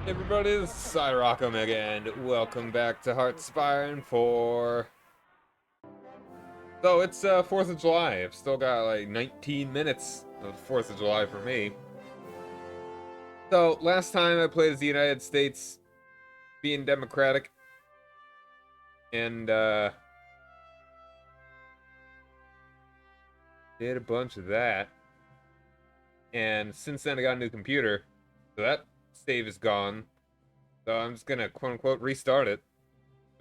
Hey everybody, this is Cyrock Omega, and welcome back to Heartspire 4. So it's 4th of July. I've still got like 19 minutes of 4th of July for me. So last time I played as the United States being democratic, and did a bunch of that. And since then I got a new computer, so that save is gone. So I'm just gonna quote unquote restart it,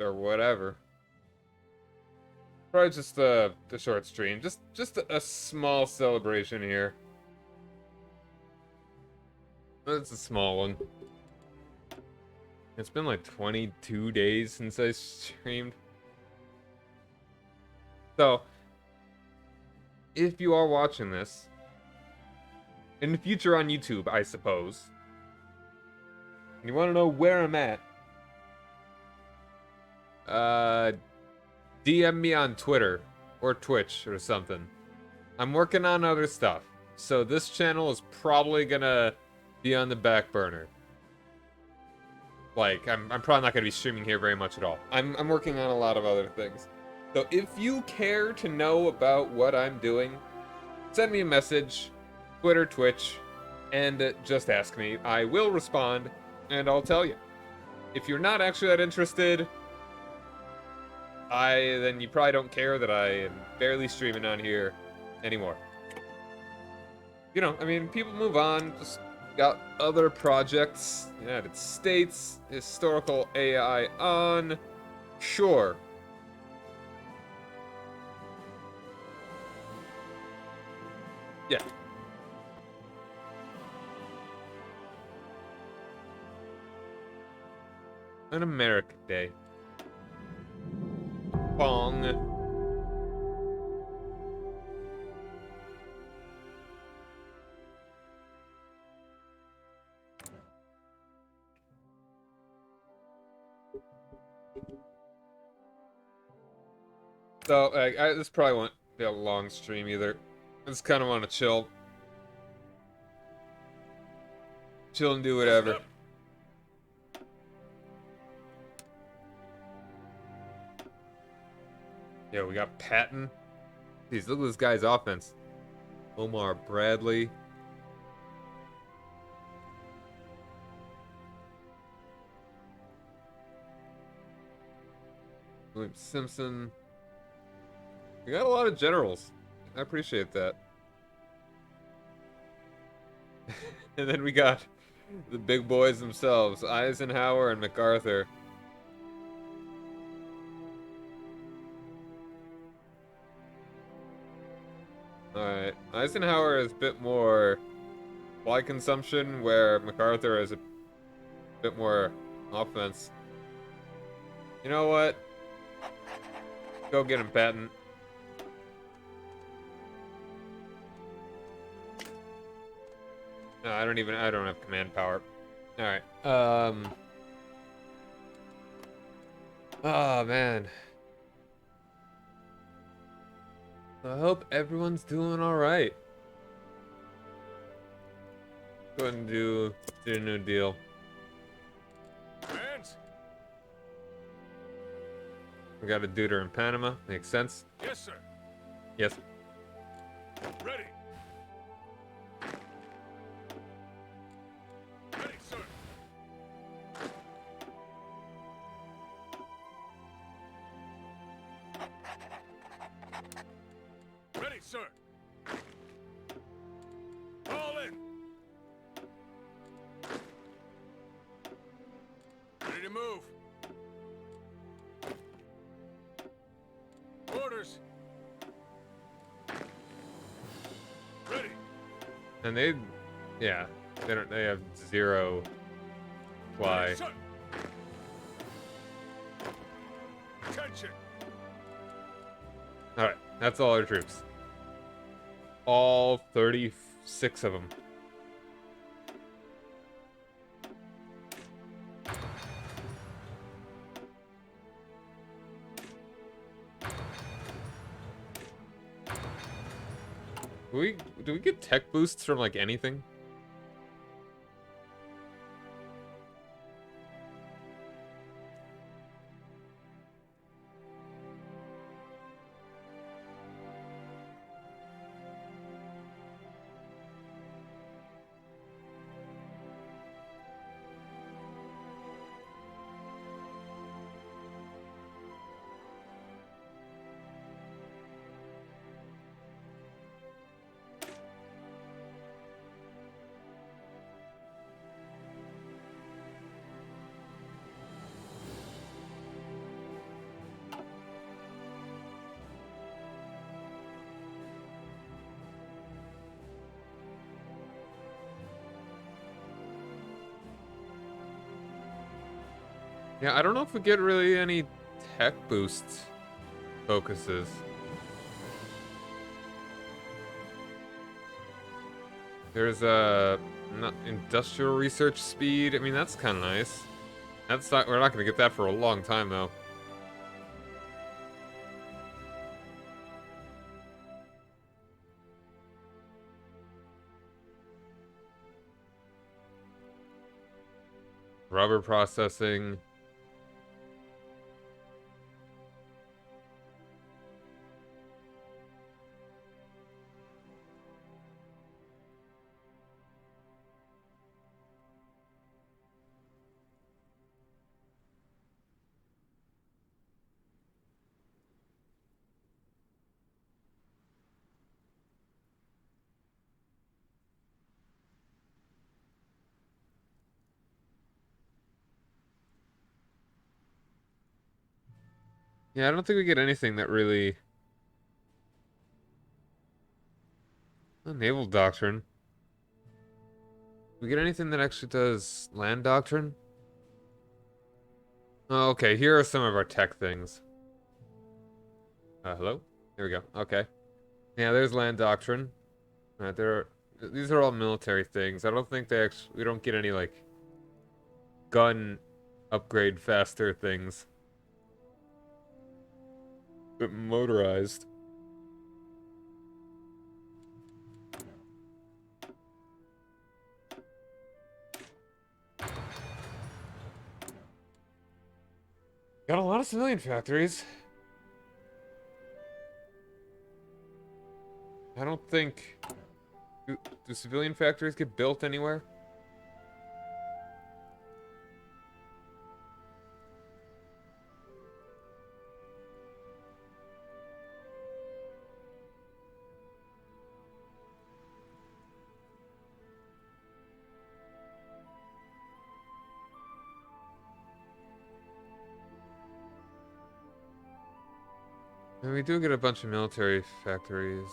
or whatever. Probably just a short stream, just a small celebration here. It's a small one. It's been like 22 days since I streamed. So, if you are watching this, in the future on YouTube, I suppose, and you want to know where I'm at, DM me on Twitter or Twitch or something. I'm working on other stuff, so this channel is probably gonna be on the back burner. Like, I'm probably not gonna be streaming here very much at all. I'm working on a lot of other things. So if you care to know about what I'm doing, send me a message, Twitter, Twitch, and just ask me. I will respond, and I'll tell you. If you're not actually that interested, then you probably don't care that I am barely streaming on here anymore. You know, I mean, people move on, just got other projects, United States, historical AI on, sure. Yeah. An America Day. Bong. So, this probably won't be a long stream either. I just kind of want to chill. Chill and do whatever. Yeah, we got Patton. Jeez, look at this guy's offense. Omar Bradley. William Simpson. We got a lot of generals. I appreciate that. And then we got the big boys themselves, Eisenhower and MacArthur. Alright, Eisenhower is a bit more supply consumption, where MacArthur is a bit more offense. You know what? Go get him, Patton. No, I don't have command power. Alright, oh, man. I hope everyone's doing alright. Go ahead and do a new deal. Hands. We got a duder in Panama. Makes sense. Yes, sir. Yes. Ready. Ready, sir. Ready, sir. All in. Ready to move. Orders. Ready. And they have zero fly. Ready, sir. Attention. Alright, that's all our troops. All 36 of them. Do we get tech boosts from like anything? Yeah, I don't know if we get really any tech boost focuses. There's a industrial research speed. I mean, that's kind of nice. That's not. We're not going to get that for a long time, though. Rubber processing. Yeah, I don't think we get anything that really. Naval doctrine. We get anything that actually does land doctrine? Oh, okay, here are some of our tech things. Hello? Here we go. Okay. Yeah, there's land doctrine. These are all military things. I don't think we don't get any, like, gun upgrade faster things. But motorized. Got a lot of civilian factories. I don't think... Do civilian factories get built anywhere? And we do get a bunch of military factories.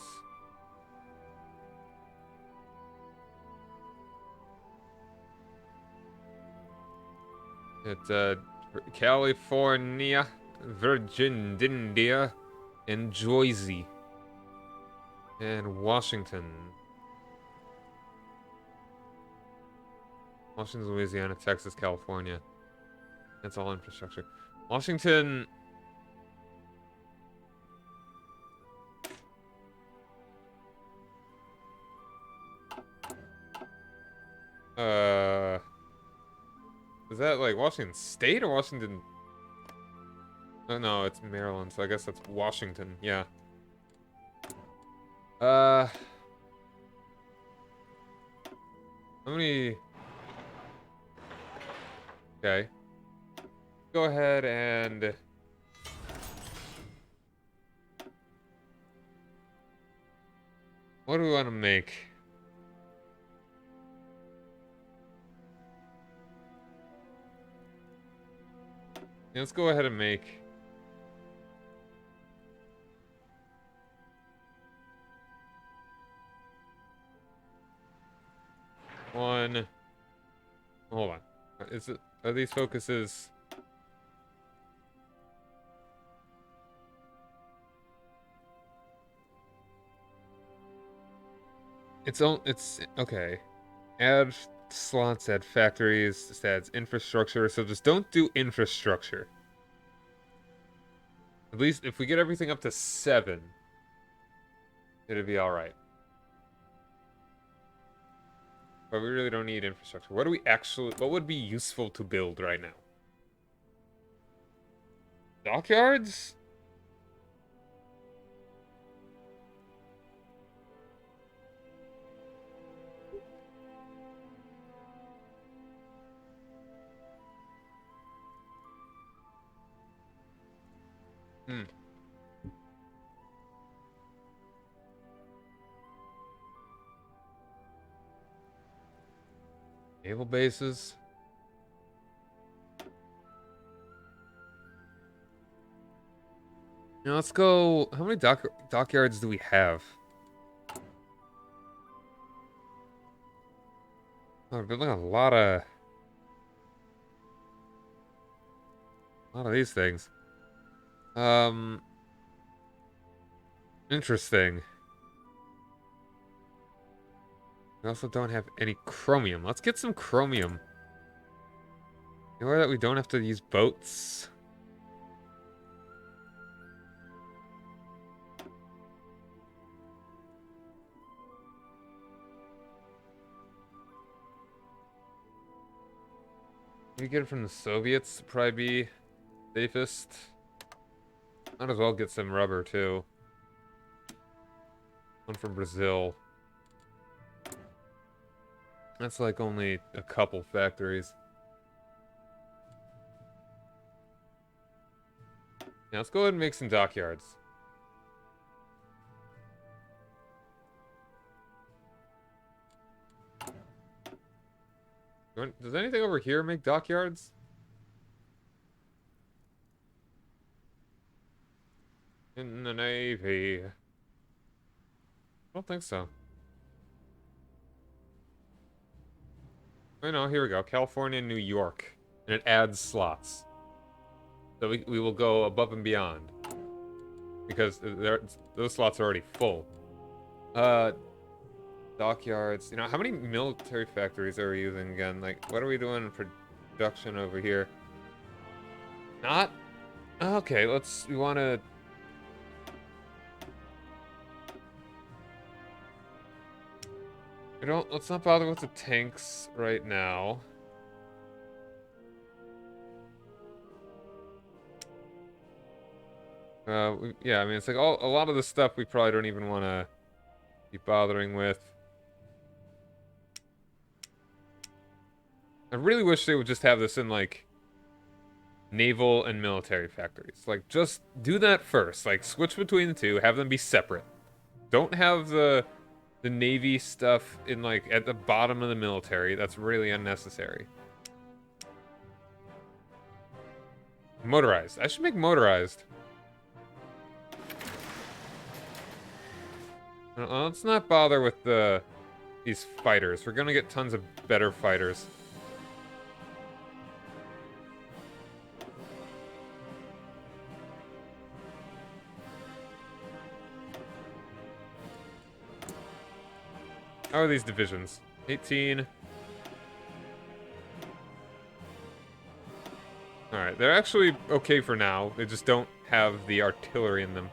At California, Virginia, and Jersey, and Washington. Washington, Louisiana, Texas, California. That's all infrastructure. Washington. Uh, is that like Washington State or Washington? Oh, no, it's Maryland, so I guess that's Washington. Yeah. Uh, how many? Okay. Go ahead and. What do we want to make? Yeah, let's go ahead and make. One. Hold on. Are these focuses? It's okay. Add slots, add factories, this adds infrastructure, so just don't do infrastructure. At least if we get everything up to 7, it'll be alright. But we really don't need infrastructure. What would be useful to build right now? Dockyards? Hmm. Naval bases? Now let's go. How many dockyards do we have? Oh, we're building a lot of. A lot of these things. Interesting. We also don't have any chromium. Let's get some chromium. Anywhere that we don't have to use boats. We get it from the Soviets, probably be safest. Might as well get some rubber too. One from Brazil. That's like only a couple factories. Now let's go ahead and make some dockyards. Does anything over here make dockyards? In the Navy. I don't think so. Oh no, here we go. California, New York. And it adds slots. So we will go above and beyond. Because those slots are already full. Dockyards. You know, how many military factories are we using again? Like, what are we doing in production over here? Not? Okay, we want to... let's not bother with the tanks right now. Yeah, I mean, it's like a lot of the stuff we probably don't even want to be bothering with. I really wish they would just have this in, like, naval and military factories. Like, just do that first. Like, switch between the two, have them be separate. Don't have the Navy stuff in, like, at the bottom of the military. That's really unnecessary. Motorized. I should make motorized. Let's not bother with these fighters. We're gonna get tons of better fighters. How are these divisions? 18. Alright, they're actually okay for now. They just don't have the artillery in them.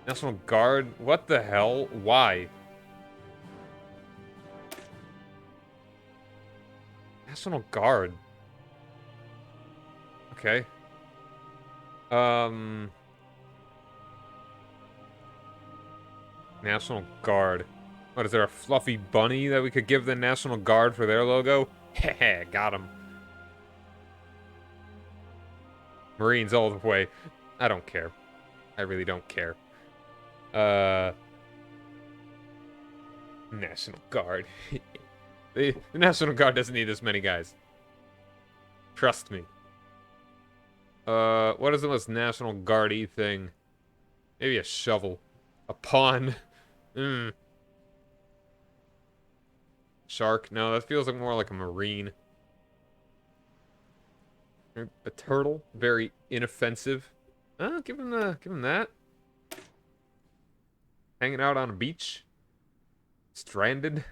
National Guard? What the hell? Why? National Guard. Okay. National Guard. What, is there a fluffy bunny that we could give the National Guard for their logo? Heh, got him. Marines all the way. I don't care. I really don't care. National Guard. The National Guard doesn't need this many guys. Trust me. What is the most National Guard-y thing? Maybe a shovel. A pawn. Shark? No, that feels like more like a marine. A turtle? Very inoffensive. Give him that. Hanging out on a beach. Stranded.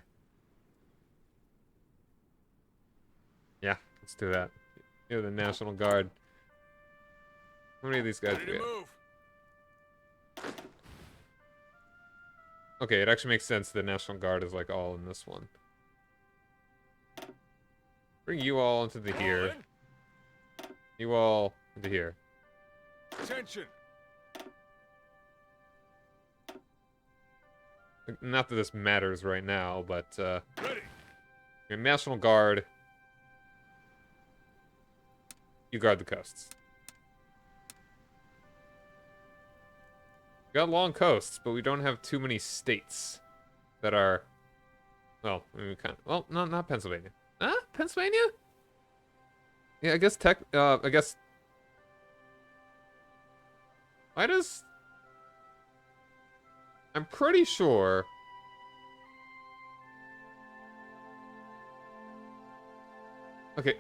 Yeah, let's do that. You're the National Guard. How many of these guys do we have? Okay, it actually makes sense the National Guard is like all in this one. Bring you all into the here. You all into here. Attention. Not that this matters right now, but Ready. your National Guard. You guard the coasts. We got long coasts, but we don't have too many states that are, well, we kind of, well, not Pennsylvania. Pennsylvania? Yeah, I guess I guess. Why does? I'm pretty sure. Okay,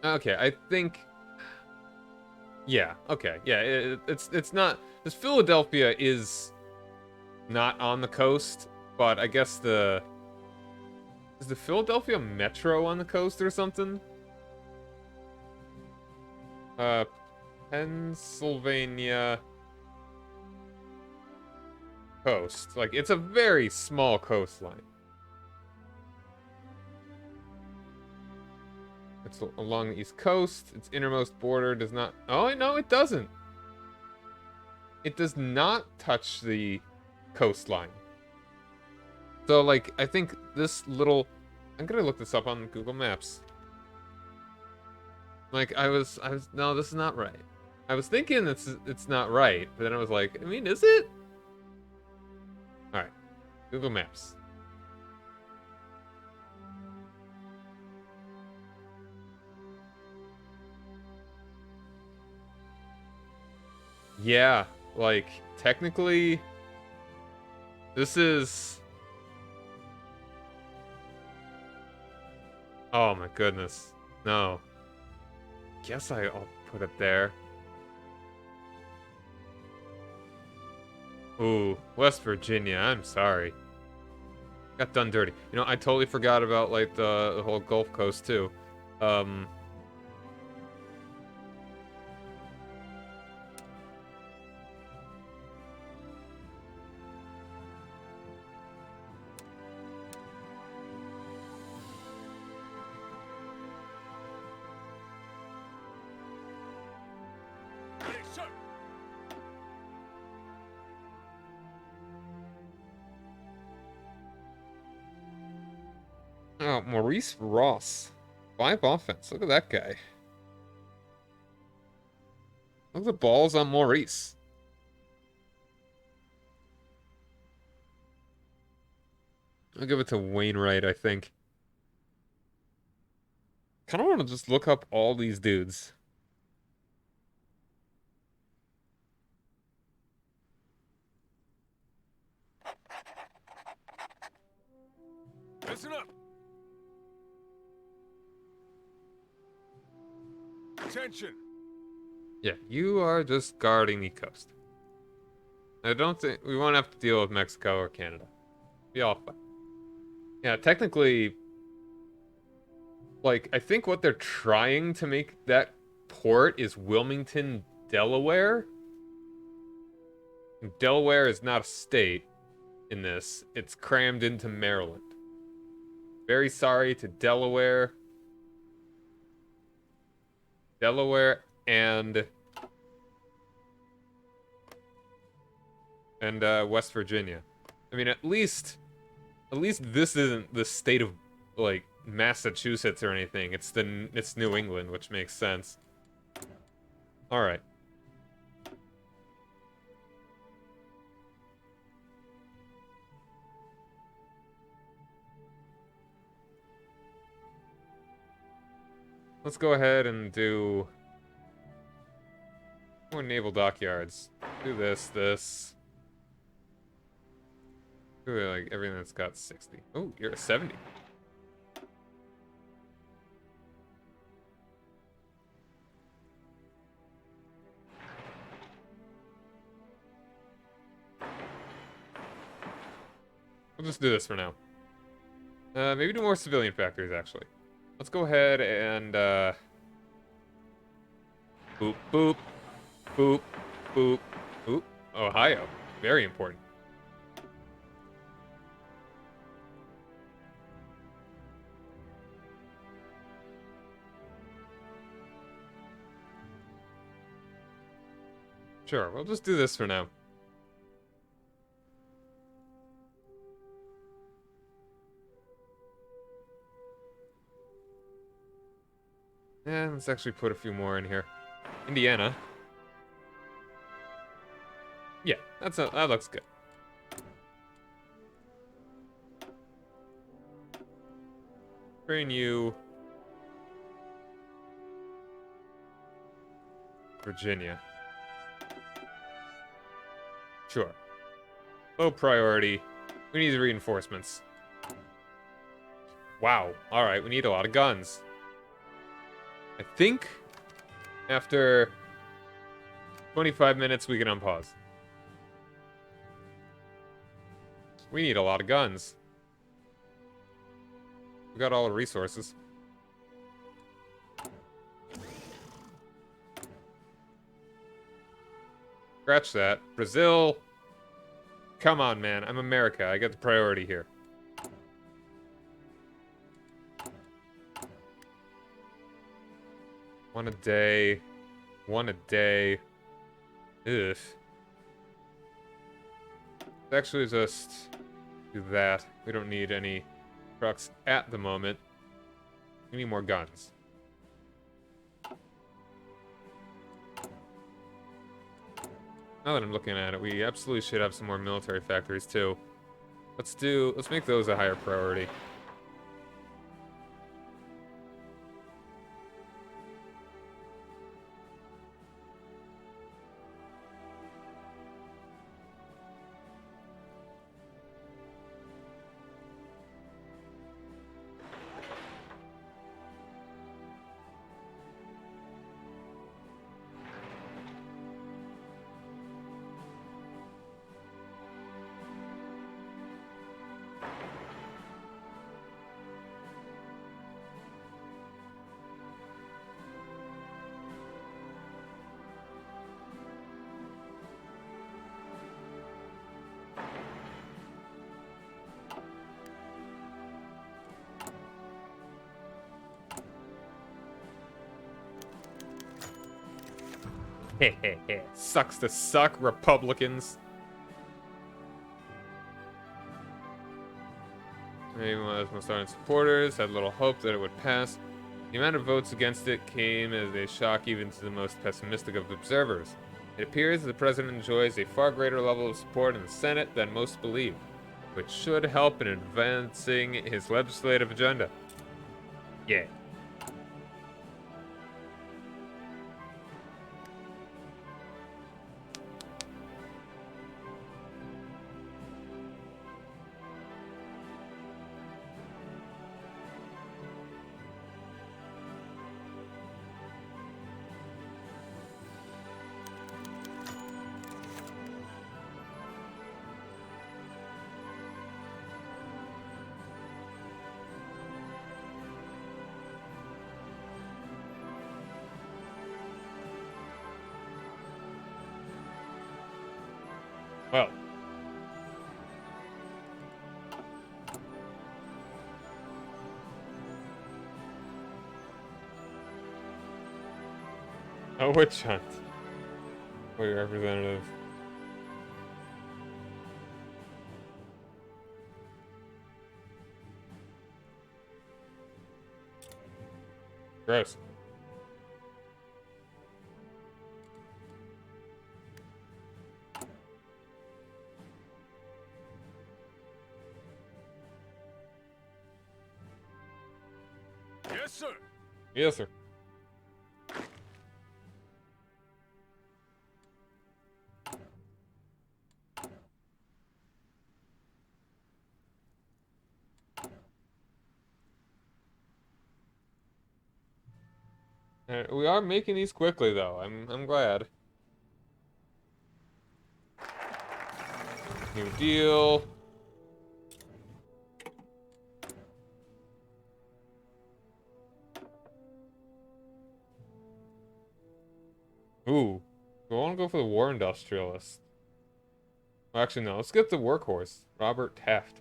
Okay, I think. Yeah. Okay. Yeah. It's not. This Philadelphia is not on the coast, but I guess is the Philadelphia Metro on the coast or something? Uh, Pennsylvania coast. Like, it's a very small coastline. It's along the East Coast. Its innermost border does not... Oh, no, it doesn't. It does not touch the coastline. So, like, I think this little... I'm gonna look this up on Google Maps. Like, no, this is not right. I was thinking it's not right, but then I was like, I mean, is it? Alright, Google Maps. Yeah, like, technically, this is... Oh my goodness. No. Guess I'll put it there. Ooh, West Virginia, I'm sorry. Got done dirty. You know, I totally forgot about, like, the whole Gulf Coast, too. Ready, sir. Oh, Maurice Ross. 5 offense. Look at that guy. Look at the balls on Maurice. I'll give it to Wainwright, I think. Kind of want to just look up all these dudes. Listen up. Attention. Yeah, you are just guarding the coast. I don't think we won't have to deal with Mexico or Canada. Be all fine. Yeah, technically, like, I think what they're trying to make that port is Wilmington, Delaware. Delaware is not a state in this. It's crammed into Maryland. Very sorry to Delaware. Delaware and West Virginia. I mean, at least this isn't the state of, like, Massachusetts or anything. It's New England, which makes sense. All right. Let's go ahead and do more naval dockyards. Do this. Do like everything that's got 60. Oh, you're at 70. We'll just do this for now. Maybe do more civilian factories, actually. Let's go ahead and, boop, boop, boop, boop, boop. Ohio. Very important. Sure, we'll just do this for now. And let's actually put a few more in here. Indiana. Yeah, that looks good. Train you. Virginia. Sure. Low priority. We need reinforcements. Wow. Alright, we need a lot of guns. I think after 25 minutes we can unpause. We need a lot of guns. We got all the resources. Scratch that. Brazil. Come on, man. I'm America. I get the priority here. One a day. One a day. Ugh. Let's actually just do that. We don't need any trucks at the moment. We need more guns. Now that I'm looking at it, we absolutely should have some more military factories too. Let's make those a higher priority. Sucks to suck, Republicans. Anyone most ardent supporters had little hope that it would pass. The amount of votes against it came as a shock even to the most pessimistic of observers. It appears the president enjoys a far greater level of support in the Senate than most believe, which should help in advancing his legislative agenda. Yeah. Well. A witch hunt. For your representative. Gross. Yes, sir. Yes, sir. We are making these quickly, though. I'm glad. New deal. Ooh. I want to go for the war industrialist. Well, actually, no. Let's get the workhorse. Robert Taft.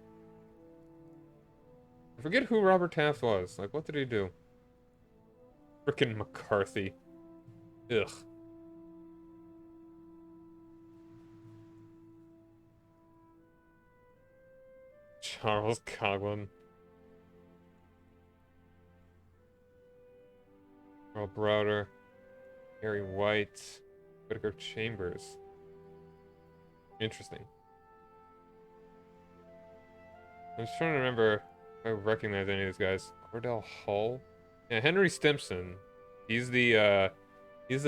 I forget who Robert Taft was. Like, what did he do? Frickin' McCarthy. Ugh. Charles Coughlin. Earl Browder. Harry White. Whitaker Chambers. Interesting. I'm just trying to remember if I recognize any of these guys. Cordell Hull? Yeah, Henry Stimson. He's the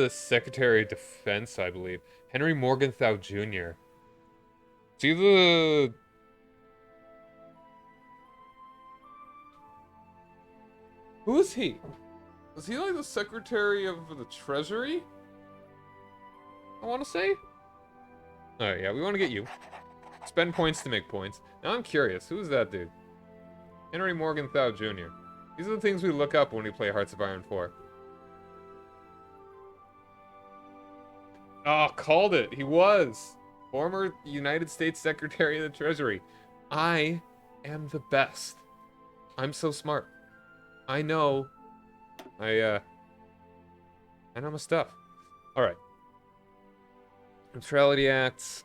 Secretary of Defense, I believe. Henry Morgenthau Jr. Is he the... Who is he? Was he like the Secretary of the Treasury? I want to say? Oh yeah, we want to get you. Spend points to make points. Now I'm curious, who's that dude? Henry Morgenthau Jr. These are the things we look up when we play Hearts of Iron 4. Oh, called it. He was. Former United States Secretary of the Treasury. I am the best. I'm so smart. I know. I know my stuff. Alright. Neutrality Acts.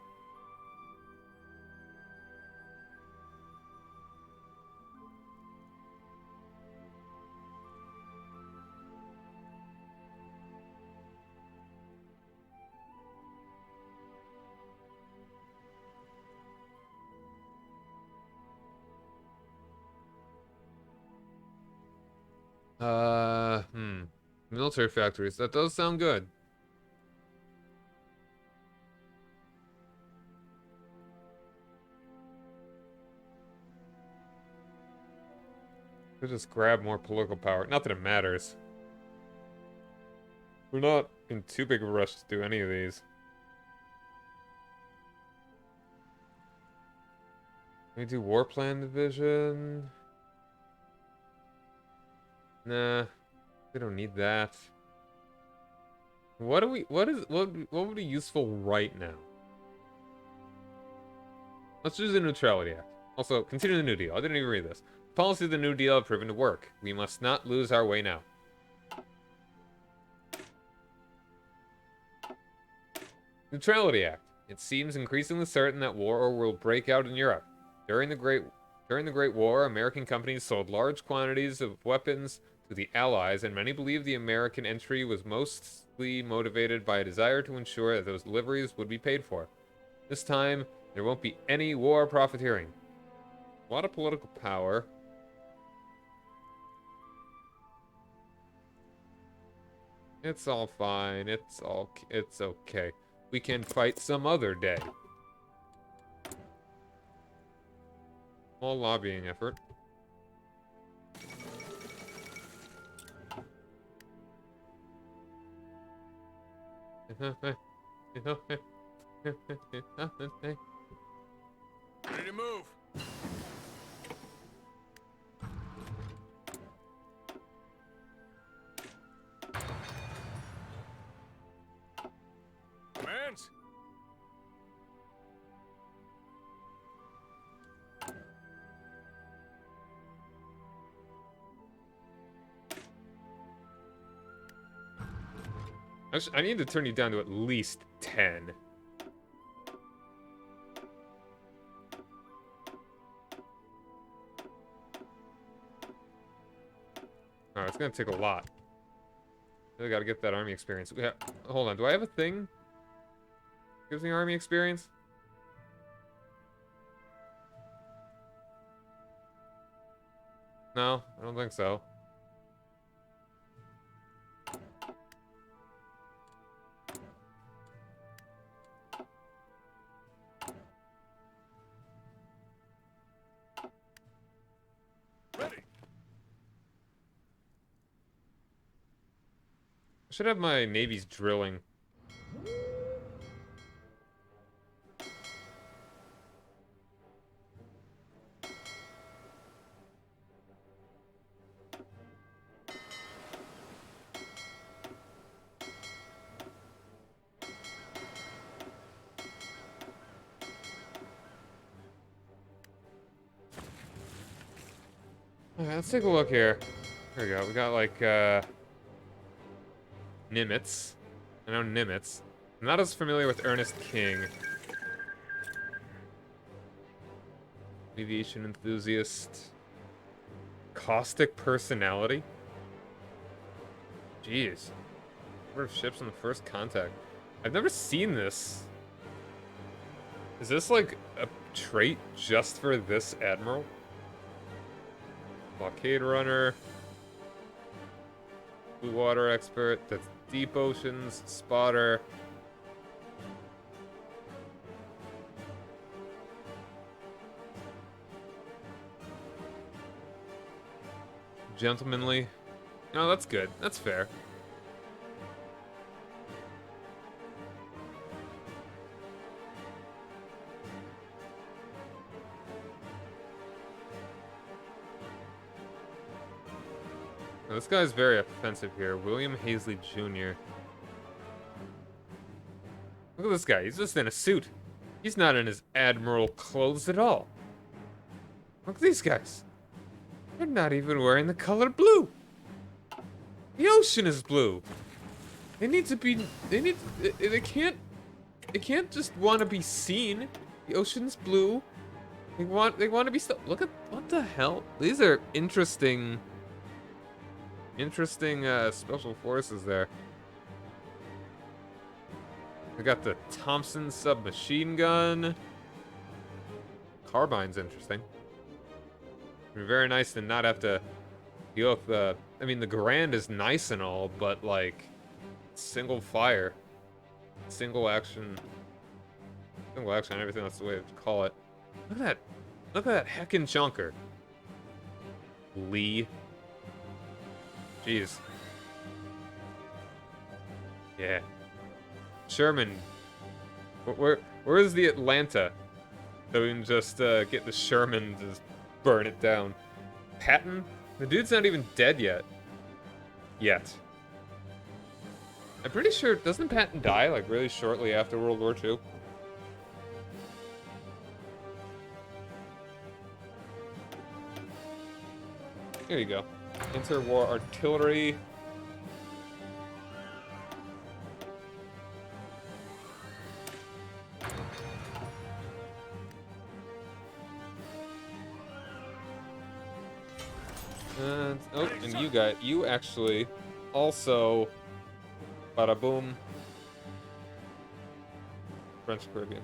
Military factories. That does sound good. Could just grab more political power. Not that it matters. We're not in too big of a rush to do any of these. Can we do War Plan Division? Nah. We don't need that. What would be useful right now? Let's do the Neutrality Act. Also, continue the New Deal. I didn't even read this. Policy of the New Deal have proven to work. We must not lose our way now. Neutrality Act. It seems increasingly certain that war will break out in Europe. During the Great War, American companies sold large quantities of weapons to the Allies, and many believe the American entry was mostly motivated by a desire to ensure that those deliveries would be paid for. This time, there won't be any war profiteering. A lot of political power. It's all fine. It's okay. We can fight some other day. Small lobbying effort. Ready to move. Commands. I need to turn you down to at least 10. Oh, it's gonna take a lot. Really gotta get that army experience. Hold on, do I have a thing? Gives me army experience? No, I don't think so. Ready. I should have my navy's drilling. Okay, let's take a look here. Here we go. We got like Nimitz. I know Nimitz. I'm not as familiar with Ernest King. Aviation enthusiast. Caustic personality. Jeez. Number of ships on the first contact. I've never seen this. Is this like a trait just for this admiral? Blockade runner. Blue water expert. That's deep oceans. Spotter. Gentlemanly. Oh, that's good. That's fair. Now, this guy's very offensive here. William Hazley Jr. Look at this guy. He's just in a suit. He's not in his admiral clothes at all. Look at these guys. They're not even wearing the color blue. The ocean is blue. They need to be. They can't. They can't just want to be seen. The ocean's blue. They want to be still. Look at what the hell. These are interesting. Interesting special forces there. We got the Thompson submachine gun. Carbine's interesting. It'd be very nice to not have to deal with the. I mean, the Garand is nice and all, but like, single fire, single action, everything. That's the way to call it. Look at that! Look at that heckin' chunker. Lee. Jeez. Yeah. Sherman. Where is the Atlanta? So we can just get the Sherman to just burn it down. Patton? The dude's not even dead yet. I'm pretty sure, doesn't Patton die like really shortly after World War II? Here you go. Interwar artillery. And, oh, and you actually also, bada boom, French Caribbean.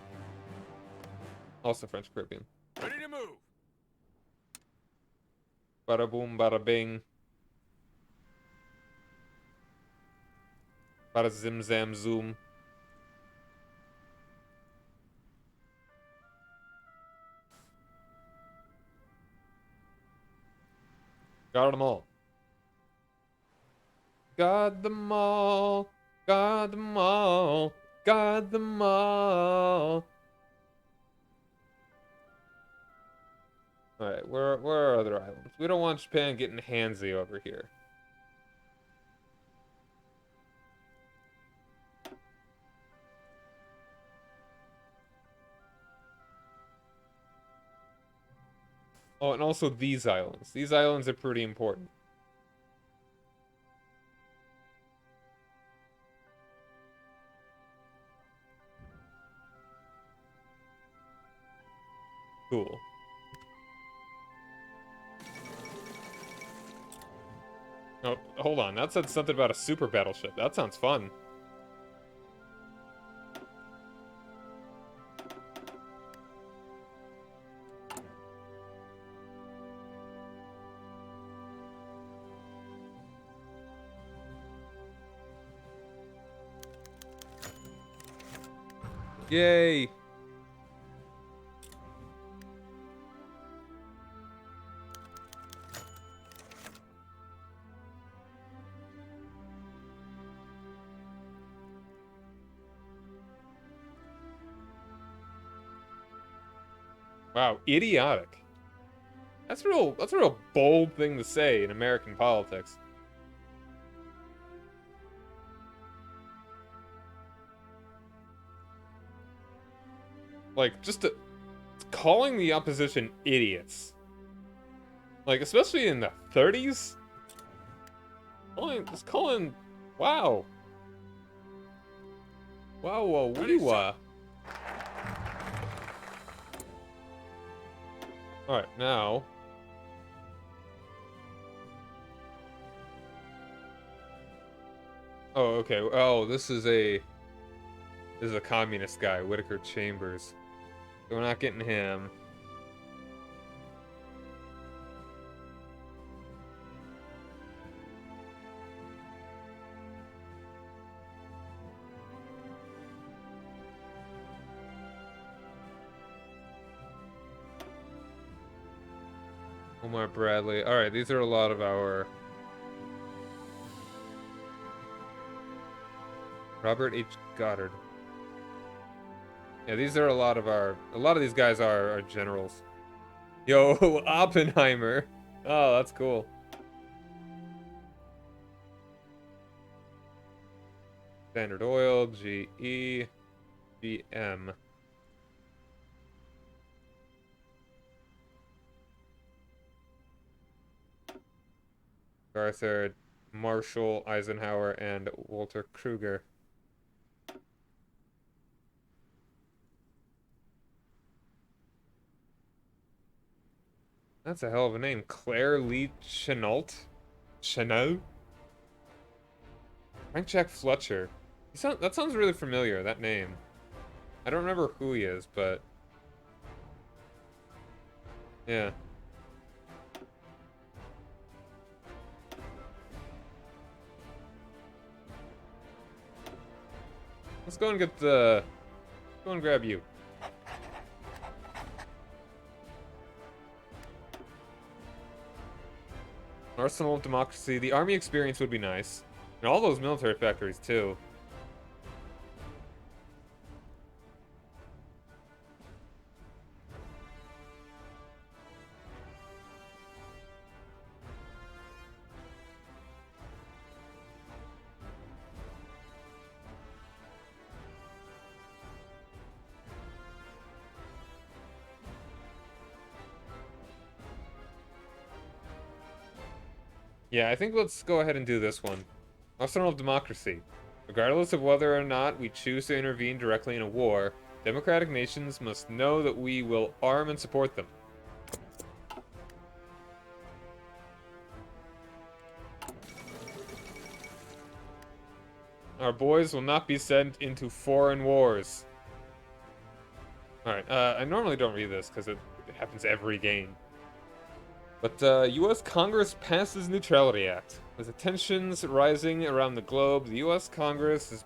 Also French Caribbean. Ready to move. Bada boom, bada bing. Bada zim zam zoom. Got them all. Got them all. Got them all. Got them all. Alright, where are other islands? We don't want Japan getting handsy over here. Oh, and also these islands. These islands are pretty important. Cool. Oh, hold on. That said something about a super battleship. That sounds fun. Yay! Wow, idiotic. That's a real bold thing to say in American politics. Like, just calling the opposition idiots. Like, especially in the 30s? Just calling... Wow. Wow, whoa, wee-wah. Alright, now... Oh, okay. Oh, this is a communist guy, Whitaker Chambers. So we're not getting him. Omar Bradley. Alright, these are a lot of our Robert H. Goddard. Yeah, these are a lot of these guys are generals. Yo, Oppenheimer. Oh, that's cool. Standard Oil, GE, GM. Arthur, Marshall, Eisenhower, and Walter Kruger. That's a hell of a name. Claire Lee Chenault? Chanel? Frank Jack Fletcher. That sounds really familiar, that name. I don't remember who he is, but... yeah. Let's go and get the... go and grab you. Arsenal of Democracy. The army experience would be nice. And all those military factories, too. Yeah, I think let's go ahead and do this one. Arsenal of Democracy. Regardless of whether or not we choose to intervene directly in a war, democratic nations must know that we will arm and support them. Our boys will not be sent into foreign wars. Alright, I normally don't read this because it happens every game. But U.S. Congress passes Neutrality Act. With tensions rising around the globe, the U.S. Congress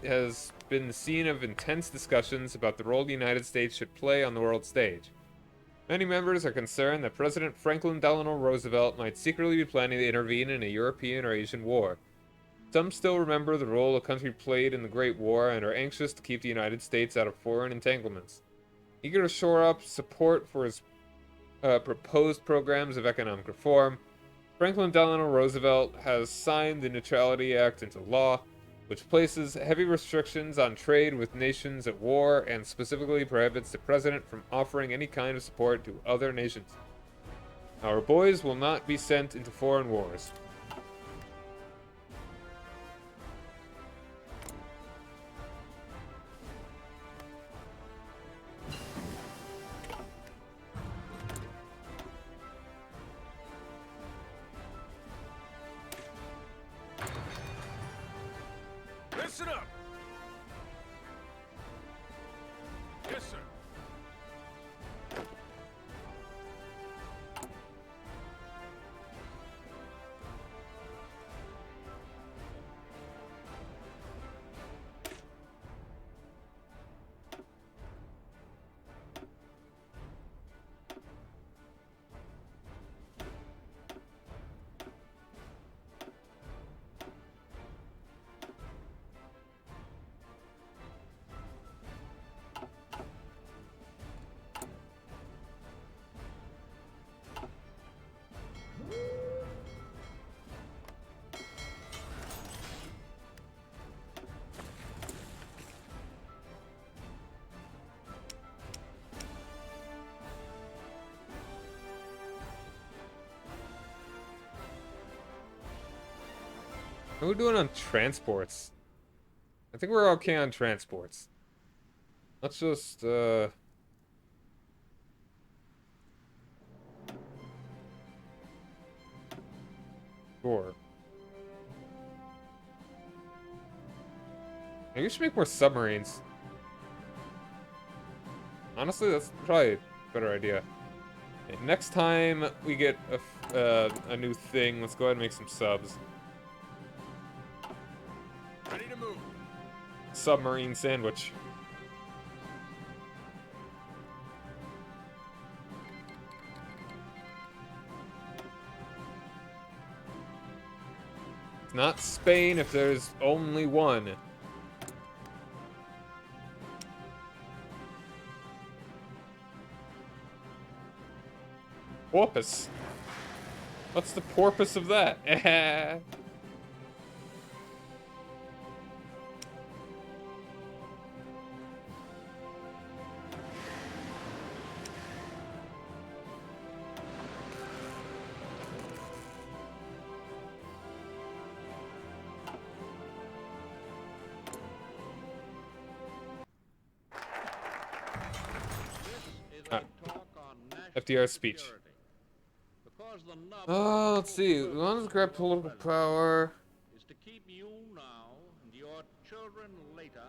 has been the scene of intense discussions about the role the United States should play on the world stage. Many members are concerned that President Franklin Delano Roosevelt might secretly be planning to intervene in a European or Asian war. Some still remember the role the country played in the Great War and are anxious to keep the United States out of foreign entanglements. Eager to shore up support for his proposed programs of economic reform, Franklin Delano Roosevelt has signed the Neutrality Act into law, which places heavy restrictions on trade with nations at war and specifically prohibits the president from offering any kind of support to other nations. Our boys will not be sent into foreign wars. Listen up. Yes, sir. How are we doing on transports? I think we're okay on transports. Let's just, Sure. Maybe we should make more submarines. Honestly, that's probably a better idea. Okay, next time we get a new thing, let's go ahead and make some subs. Ready to move. Submarine sandwich. It's not Spain if there's only one. Porpoise. What's the porpoise of that? FDR speech. Oh, let's see. We want to grab political power. Is to keep you now and your children later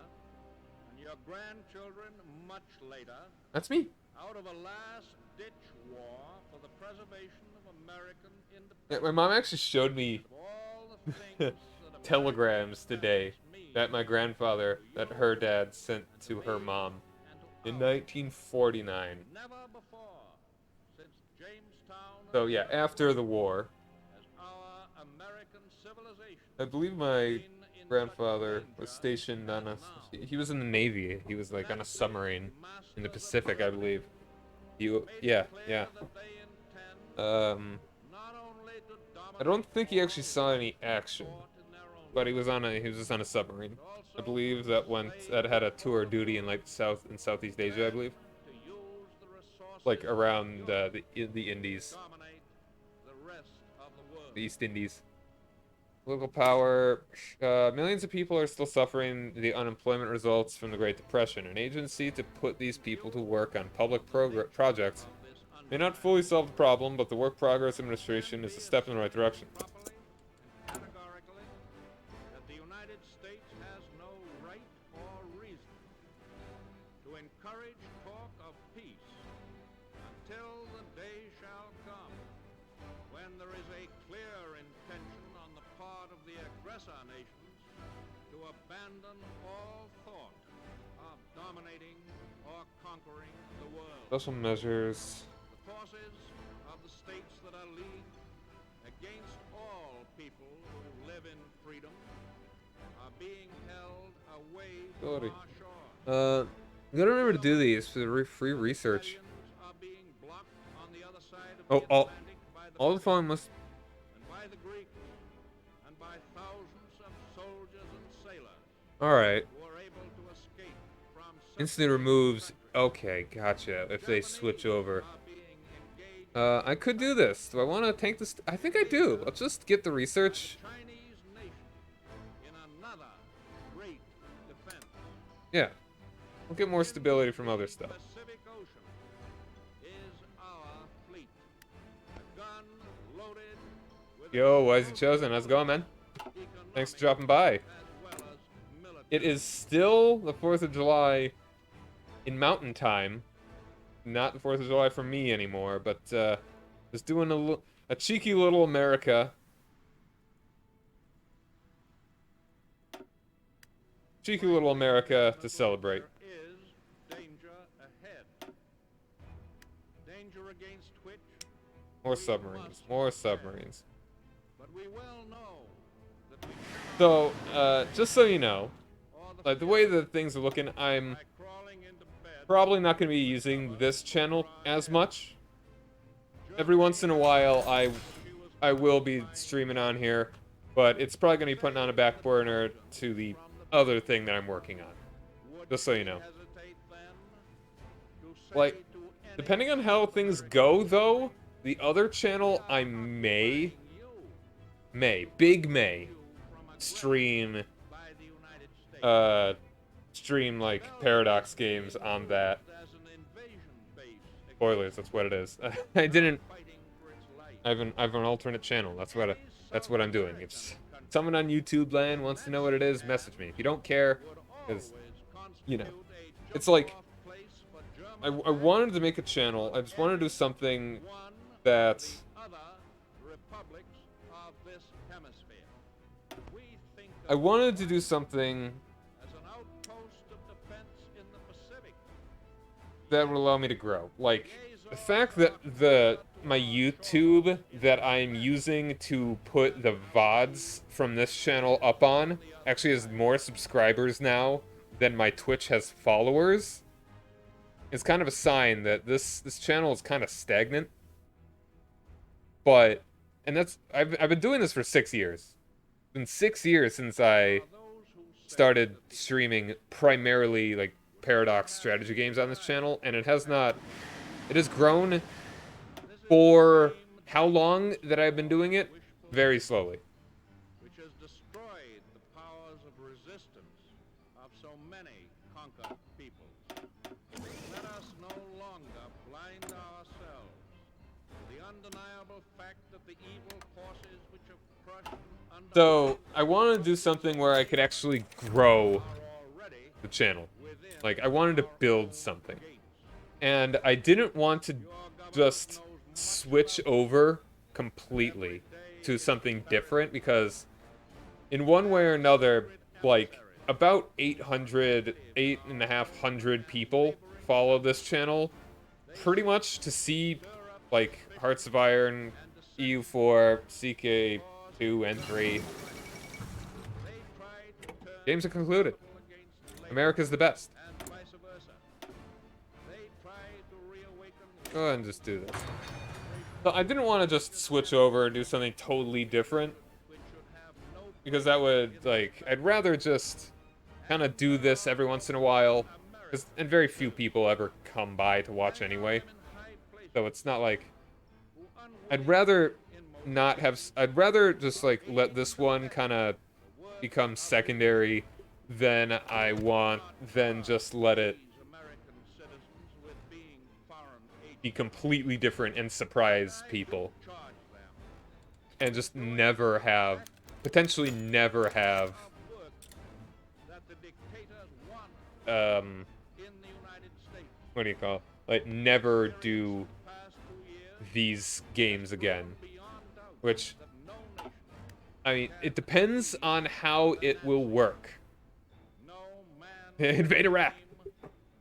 and your grandchildren much later That's me. out of a last-ditch war for the preservation of American independence. Yeah, my mom actually showed me Of all the things that telegrams today mean that my grandfather, that her dad sent to her mom and in to ours. 1949. Never before since Jamestown So yeah, after the war. has our American civilization I believe my been in grandfather such was danger stationed on a. as now. He was in the Navy. He was like on a submarine in the Pacific, I believe. Made Yeah, it clear yeah. that they intend not only to I don't think he dominate actually saw any action, fought in their own but he was just on a submarine. but I also believe that had a tour duty in like Southeast Asia, I believe, to use the resources like around of the Indies, dominate the rest of the world. the East Indies. Political power. Millions of people are still suffering the unemployment results from the Great Depression. An agency to put these people to work on public projects may not fully solve the problem, but the Work Progress Administration is a step in the right direction. Properly and categorically that the United States has no right or reason to encourage talk of peace until the day shall come when there is a clear intention on the part of the aggressor nations to abandon all thought of dominating or conquering the world. Special measures. The forces of the states that are leagued against all people who live in freedom are being held away from Ability. our shores. You gotta remember to do these for the free research. Rebellions are being blocked on the other side of Oh, the all Atlantic by the the British following must. and by the Greeks and by thousands of soldiers and sailors All right. who are able to escape from Instantly removes. Okay, gotcha. If they switch over. I could do this. Do I want to tank this? I think I do. Let's just get the research. Chinese nation in another great defense. Yeah. We'll get more stability from other stuff. Pacific Ocean is our fleet. A gun loaded with Yo, why is he chosen? How's it going, man? Thanks for dropping by. as well as military. It is still the 4th of July in Mountain Time. Not the 4th of July for me anymore, but just doing a cheeky little America. Cheeky little America to celebrate. There is danger ahead. Danger against which More submarines. More submarines. but we well know that we So, just so you know, or like the way that things are looking, I'm by crawling into bed probably not going to be using this channel as much. Every once in a while, I will be streaming on here, but it's probably going to be putting on a back burner to the other thing that I'm working on. would Just so you know. hesitate then to say Like, to any depending on how things go, though, the other channel I may, big may, stream, by the United States stream like Paradox games on that. as an invasion base Spoilers, that's what it is. I didn't. fighting for its life. I have an alternate channel. That's what I'm doing. If someone on YouTube land wants to know what it is, message me. If you don't care, because you know, it's like I wanted to make a channel. I just wanted to do something that other republics of this hemisphere. We think I of wanted to do something as an outpost of defense in the Pacific. that would allow me to grow. Like the fact that my YouTube that I'm using to put the VODs from this channel up on actually has more subscribers now than my Twitch has followers. It's kind of a sign that this channel is kind of stagnant. But and that's I've been doing this for 6 years. It's been 6 years since I started streaming primarily like Paradox strategy games on this channel, and it has grown for how long that I've been doing it very slowly. which has destroyed the powers of resistance of so many conquered peoples. Let us no longer blind ourselves to the undeniable fact that the evil forces which have crushed and So I want to do something where I could actually grow are already the channel. within Like I wanted to build something. And I didn't want to just switch over completely to something different because in one way or another, like about 8,500 people follow this channel pretty much to see like Hearts of Iron, EU4, CK2 and 3. Games are concluded. America's the best. and vice versa. They tried to reawaken Go ahead and just do this. So I didn't want to just switch over and do something totally different which should have no because that would like I'd rather just kind of do this every once in a while, and very few people ever come by to watch anyway. high place So it's not like who I'd rather not have. I'd rather just like let this one kind of become secondary than just let it American citizens with being foreign agents be completely different and surprise people charge them and just potentially never have of work that the dictators want um in the United States. what do you call it? Like never do Past 2 years, these games again. beyond doubt Which that no nation, I mean, it depends on how it will work. no man Invade Iraq,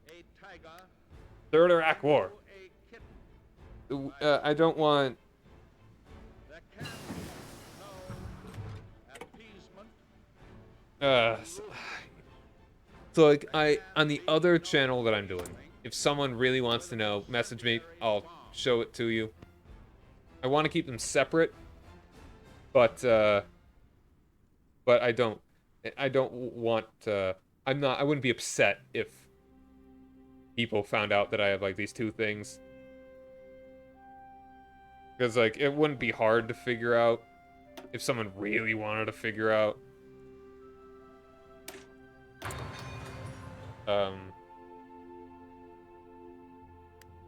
a tiger, Third Iraq War. a kitten. I don't want. There can be no appeasement. So like on the other channel that I'm doing, if someone really wants to know, message me. I'll show it to you. I want to keep them separate, but I don't want. I wouldn't be upset if people found out that I have like these two things. Because like it wouldn't be hard to figure out if someone really wanted to figure out.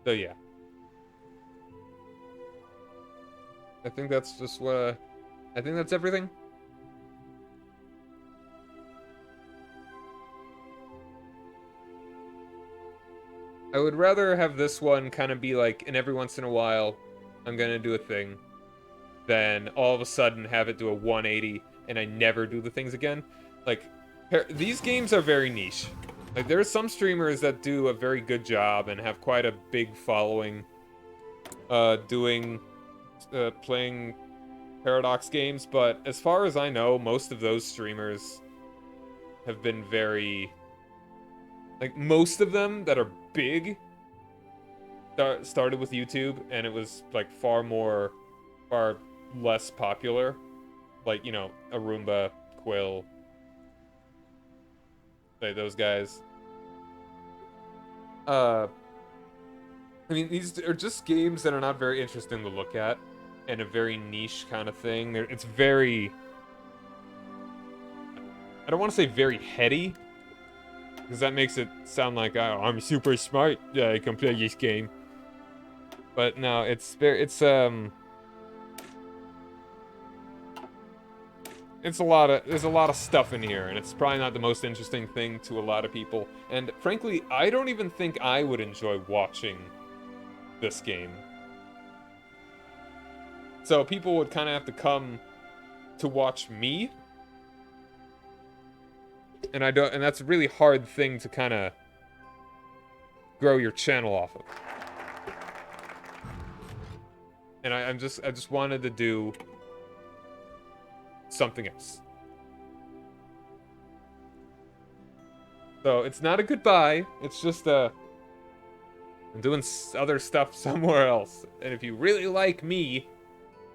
So yeah. I think that's just what I think that's everything. I would rather have this one kind of be like, and every once in a while, I'm gonna do a thing, than all of a sudden have it do a 180 and I never do the things again. Like, these games are very niche. Like, there are some streamers that do a very good job and have quite a big following, playing Paradox games, but as far as I know, most of those streamers have been very... Like, most of them that are big started with YouTube, and it was, like, far less popular. Like, you know, Arumba, Quill, like, those guys. I mean, these are just games that are not very interesting to look at, and a very niche kind of thing. It's very... I don't want to say very heady, because that makes it sound like, oh, I'm super smart, I can play this game. But no, it's there's a lot of stuff in here, and it's probably not the most interesting thing to a lot of people. And frankly, I don't even think I would enjoy watching this game. So people would kind of have to come to watch me. And that's a really hard thing to kind of grow your channel off of. And I just wanted to do something else. So it's not a goodbye. It's just I'm doing other stuff somewhere else. And if you really like me,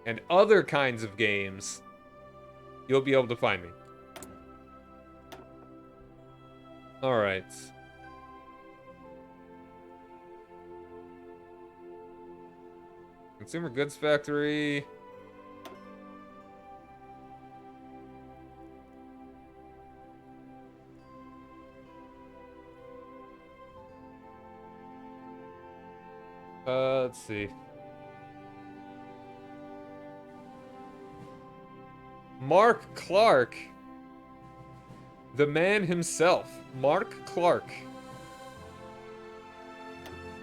and other kinds of games, you'll be able to find me. Alright. Consumer Goods Factory. Let's see. Mark Clark. The man himself. Mark Clark.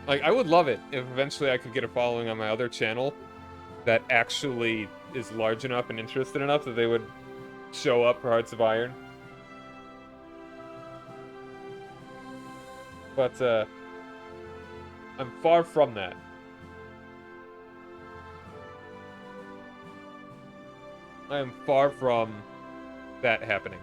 Like, I would love it if eventually I could get a following on my other channel that actually is large enough and interested enough that they would show up for Hearts of Iron. But, I'm far from that. I am far from that happening.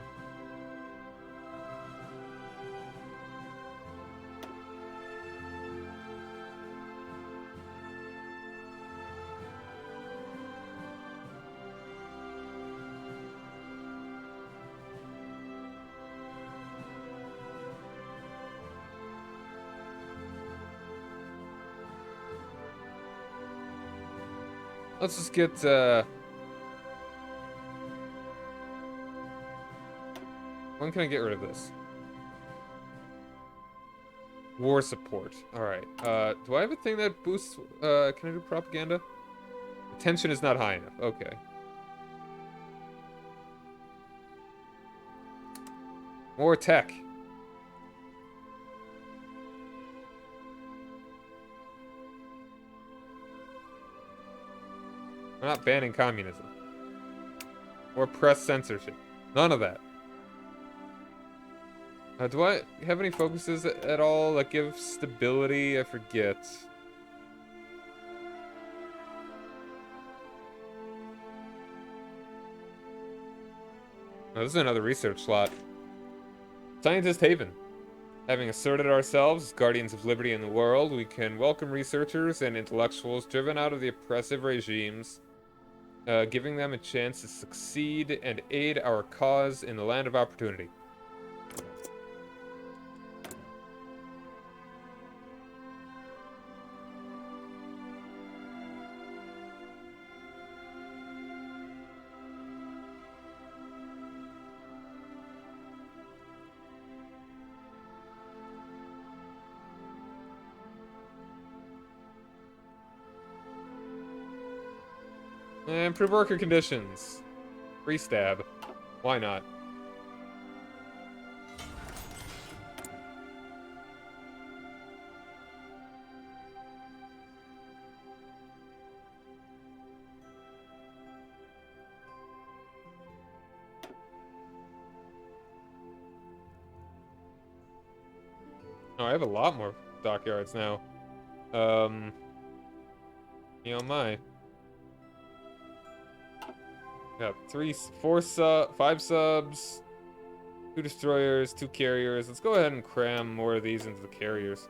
Let's just get, when can I get rid of this? War support. Alright. Do I have a thing that boosts, can I do propaganda? Attention is not high enough. Okay. More tech. We're not banning communism. Or press censorship. None of that. Do I have any focuses at all that give stability? I forget. Oh, this is another research slot. Scientist Haven. Having asserted ourselves as guardians of liberty in the world, we can welcome researchers and intellectuals driven out of the oppressive regimes, giving them a chance to succeed and aid our cause in the land of opportunity. And improve worker conditions. Free stab. Why not? Oh, I have a lot more dockyards now. You know, got 5 subs, 2 destroyers, 2 carriers. Let's go ahead and cram more of these into the carriers.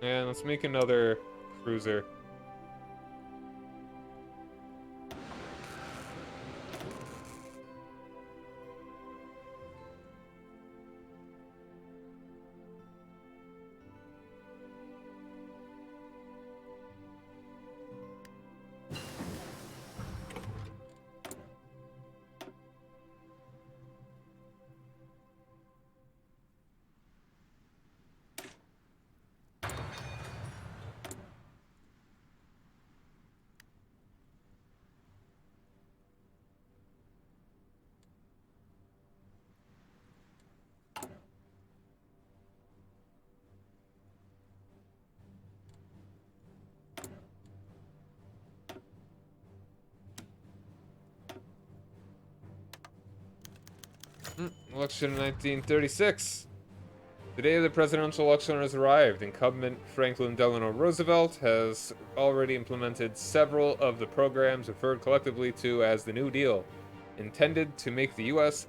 And let's make another cruiser. Election in 1936. The day of the presidential election has arrived. Incumbent Franklin Delano Roosevelt has already implemented several of the programs referred collectively to as the New Deal. intended to make the U.S.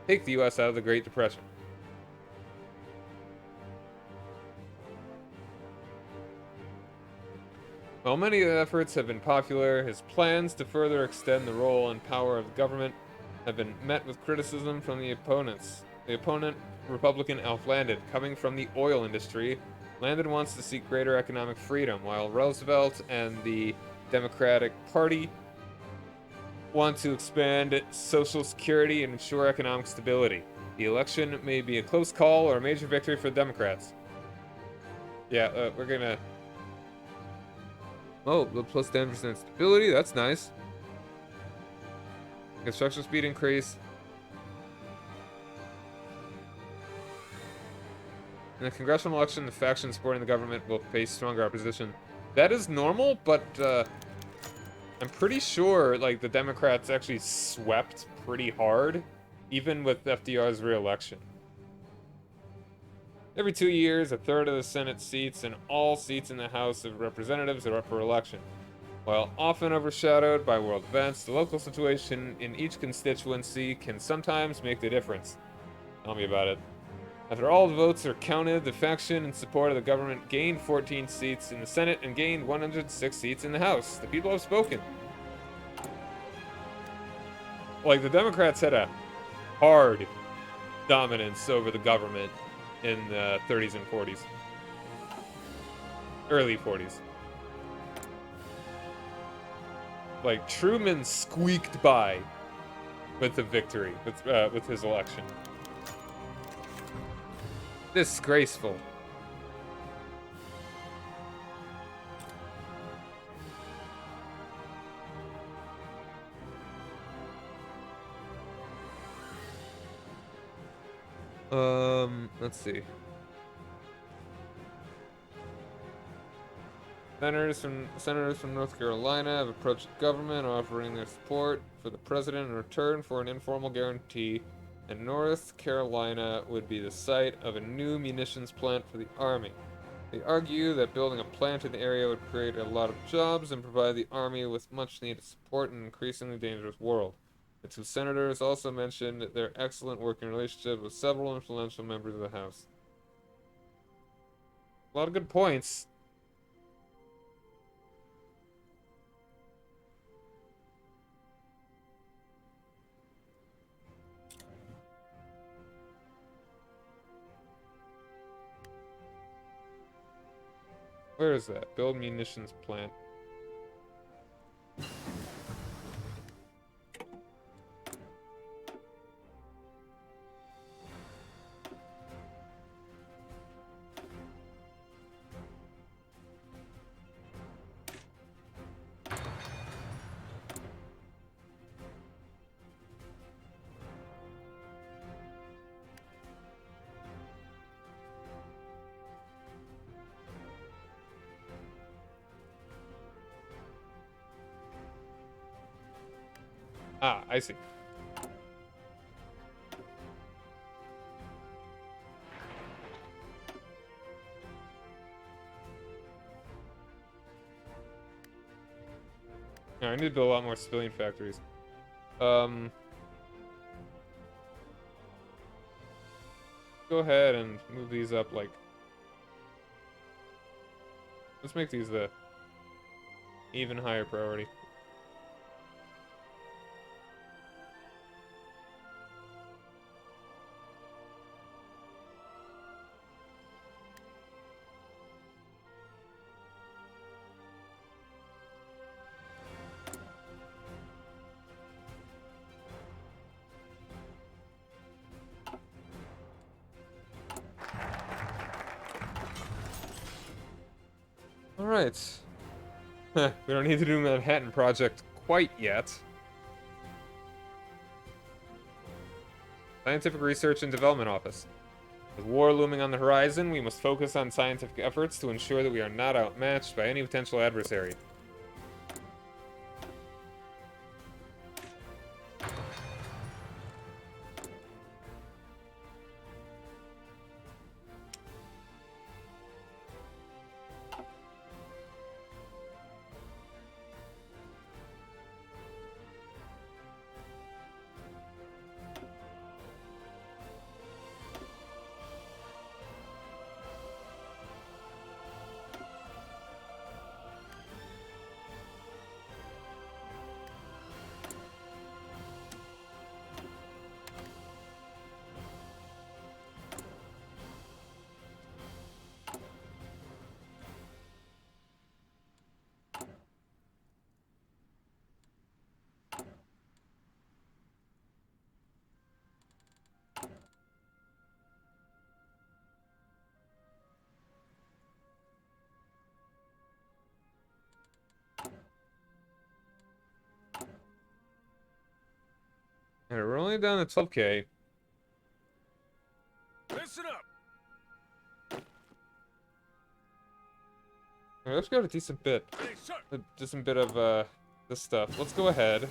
take the U.S. out of the Great Depression. While many of the efforts have been popular, his plans to further extend the role and power of the government have been met with criticism from the opponents. The opponent, Republican Alf Landon, coming from the oil industry, Landon wants to seek greater economic freedom, while Roosevelt and the Democratic Party want to expand Social Security and ensure economic stability. The election may be a close call or a major victory for the Democrats. Yeah, we're gonna... Oh, the plus 10% stability, that's nice. Construction speed increase. In the congressional election, the faction supporting the government will face stronger opposition. That is normal, but I'm pretty sure like the Democrats actually swept pretty hard, even with FDR's re-election. Every 2 years, a third of the Senate seats and all seats in the House of Representatives are up for election. While often overshadowed by world events, the local situation in each constituency can sometimes make the difference. Tell me about it. After all the votes are counted, the faction in support of the government gained 14 seats in the Senate and gained 106 seats in the House. The people have spoken. Like, the Democrats had a hard dominance over the government in the 30s and 40s. Early 40s. Like, Truman squeaked by with the victory, with his election. Disgraceful. Let's see. Senators from North Carolina have approached the government offering their support for the president in return for an informal guarantee, and North Carolina would be the site of a new munitions plant for the Army. They argue that building a plant in the area would create a lot of jobs and provide the Army with much needed support in an increasingly dangerous world. The two senators also mentioned their excellent working relationship with several influential members of the House. A lot of good points. Where is that? Build munitions plant. Ah, I see. I need to build a lot more civilian factories. Go ahead and move these up, like... Let's make these the even higher priority. Alright. We don't need to do Manhattan Project quite yet. Scientific Research and Development Office. With war looming on the horizon, we must focus on scientific efforts to ensure that we are not outmatched by any potential adversary. Alright, we're only down to 12K. Listen up. Alright, let's go a decent bit. Hey, sir. A decent bit of, this stuff. Let's go ahead.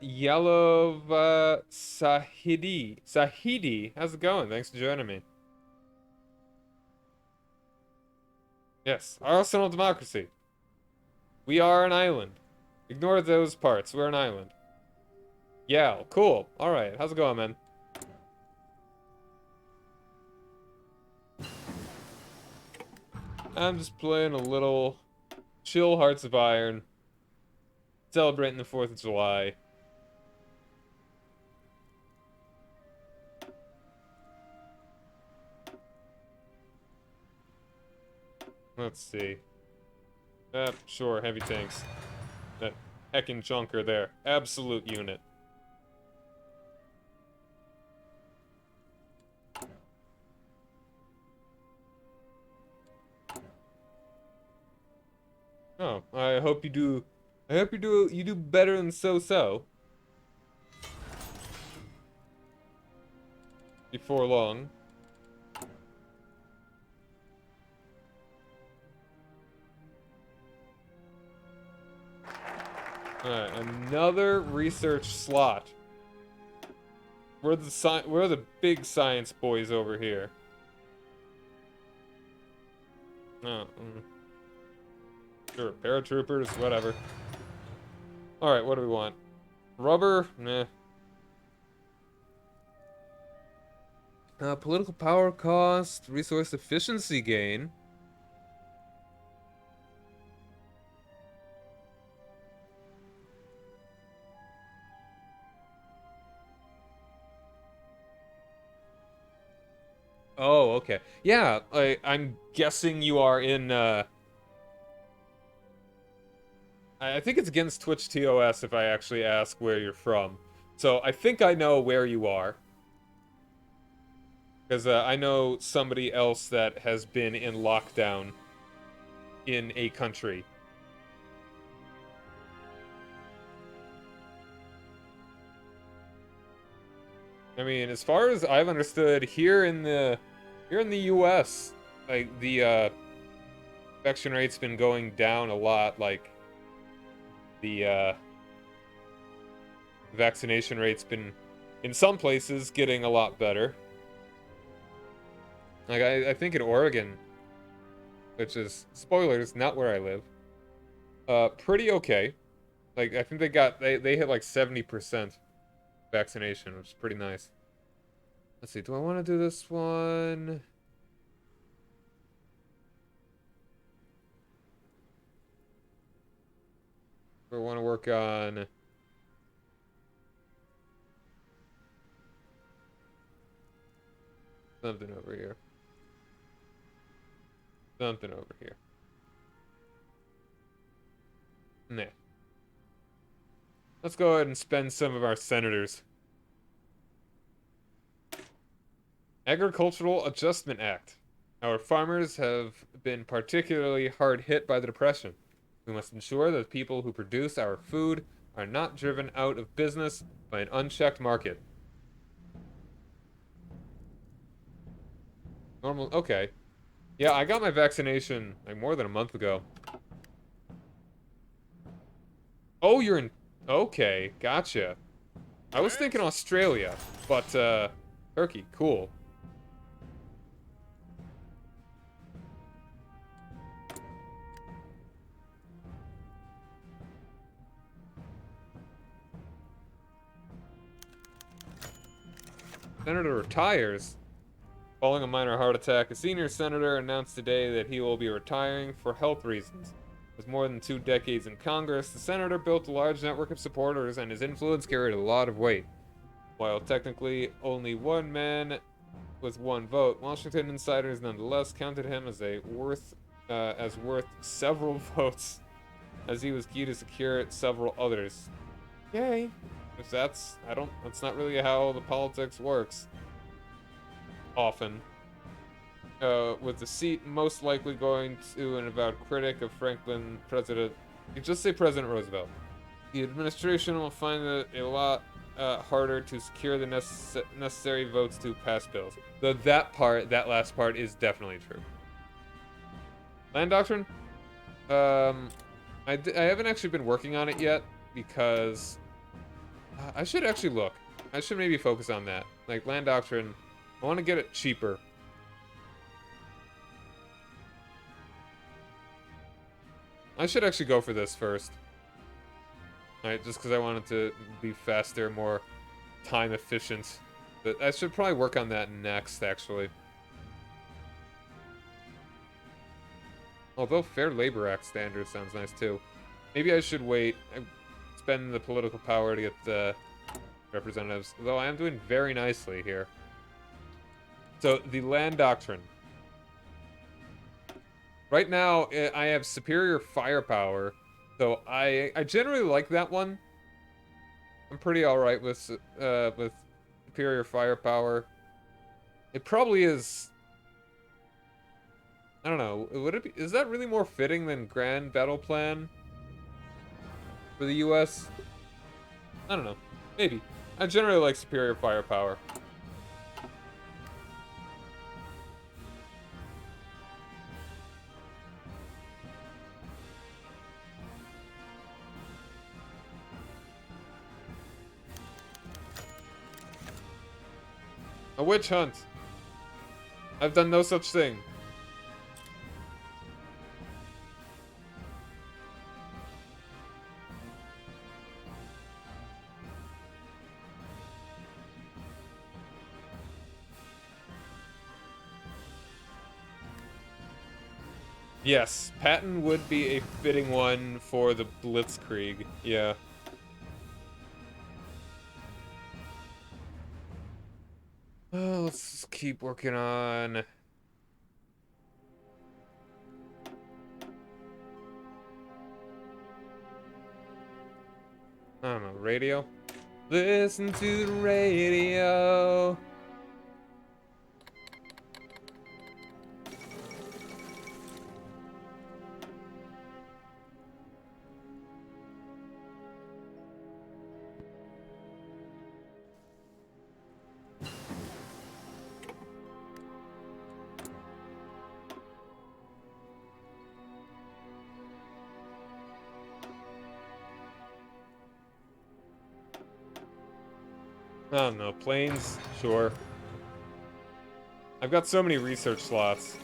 Yellow Sahidi. Sahidi, how's it going? Thanks for joining me. Yes, Arsenal Democracy. We are an island. Ignore those parts. We're an island. Yeah, cool. Alright, how's it going, man? I'm just playing a little chill Hearts of Iron. Celebrating the 4th of July. Let's see. Sure, heavy tanks. That heckin' junker there. Absolute unit. Oh, I hope you do. I hope you do better than so-so. Before long. Alright, another research slot. We're the big science boys over here. Oh, sure, paratroopers, whatever. Alright, what do we want? Rubber? Meh. Political power cost, resource efficiency gain. Oh, okay. Yeah, I'm guessing you are in, I think it's against Twitch TOS if I actually ask where you're from. So I think I know where you are. Because I know somebody else that has been in lockdown in a country. I mean, as far as I've understood, here in the US, like the infection rate's been going down a lot. Like the vaccination rate's been, in some places, getting a lot better. Like I think in Oregon, which is spoilers, not where I live, pretty okay. Like I think they hit like 70% vaccination, which is pretty nice. Let's see, do I want to do this one? Or want to work on something over here? Something over here. Nah. Let's go ahead and spend some of our senators. Agricultural Adjustment Act. Our farmers have been particularly hard hit by the Depression. We must ensure that people who produce our food are not driven out of business by an unchecked market. Normal, okay. Yeah, I got my vaccination like more than a month ago. Oh, you're in, okay, gotcha. I was thinking Australia, but Turkey, cool. Senator retires. Following a minor heart attack, a senior senator announced today that he will be retiring for health reasons. With more than 2 decades in Congress, the senator built a large network of supporters and his influence carried a lot of weight. While technically only one man with 1 vote. Washington insiders nonetheless counted him as worth several votes, as he was key to secure several others. Yay! If that's not really how the politics works. Often. With the seat most likely going to an avowed critic of Franklin, you just say President Roosevelt. The administration will find it a lot harder to secure the necessary votes to pass bills. Though that last part is definitely true. Land doctrine? I haven't actually been working on it yet because I should actually look. I should maybe focus on that. Like land doctrine, I want to get it cheaper. I should actually go for this first. Alright, just because I want it to be faster, more time efficient. But I should probably work on that next, actually. Although Fair Labor Act standard sounds nice, too. Maybe I should wait, spend the political power to get the representatives. Though I am doing very nicely here. So, the land doctrine. Right now, I have superior firepower, so I generally like that one. I'm pretty alright with superior firepower. It probably is... I don't know, is that really more fitting than Grand Battle Plan for the US? I don't know, maybe. I generally like superior firepower. A witch hunt. I've done no such thing. Yes, Patton would be a fitting one for the Blitzkrieg. Yeah. Let's just keep working on... I don't know, radio? Listen to the radio. I don't know, planes? Sure. I've got so many research slots.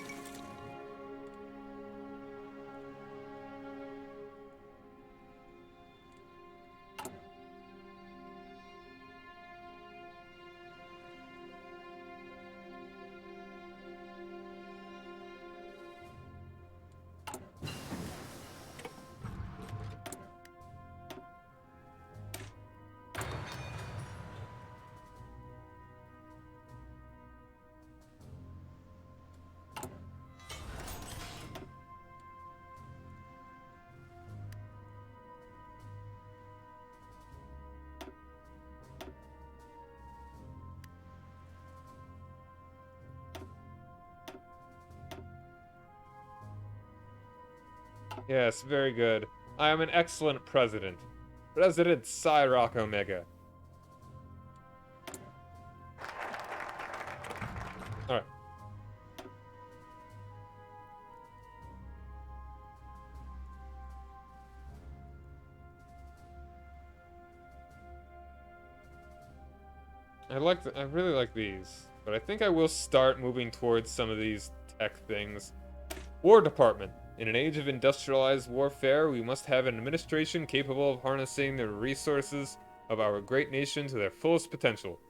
Yes, very good. I am an excellent president. President Cyrock Omega. Alright. I really like these, but I think I will start moving towards some of these tech things. War Department. In an age of industrialized warfare, we must have an administration capable of harnessing the resources of our great nation to their fullest potential.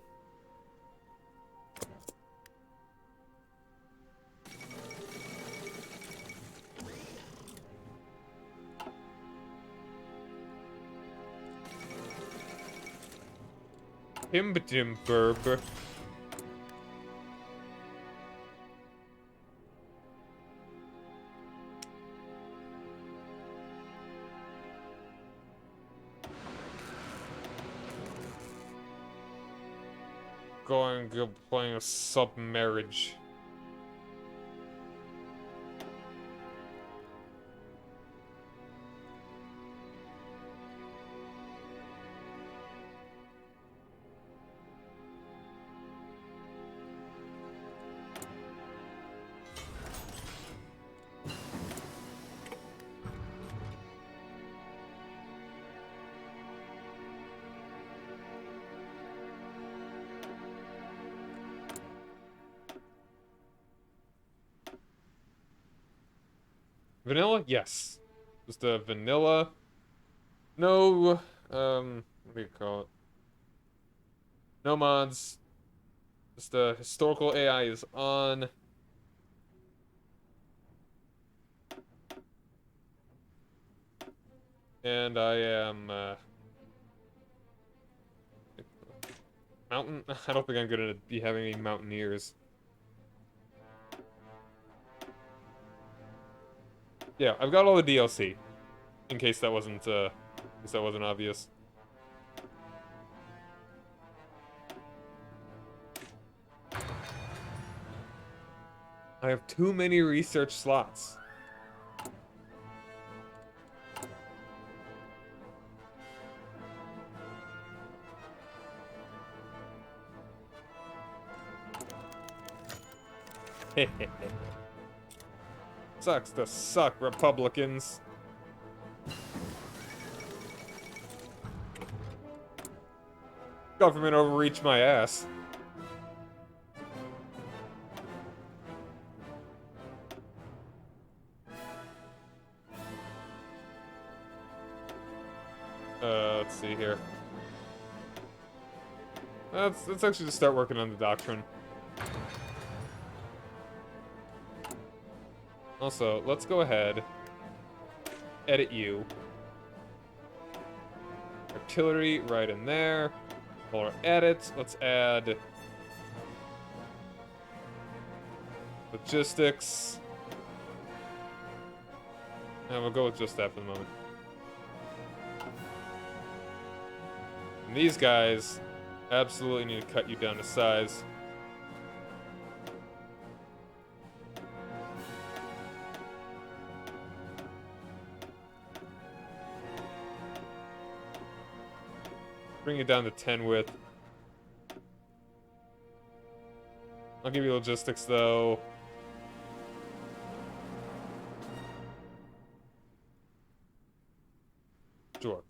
Himbadim burb. going to playing a sub-marriage. Vanilla? Yes. Just a vanilla. No, what do you call it? No mods. Just the historical AI is on. And I am, mountain? I don't think I'm gonna be having any mountaineers. Yeah, I've got all the DLC. In case that wasn't obvious. I have too many research slots. Sucks to suck, Republicans. Government overreached my ass. Let's see here. Let's actually just start working on the doctrine. Also, let's go ahead. Edit you. Artillery right in there. Or edit. Let's add logistics. And we'll go with just that for the moment. And these guys absolutely need to cut you down to size. Bring it down to 10 width. I'll give you logistics though. Sure.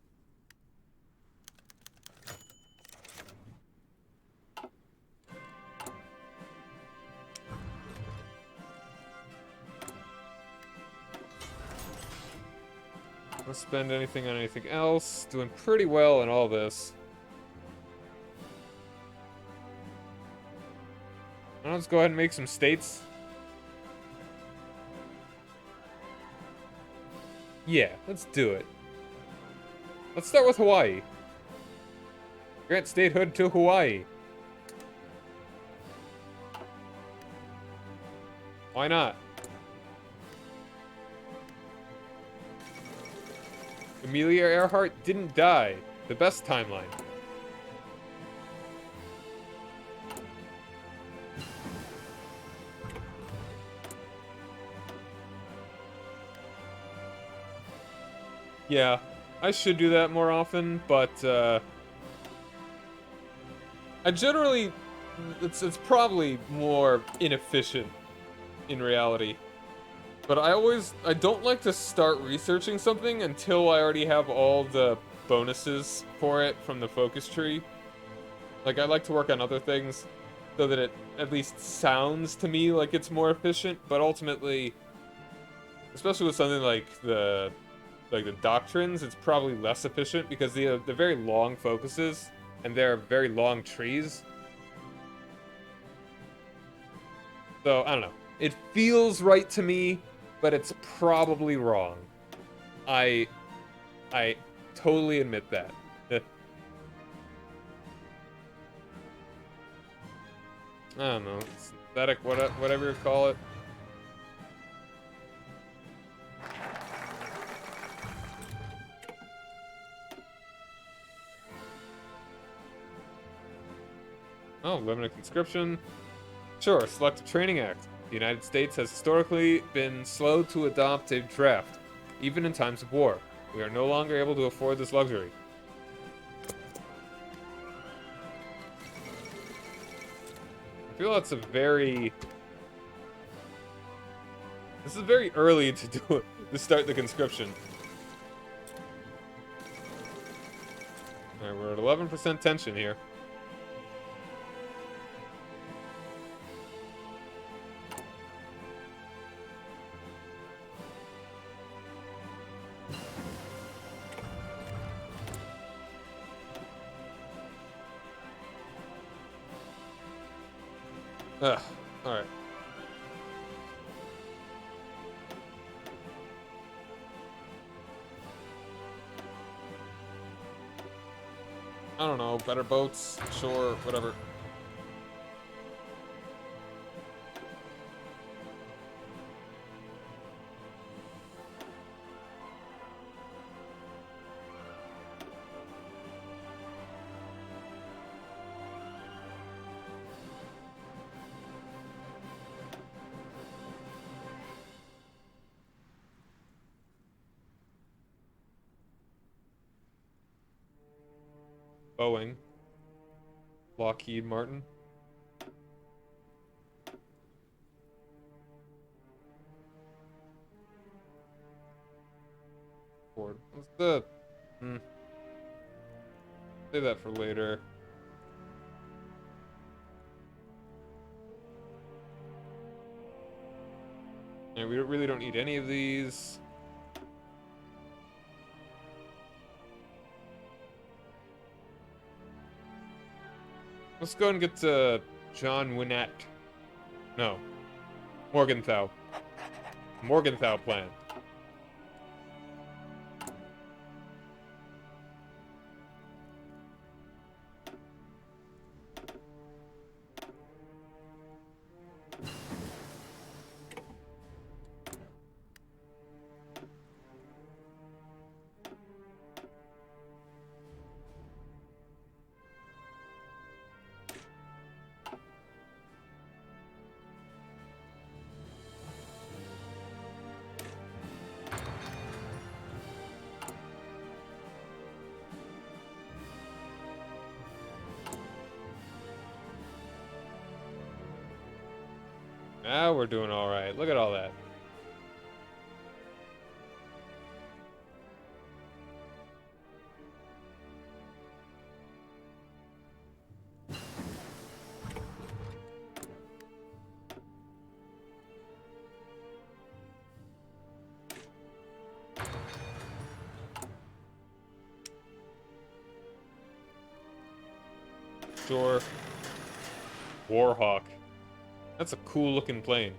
Let's spend anything on anything else. Doing pretty well in all this. Let's go ahead and make some states. Yeah, let's do it. Let's start with Hawaii. Grant statehood to Hawaii. Why not? Amelia Earhart didn't die. The best timeline. Yeah, I should do that more often, but I generally it's probably more inefficient in reality. But I don't like to start researching something until I already have all the bonuses for it from the focus tree. Like, I like to work on other things so that it at least sounds to me like it's more efficient, but ultimately, especially with something like the doctrines, it's probably less efficient because they're very long focuses and they're very long trees. So, I don't know. It feels right to me, but it's probably wrong. I totally admit that. I don't know, synthetic, whatever you call it. Oh, limited conscription. Sure, Selective Training Act. The United States has historically been slow to adopt a draft, even in times of war. We are no longer able to afford this luxury. I feel that's a very... This is very early to do it, to start the conscription. Alright, we're at 11% tension here. Ugh, alright. I don't know, better boats, sure, whatever. Boeing. Lockheed Martin. Ford. What's the... Save that for later. Yeah, we really don't need any of these. Let's go and get John Winnett. No. Morgenthau. Morgenthau plan. Now we're doing all right. Look at all that. Sure. Warhawk. That's a cool looking plane.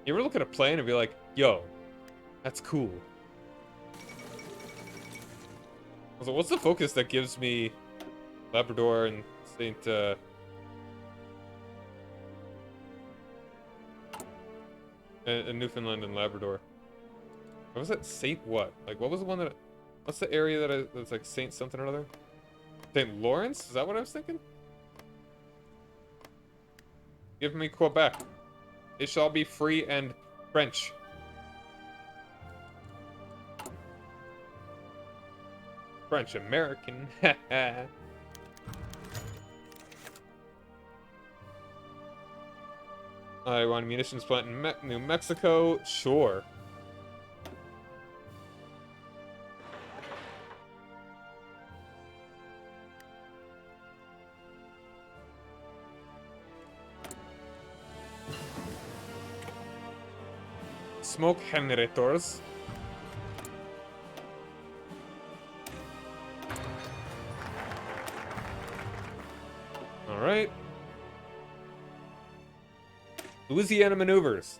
You ever look at a plane and be like, yo, that's cool. Also, what's the focus that gives me Labrador and Saint, and Newfoundland and Labrador? What was that? Saint what? Like, what was the one that... What's the area that's like Saint something or other? Saint Lawrence? Is that what I was thinking? Give me Quebec. It shall be free and French. French American. I want a munitions plant in New Mexico. Sure. Smoke generators. All right. Louisiana maneuvers.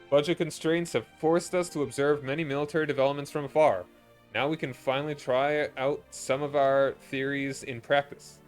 Budget constraints have forced us to observe many military developments from afar. Now we can finally try out some of our theories in practice.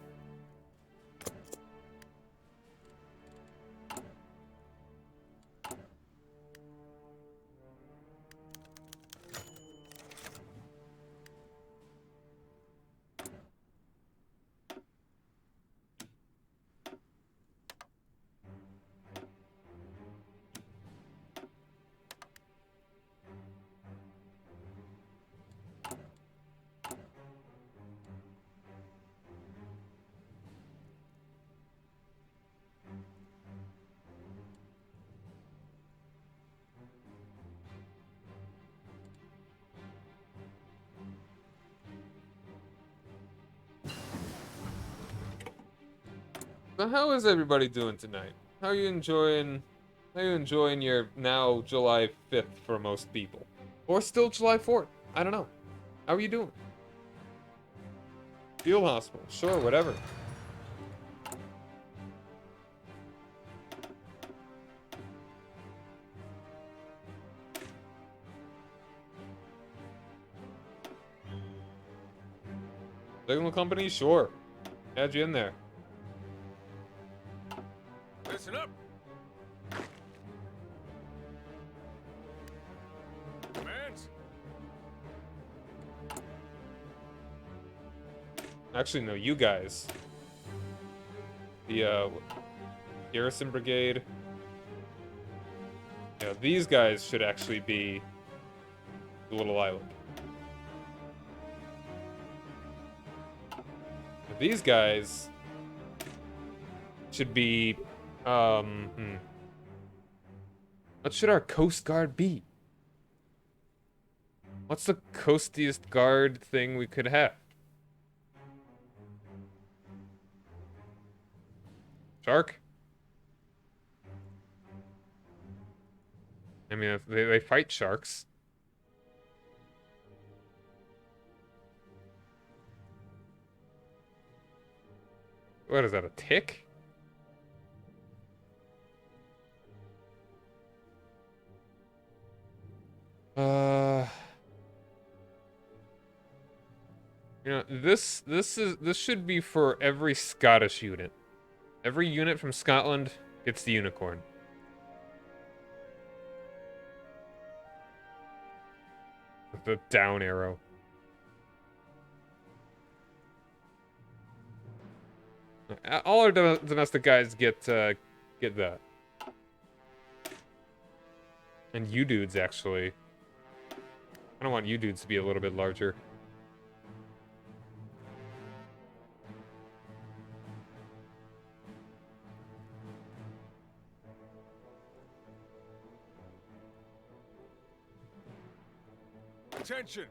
So how is everybody doing tonight? How are you enjoying? How are you enjoying your now July 5th for most people, or still July 4th? I don't know. How are you doing? Field hospital, sure, whatever. Signal company, sure. Add you in there. Listen up. Commands. Actually, no, you guys. The Garrison Brigade. Yeah, these guys should actually be the little island. These guys should be, what should our Coast Guard be? What's the coastiest guard thing we could have? Shark? I mean, if they fight sharks. What is that, a tick? You know, this should be for every Scottish unit. Every unit from Scotland gets the unicorn. With the down arrow. All our domestic guys get that. And you dudes, actually. I don't want you dudes to be a little bit larger. Attention.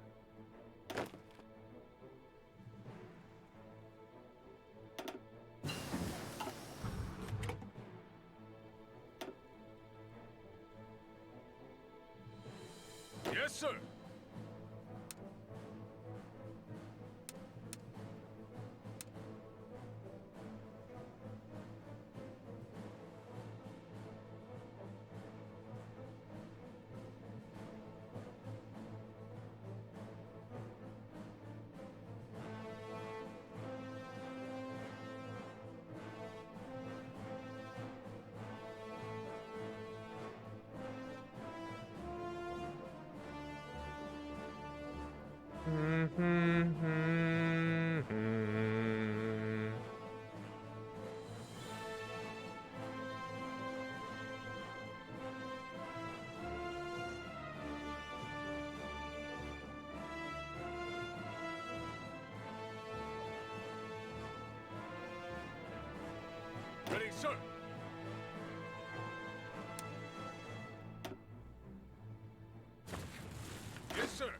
Yes, sir. Ready, sir. Yes, sir.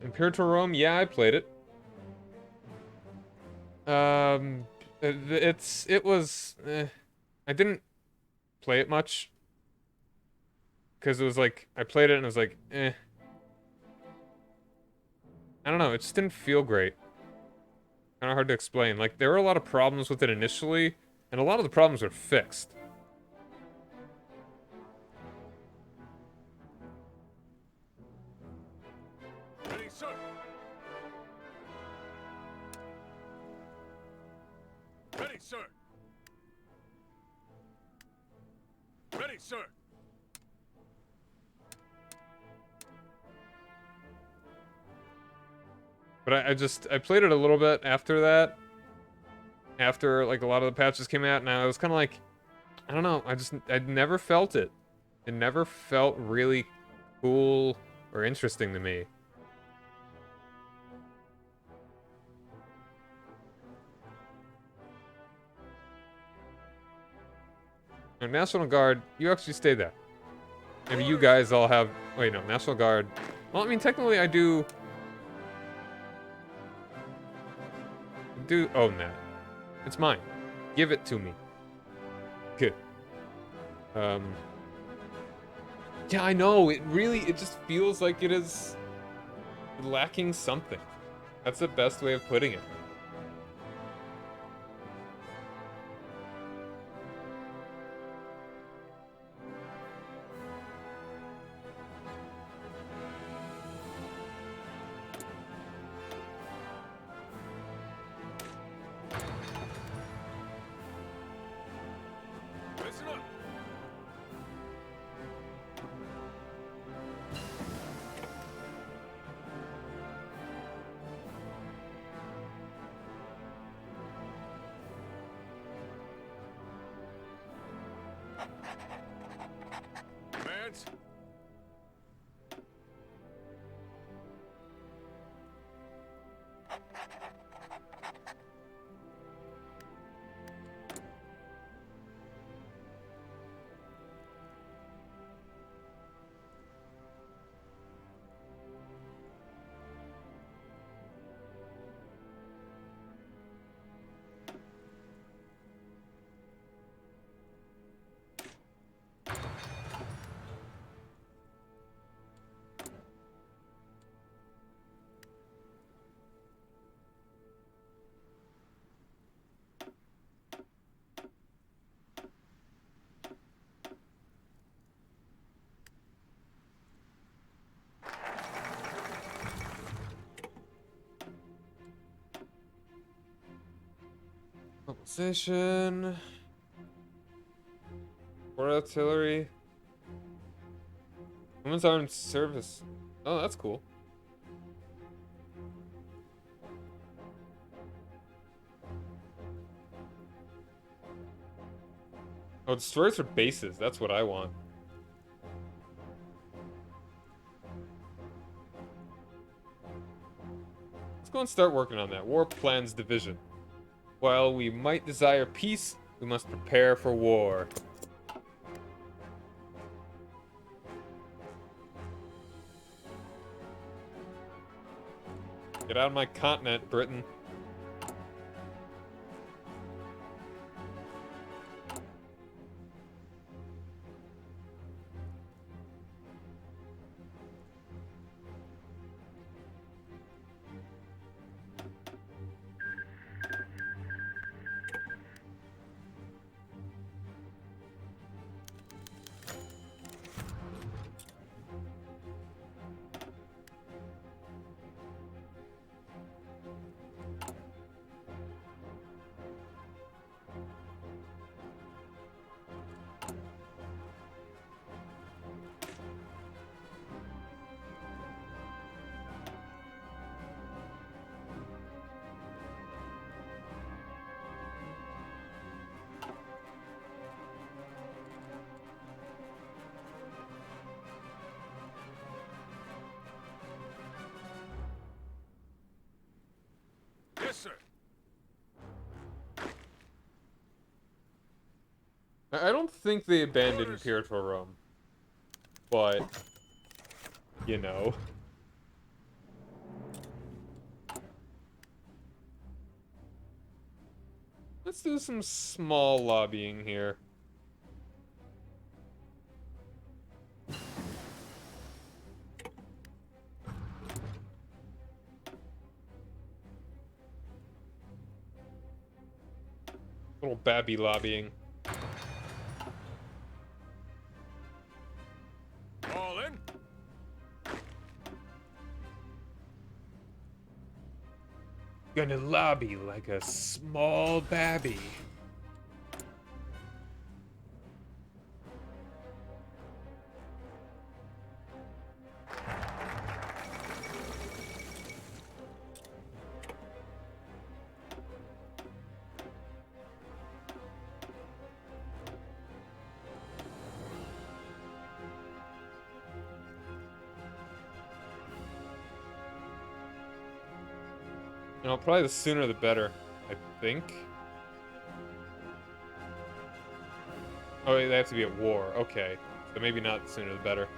Imperator Rome, yeah, I played it. It was, I didn't play it much. Because it was like, I played it and it was like, eh. I don't know, it just didn't feel great. Kind of hard to explain. Like, there were a lot of problems with it initially, and a lot of the problems were fixed. Ready, sir. Ready, sir. Ready, sir. But I played it a little bit after that. After, like, a lot of the patches came out, and I was kind of like, I don't know, I never felt it. It never felt really cool or interesting to me. Now, National Guard, you actually stay there. Maybe you guys all have... Wait, no, National Guard... Well, I mean, technically I do own that. It's mine. Give it to me. Good. Yeah, I know. It just feels like it is lacking something. That's the best way of putting it. Listen up. Commands. Mobilization. Port artillery. Women's armed service. Oh, that's cool. Oh, destroyers for bases. That's what I want. Let's go and start working on that. War Plans Division. While we might desire peace, we must prepare for war. Get out of my continent, Britain. Yes, sir. I don't think they abandoned Orders. Imperator Rome. But, you know. Let's do some small lobbying here. Little babby lobbying. All in. Gonna lobby like a small babby. You know, probably the sooner the better, I think. Oh, they have to be at war. Okay. So maybe not, the sooner the better.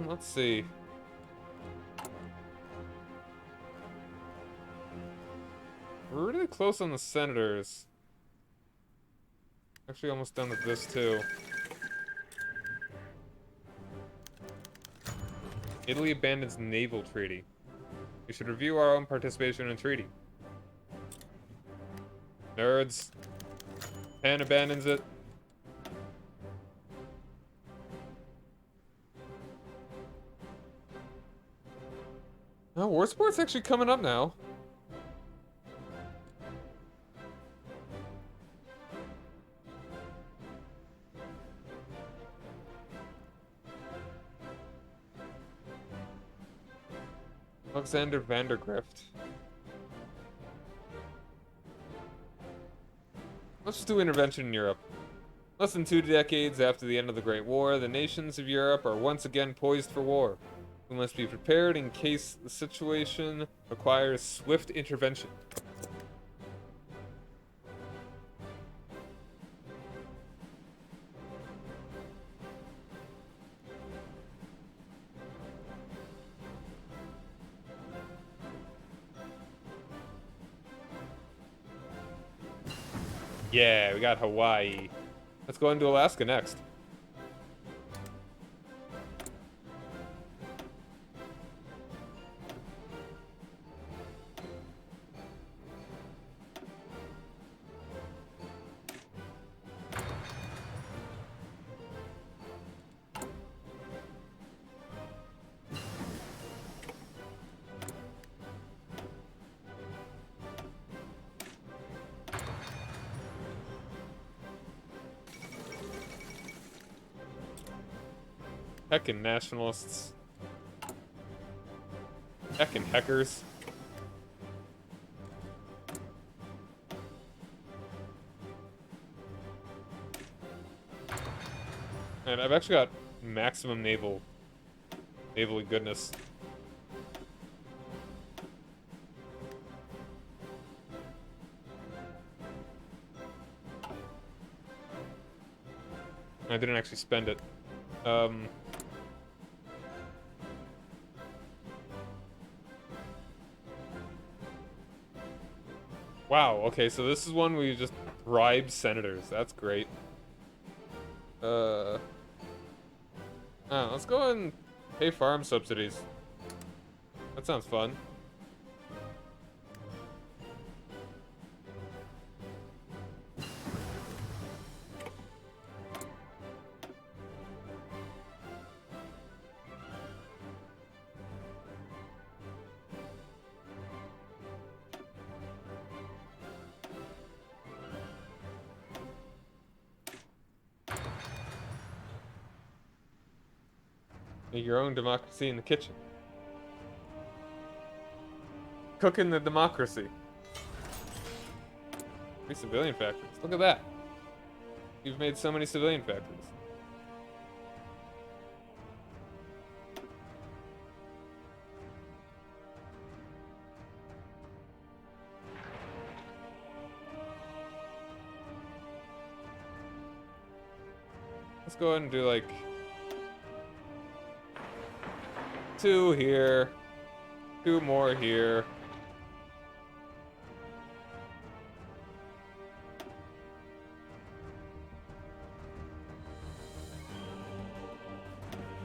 Let's see. We're really close on the senators. Actually, almost done with this too. Italy abandons naval treaty. We should review our own participation in treaty. Nerds. Japan abandons it. Oh, war sport's actually coming up now. Alexander Vandergrift. Let's just do intervention in Europe. Less than 2 decades after the end of the Great War, the nations of Europe are once again poised for war. We must be prepared in case the situation requires swift intervention. Yeah, we got Hawaii. Let's go into Alaska next. Heckin' nationalists. Heckin' heckers. And I've actually got maximum naval goodness. I didn't actually spend it. Wow, okay, so this is one where you just bribe senators. That's great. Let's go and pay farm subsidies. That sounds fun. Make your own democracy in the kitchen. Cooking the democracy. 3 civilian factories. Look at that. You've made so many civilian factories. Let's go ahead and do like 2 here, 2 more here.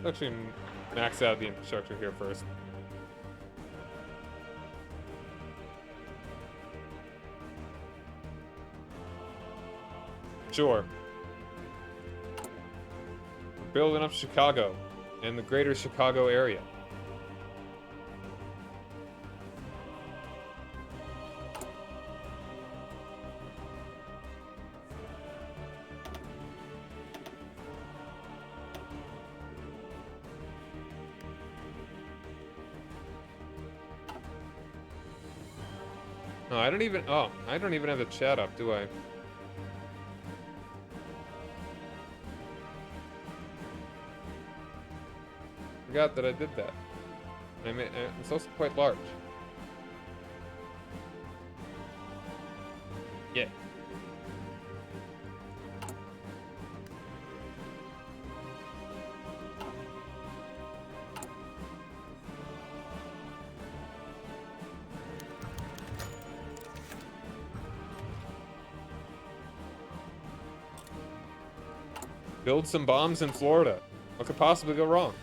Let's actually max out the infrastructure here first. Sure. We're building up Chicago and the greater Chicago area. No, I don't even have the chat up, do I? Forgot that I did that. It's also quite large. Yeah. Build some bombs in Florida. What could possibly go wrong?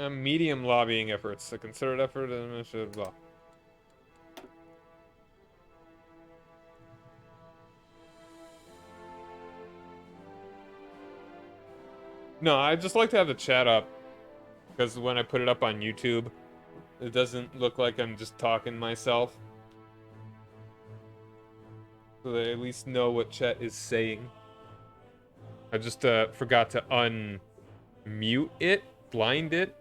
Medium lobbying efforts. A concerted effort and blah. No, I just like to have the chat up. Because when I put it up on YouTube, it doesn't look like I'm just talking myself. So they at least know what chat is saying. I just forgot to unmute it, blind it.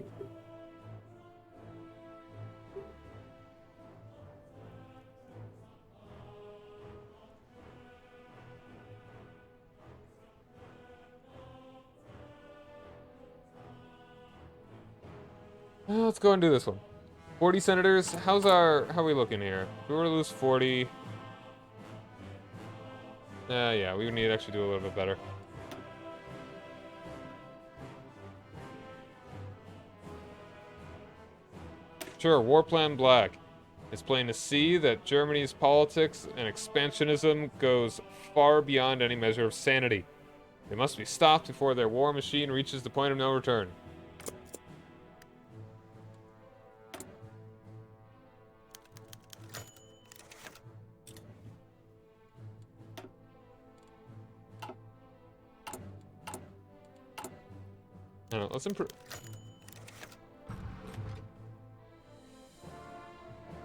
Let's go and do this one. 40 senators. How are we looking here? If we were to lose 40. Yeah, we would need to actually do a little bit better. Sure, War Plan Black. It's plain to see that Germany's politics and expansionism goes far beyond any measure of sanity. They must be stopped before their war machine reaches the point of no return. I don't know, let's improve.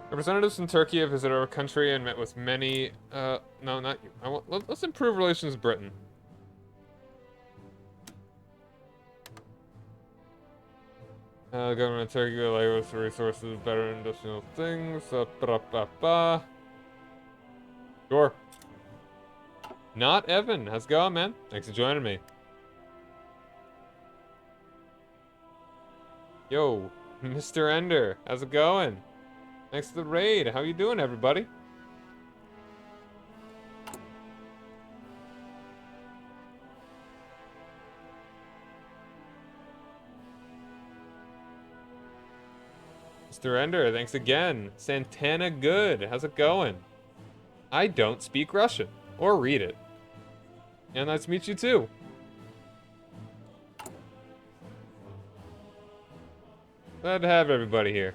Representatives from Turkey have visited our country and met with many. No, not you. Let's improve relations with Britain. Government of Turkey will lay with resources, better industrial things. Sure. Not Evan. How's it going, man? Thanks for joining me. Yo, Mr. Ender. How's it going? Thanks for the raid. How you doing, everybody? Mr. Ender, thanks again. Santana Good. How's it going? I don't speak Russian or read it. And nice to meet you too. Glad to have everybody here.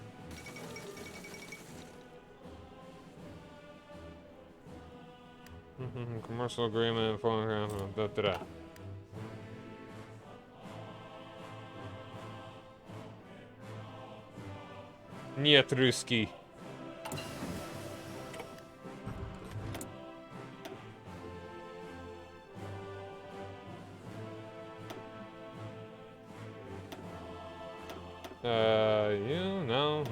Commercial agreement, da. Niet Ruski. You know,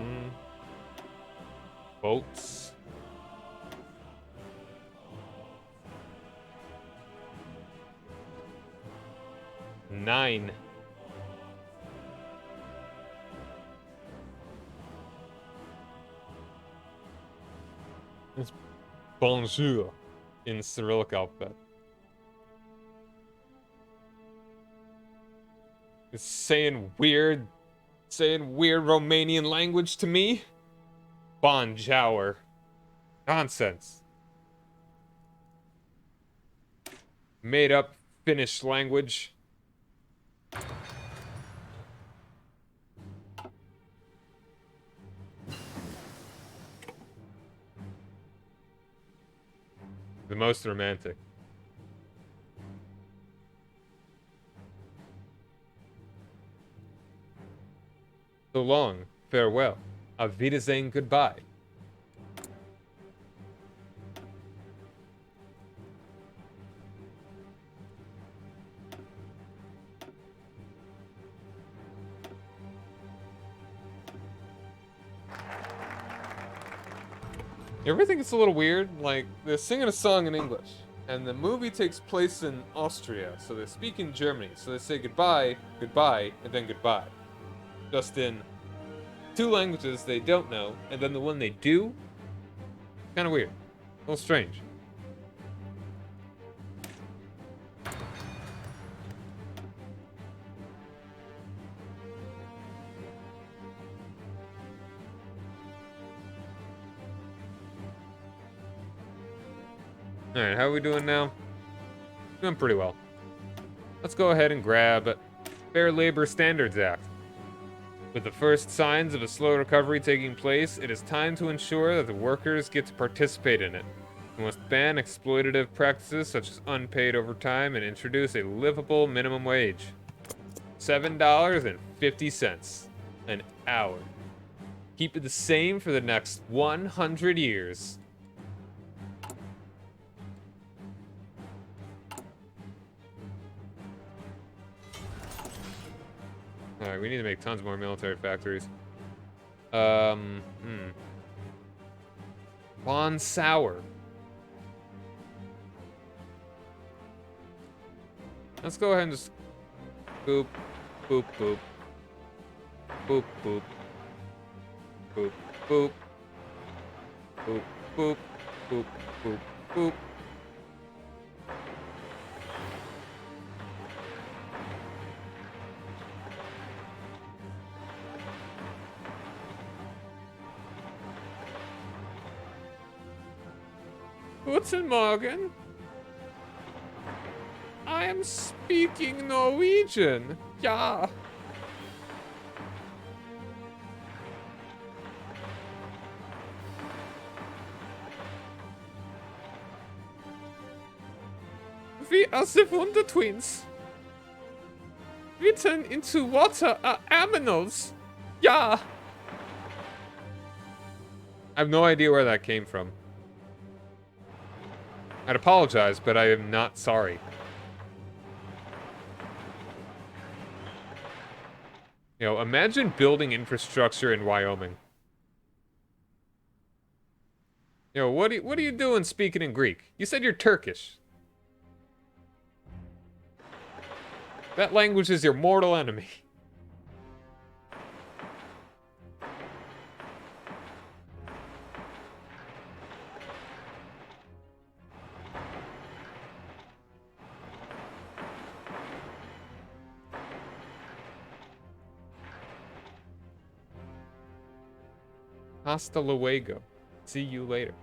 boats. Nine. It's bonjour in Cyrillic alphabet. It's saying weird Romanian language to me. Bonjour. Nonsense. Made up Finnish language. The most romantic. So long, farewell. Auf Wiedersehen, goodbye. You ever think it's a little weird? Like, they're singing a song in English, and the movie takes place in Austria, so they speak in Germany, so they say goodbye, goodbye, and then goodbye. just in two languages they don't know, and then the one they do. Kind of weird. A little strange. Alright, how are we doing now? Doing pretty well. Let's go ahead and grab Fair Labor Standards Act. With the first signs of a slow recovery taking place, it is time to ensure that the workers get to participate in it. We must ban exploitative practices such as unpaid overtime and introduce a livable minimum wage. $7.50 an hour. Keep it the same for the next 100 years. Alright, we need to make tons more military factories. Bon Sour. Let's go ahead and just boop, boop, boop. Boop, boop. Boop, boop. Boop, boop. Boop, boop, boop. Guten Morgen. I am speaking Norwegian. Ja. We are the Wonder Twins. Written into water are aminals. Ja. I have no idea where that came from. I'd apologize, but I am not sorry. You know, imagine building infrastructure in Wyoming. You know, what are you doing speaking in Greek? You said you're Turkish. That language is your mortal enemy. Hasta luego. See you later.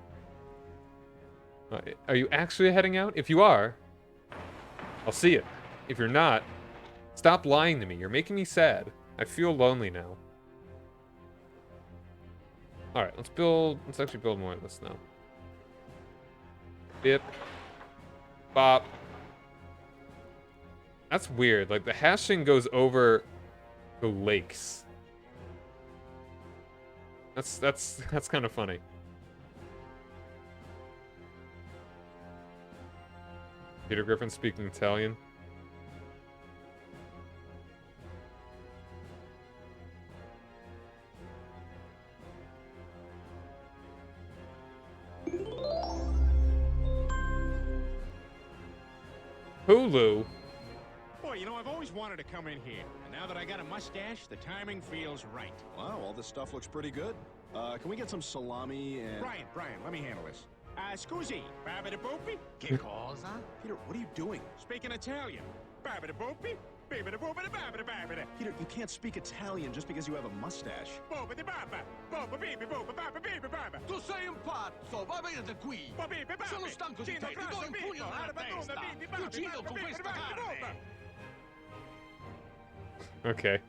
Are you actually heading out? If you are, I'll see you. If you're not, stop lying to me. You're making me sad. I feel lonely now. Alright, let's actually build more of this now. Bip. Bop. That's weird. Like, the hashing goes over the lakes. That's kind of funny. Peter Griffin speaking Italian. Hulu. Boy, you know, I've always wanted to come in here. And now that I got a mustache, the timing feels right. Wow, all this stuff looks pretty good. Can we get some salami and... Brian, let me handle this. Scusi, babidi-boopy? Che cosa? Peter, what are you doing? Speaking Italian. Babidi-boopy? Babidi-boopity-babidi-babidi. Peter, you can't speak Italian just because you have a mustache. Boopity-baba. Boopa-beep-boop-a-baba-beep-baba. Tu sei un pazzo, va via da qui! Ba-beep-baba. Sono stanco di te, ti do un pugno nella testa! Ti uccido con questa carne! Okay.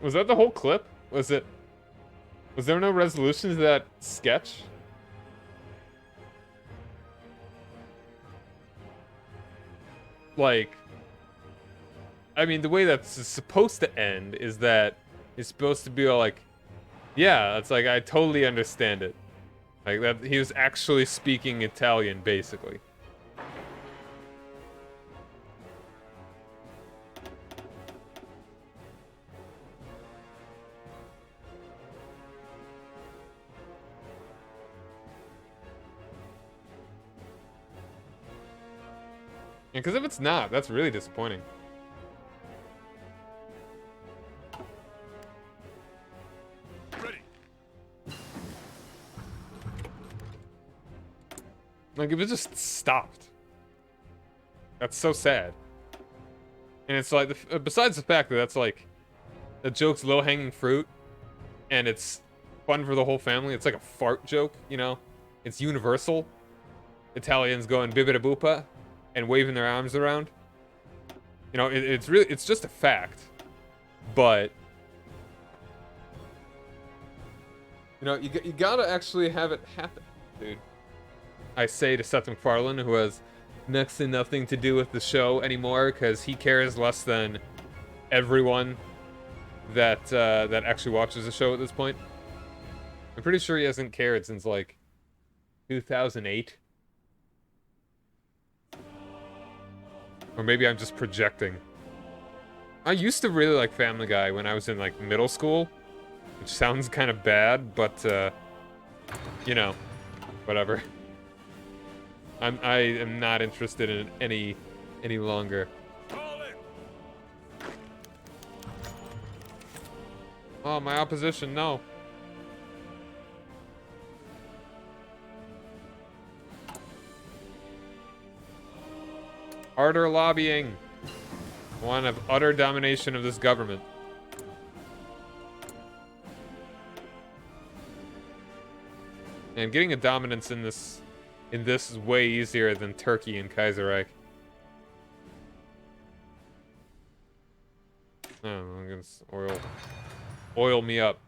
Was that the whole clip? Was there no resolution to that sketch? Like, I mean, the way that's supposed to end is that it's supposed to be all like, yeah, it's like, I totally understand it. Like, that he was actually speaking Italian, basically. Because if it's not, that's really disappointing. Like, if it just stopped. That's so sad. And it's like, besides the fact that that's like, the joke's low-hanging fruit, and it's fun for the whole family. It's like a fart joke, you know? It's universal. Italians going bibida boopa and waving their arms around. You know, it's just a fact. But, you know, you gotta actually have it happen, dude. I say to Seth MacFarlane, who has next to nothing to do with the show anymore, because he cares less than everyone that that actually watches the show at this point. I'm pretty sure he hasn't cared since like 2008. Or maybe I'm just projecting. I used to really like Family Guy when I was in like middle school, which sounds kind of bad, but you know, whatever. I am not interested in it any longer. Fall in. Oh, my opposition, no. Harder lobbying. One of utter domination of this government. And getting a dominance in this is way easier than Turkey and Kaiserreich. I don't know, I'm gonna oil me up.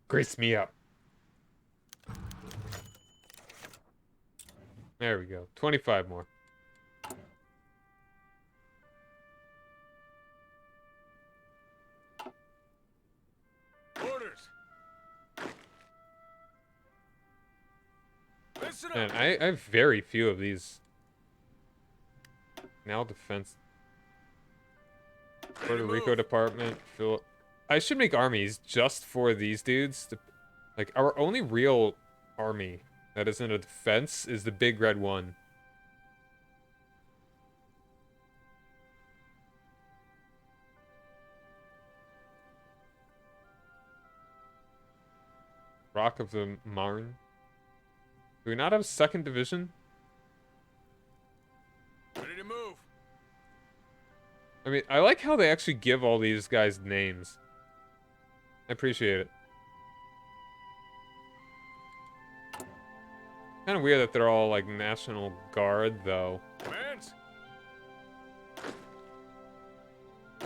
Grease me up. There we go. 25 more. Orders. Listen Man, up. I have very few of these. Now defense. Puerto Rico Department. I should make armies just for these dudes. Like, our only real army that isn't a defense is the big red one. Rock of the Marne. Do we not have 2nd Division? Ready to move. I mean, I like how they actually give all these guys names. I appreciate it. Kind of weird that they're all like National Guard, though. Commands.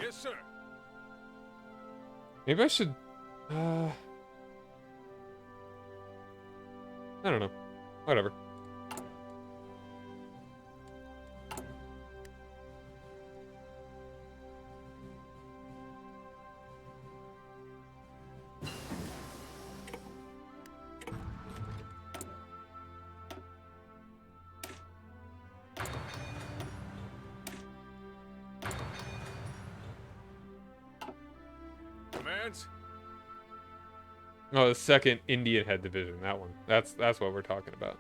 Yes, sir. Maybe I should... I don't know. Whatever. Commands. Oh, the 2nd Indian Head Division. That one. That's what we're talking about.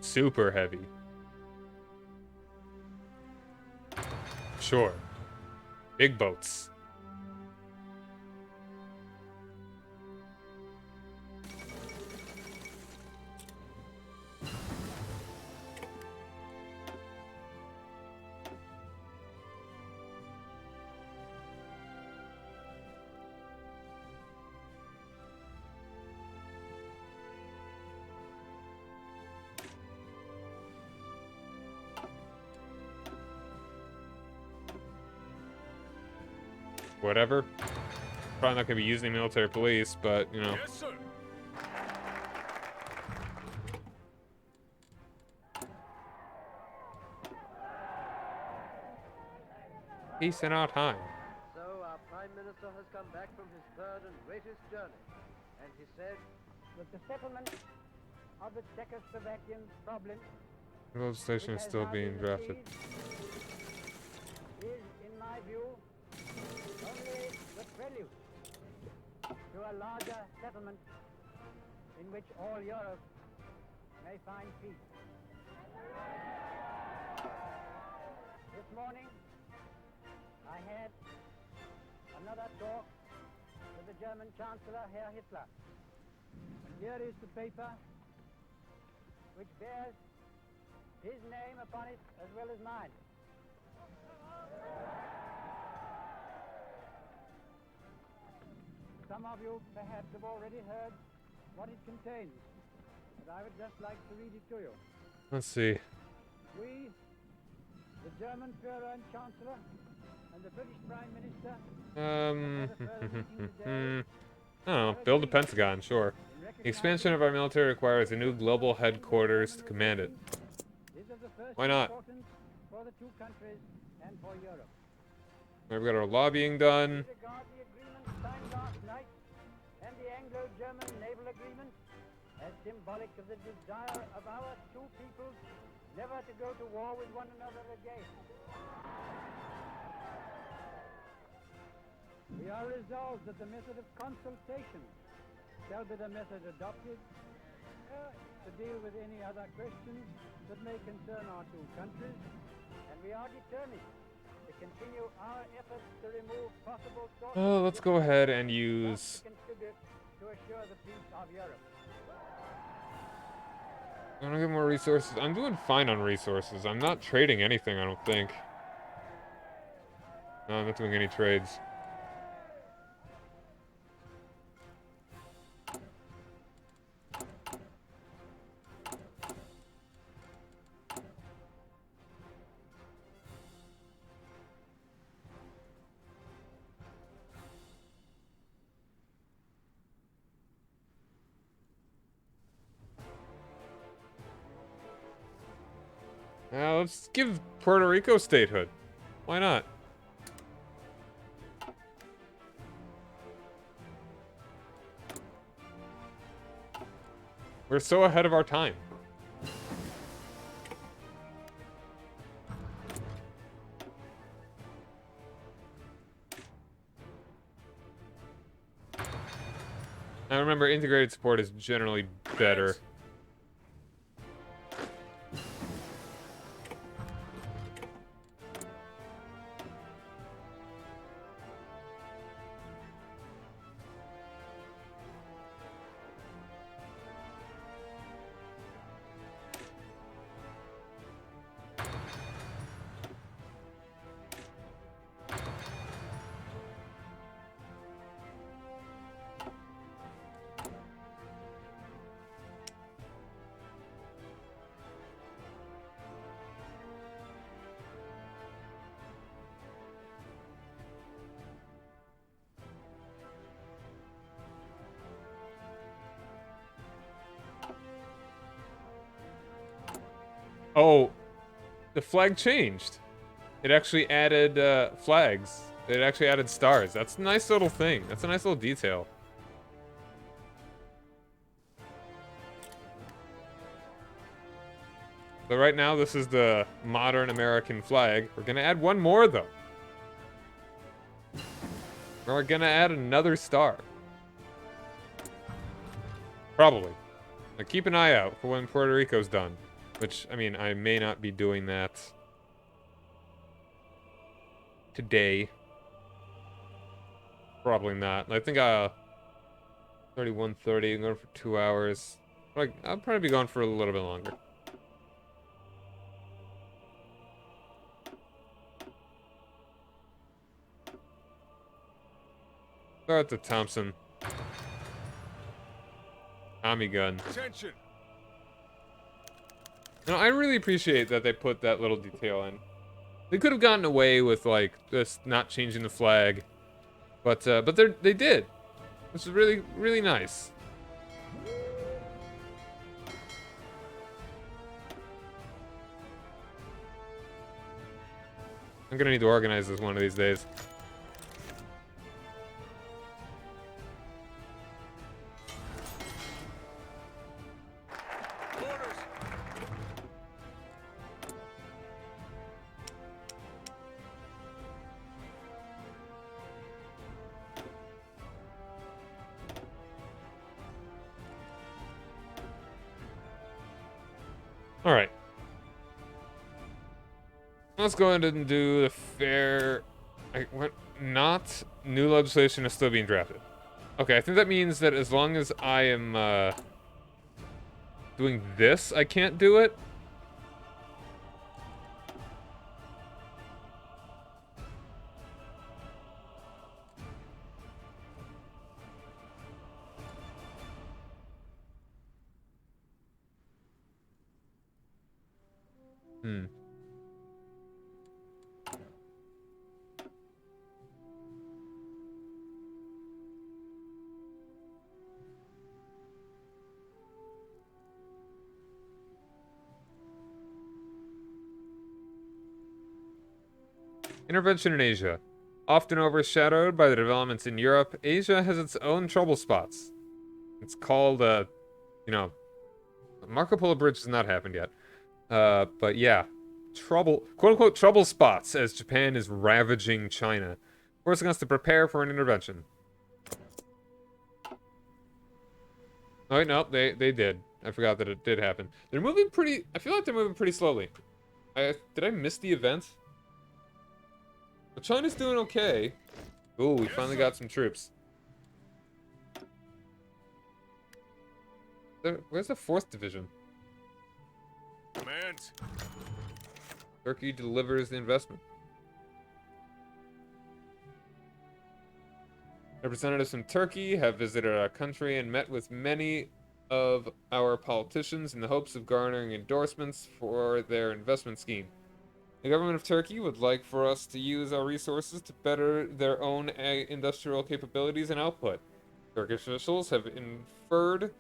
Super heavy. Sure. Big boats. Whatever. Probably not gonna be using military police, but you know. Yes, sir. Peace in our time. So our Prime Minister has come back from his 3rd and greatest journey, and he said that the settlement of the Czechoslovakian problem Legislation is still being drafted. is, in my view, only the prelude to a larger settlement in which all Europe may find peace. another talk with the German Chancellor, Herr Hitler. And here is the paper which bears his name upon it as well as mine. Some of you perhaps have already heard what it contains, but I would just like to read it to you. Let's see. We, the German Führer and Chancellor, and the British Prime Minister, I don't know. Build a Pentagon, sure. The expansion of our military requires a new global headquarters to command it. Why not? For the two countries and for Europe. We've got our lobbying done. We regard the agreement signed last night and the Anglo-German naval agreement as symbolic of the desire of our two peoples never to go to war with one another again. We are resolved that the method of consultation shall be the method adopted to deal with any other questions that may concern our two countries, and we are determined to continue our efforts to remove possible sources Oh, let's go ahead and use... to contribute to assure the peace of Europe. I want to get more resources. I'm doing fine on resources. I'm not trading anything, I don't think. No, I'm not doing any trades. Now let's give Puerto Rico statehood. Why not? We're so ahead of our time. Now remember, integrated support is generally better. Oh, the flag changed. It actually added flags. It actually added stars. That's a nice little thing. That's a nice little detail. So right now, this is the modern American flag. We're gonna add one more, though. We're gonna add another star. Probably. Now keep an eye out for when Puerto Rico's done. Which, I mean, I may not be doing that today. Probably not. I think 31:30, I'm going for 2 hours. Like, I'll probably be gone for a little bit longer. Start the Thompson. Tommy gun. Attention. No, I really appreciate that they put that little detail in. They could have gotten away with, like, just not changing the flag. But they did. Which is really, really nice. I'm gonna need to organize this one of these days. Orders. All right. Let's go ahead and do the fair Not new legislation is still being drafted. Okay, I think that means that as long as I am doing this, I can't do it. Hmm. Intervention in Asia. Often overshadowed by the developments in Europe, Asia has its own trouble spots. It's called, you know, Marco Polo Bridge has not happened yet. But yeah, quote-unquote trouble spots as Japan is ravaging China, forcing us to prepare for an intervention. Oh, wait, no, they did. I forgot that it did happen. They're moving pretty, I feel like they're moving pretty slowly. Did I miss the event? But China's doing okay. Ooh, we finally got some troops. Where's the 4th Division? Commands. Turkey delivers the investment. Representatives from Turkey have visited our country and met with many of our politicians in the hopes of garnering endorsements for their investment scheme. The government of Turkey would like for us to use our resources to better their own industrial capabilities and output. Turkish officials have inferred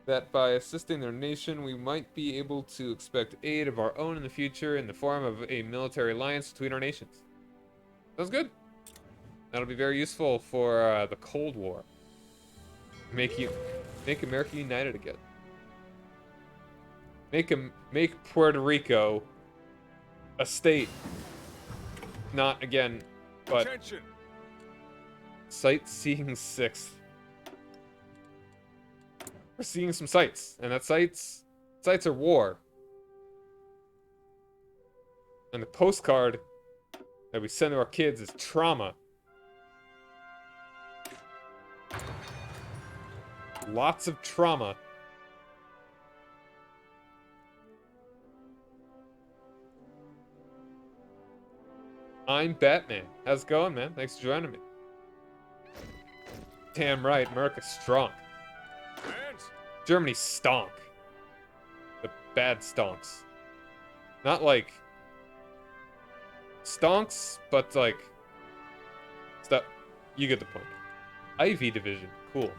that by assisting their nation, we might be able to expect aid of our own in the future in the form of a military alliance between our nations. Sounds good. That'll be very useful for the Cold War. Make America united again. Make Puerto Rico a state. Not again, but Attention. sightseeing 6th. We're seeing some sights, and that sights are war. And the postcard that we send to our kids is trauma. Lots of trauma. I'm Batman. How's it going, man? Thanks for joining me. Damn right, America's strong. Commands. Germany stonk. The bad stonks. Not like stonks, but like stuff. You get the point. Ivy Division, cool.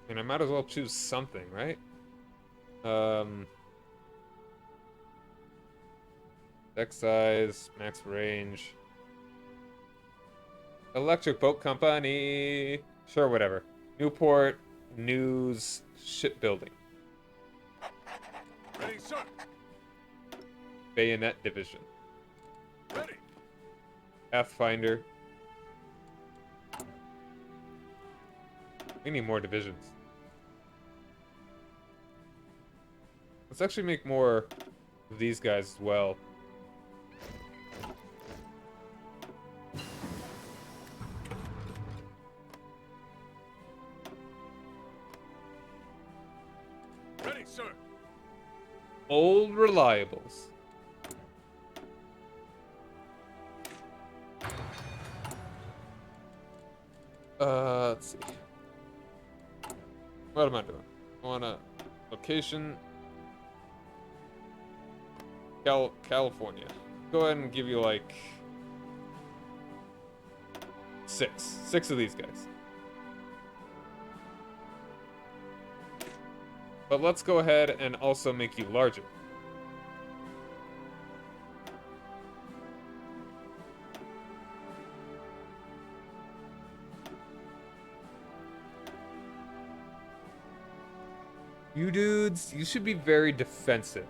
And I might as well choose something, right? Deck size, max range. Electric Boat Company. Sure, whatever. Newport News Shipbuilding. Ready, sir. Bayonet Division. Ready. Pathfinder. We need more divisions. Let's actually make more of these guys as well. Ready, sir. Old Reliables. Let's see. What am I doing? I want a location. California. Go ahead and give you like 6 of these guys. But let's go ahead and also make you larger. You dudes, you should be very defensive.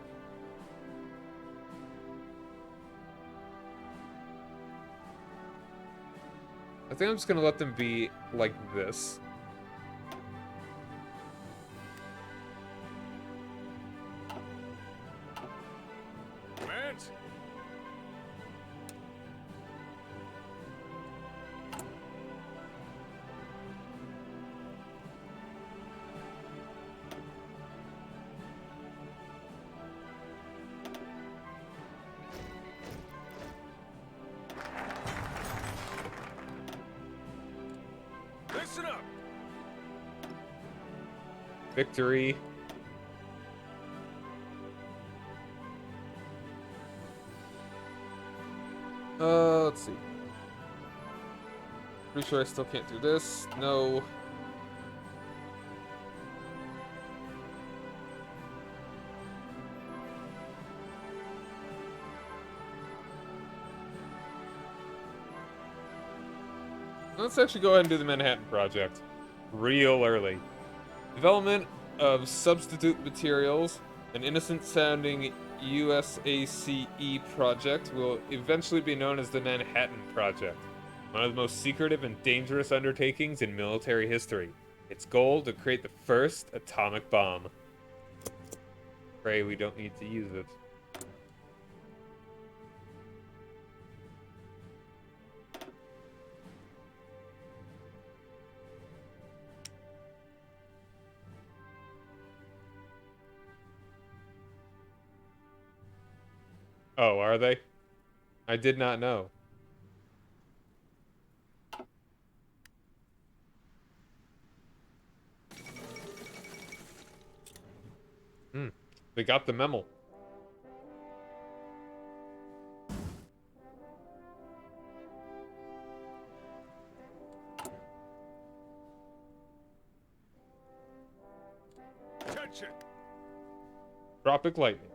I think I'm just gonna let them be like this. victory. Let's see. Pretty sure I still can't do this. No. Let's actually go ahead and do the Manhattan Project. Real early. Development of substitute materials, an innocent-sounding USACE project, will eventually be known as the Manhattan Project, one of the most secretive and dangerous undertakings in military history. Its goal to create the first atomic bomb. Pray we don't need to use it. Oh, are they? I did not know. They got the memo. Attention! Tropic lightning.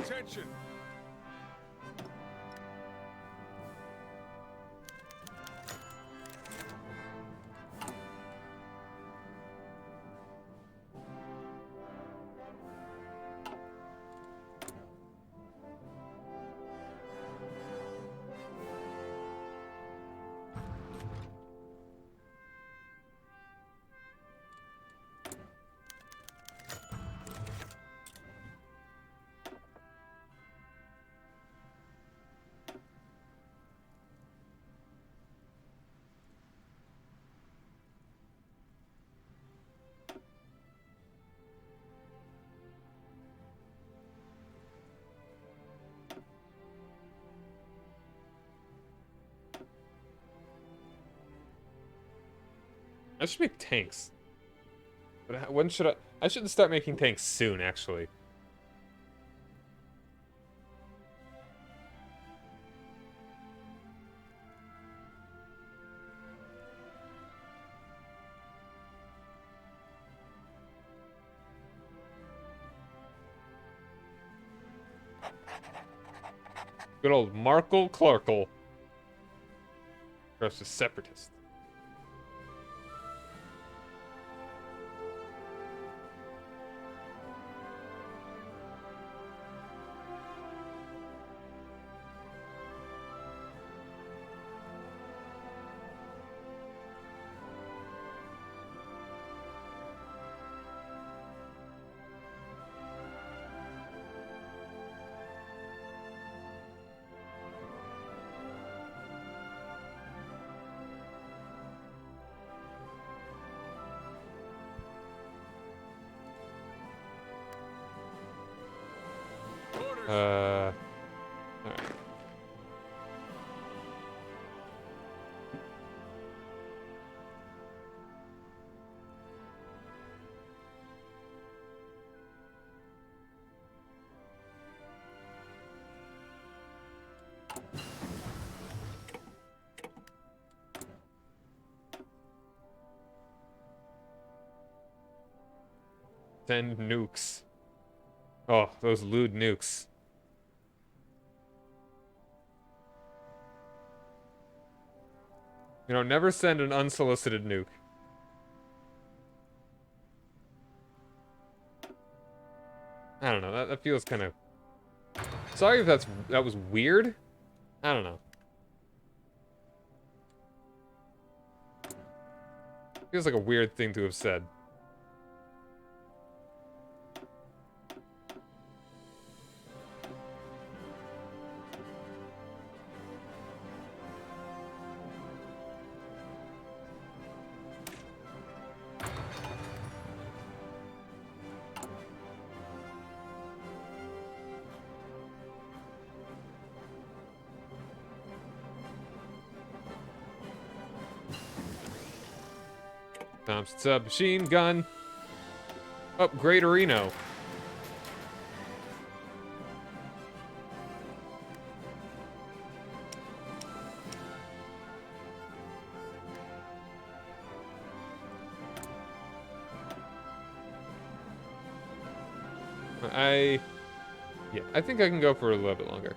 Attention! I should make tanks. But when should I? I should start making tanks soon, actually. Good old Markle Clarkle. Versus Separatist. Alright. 10 nukes. Oh, those lewd nukes. You know, never send an unsolicited nuke. I don't know, that feels kind of... Sorry if that was weird. I don't know. Feels like a weird thing to have said. Thompson submachine gun. Upgrade Reno. Yeah, I think I can go for a little bit longer.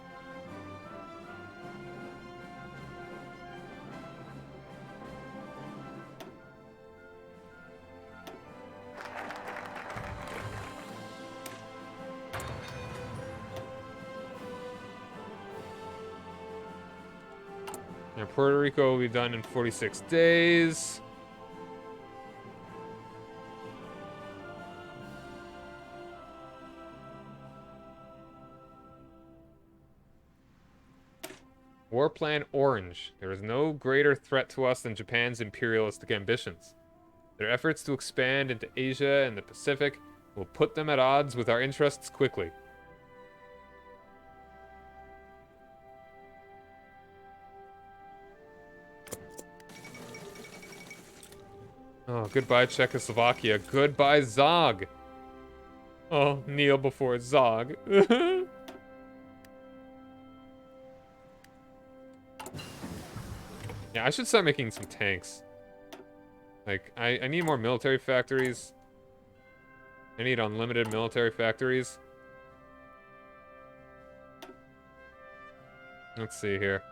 Now Puerto Rico will be done in 46 days. War Plan Orange. There is no greater threat to us than Japan's imperialistic ambitions. Their efforts to expand into Asia and the Pacific will put them at odds with our interests quickly. Oh, goodbye Czechoslovakia. Goodbye Zog. Oh, kneel before Zog. Yeah, I should start making some tanks. Like, I need more military factories. I need unlimited military factories. Let's see here.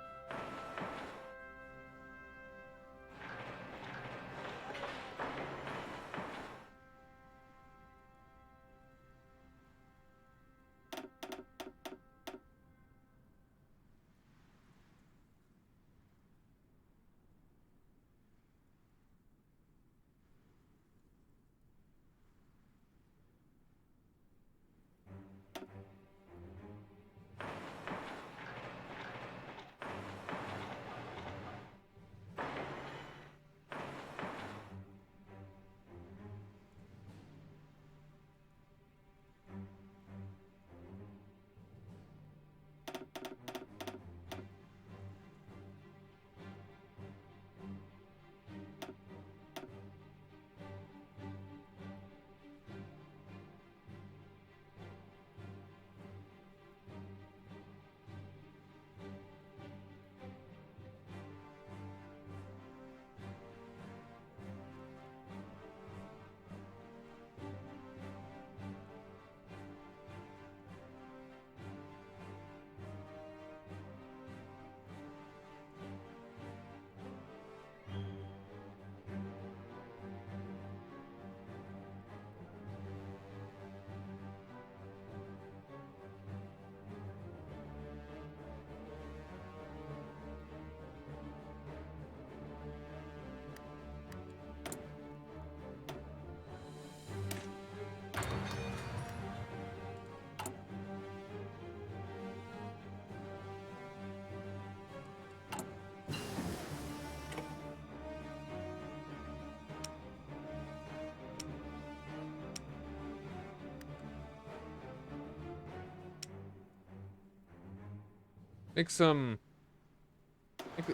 Make some...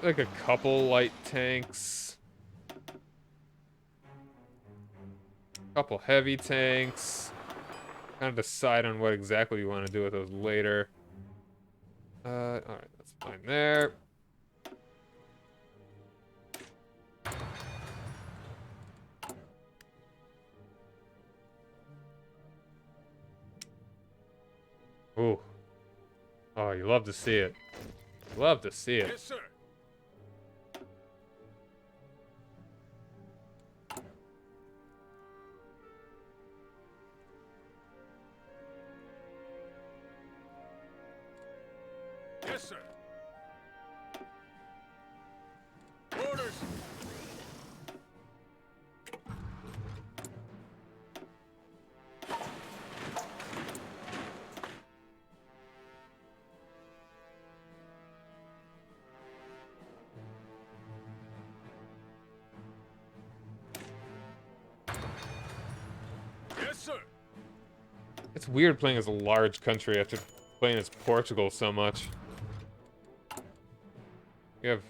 like a couple light tanks. Couple heavy tanks. Kind of decide on what exactly you want to do with those later. Alright, that's fine there. Ooh. Oh, you love to see it. Love to see it. Yes, sir. Yes, sir. Orders. Yes, sir. It's weird playing as a large country after playing as Portugal so much. You have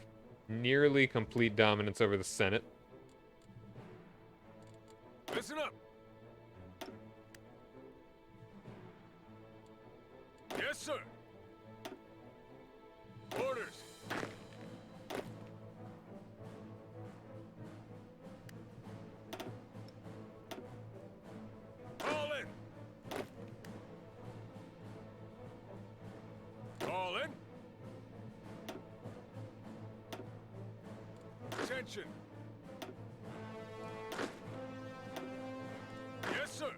nearly complete dominance over the Senate. Listen up. Yes, sir. Orders. Call in. Call in. Attention. Yes, sir.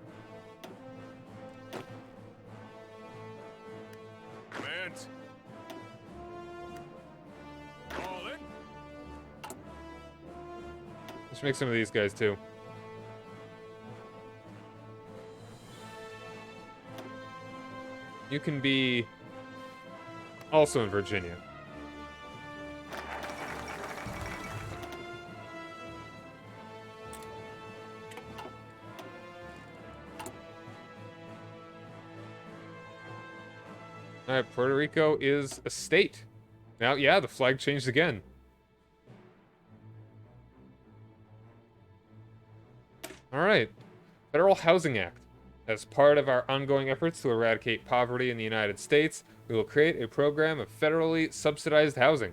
Commands. Call in. Let's make some of these guys too. You can be also in Virginia. Alright, Puerto Rico is a state. Now, yeah, the flag changed again. Alright. Federal Housing Act. As part of our ongoing efforts to eradicate poverty in the United States, we will create a program of federally subsidized housing.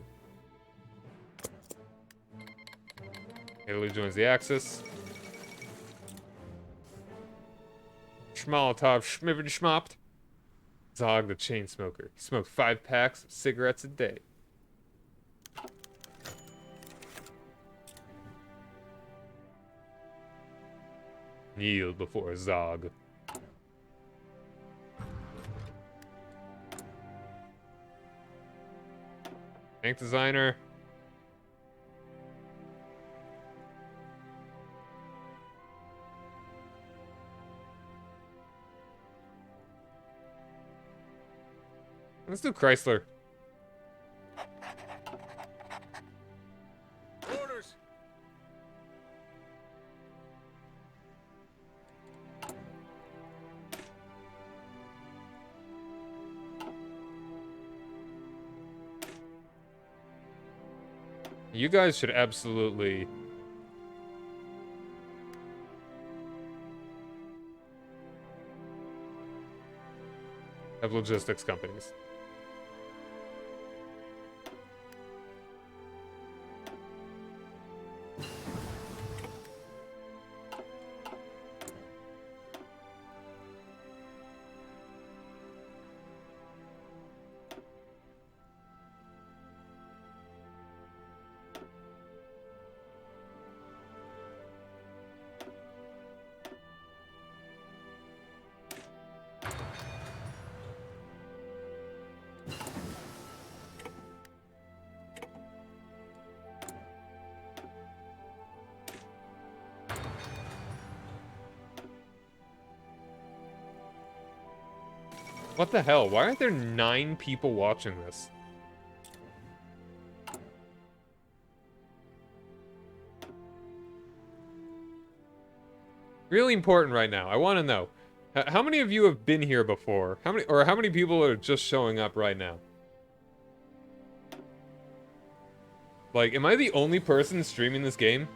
Italy joins the Axis. Schmolotov schmibbity schmopped. Zog the chain smoker. He smoked 5 packs of cigarettes a day. Kneel before Zog. Tank designer. Let's do Chrysler. Orders. You guys should absolutely have logistics companies. What the hell? Why aren't there 9 people watching this? Really important right now. I want to know. How many of you have been here before? How many people are just showing up right now? Like, am I the only person streaming this game?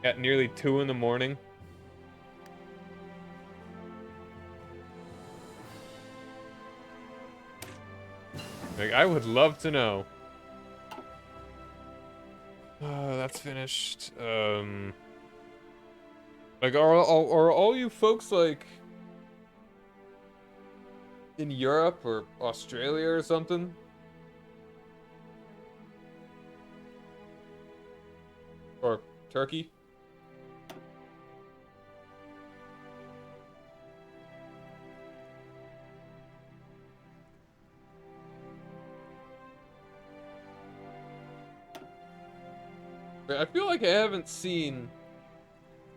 At nearly 2 in the morning? Like, I would love to know. That's finished. Like, are all you folks, like, in Europe or Australia or something? Or Turkey? I feel like I haven't seen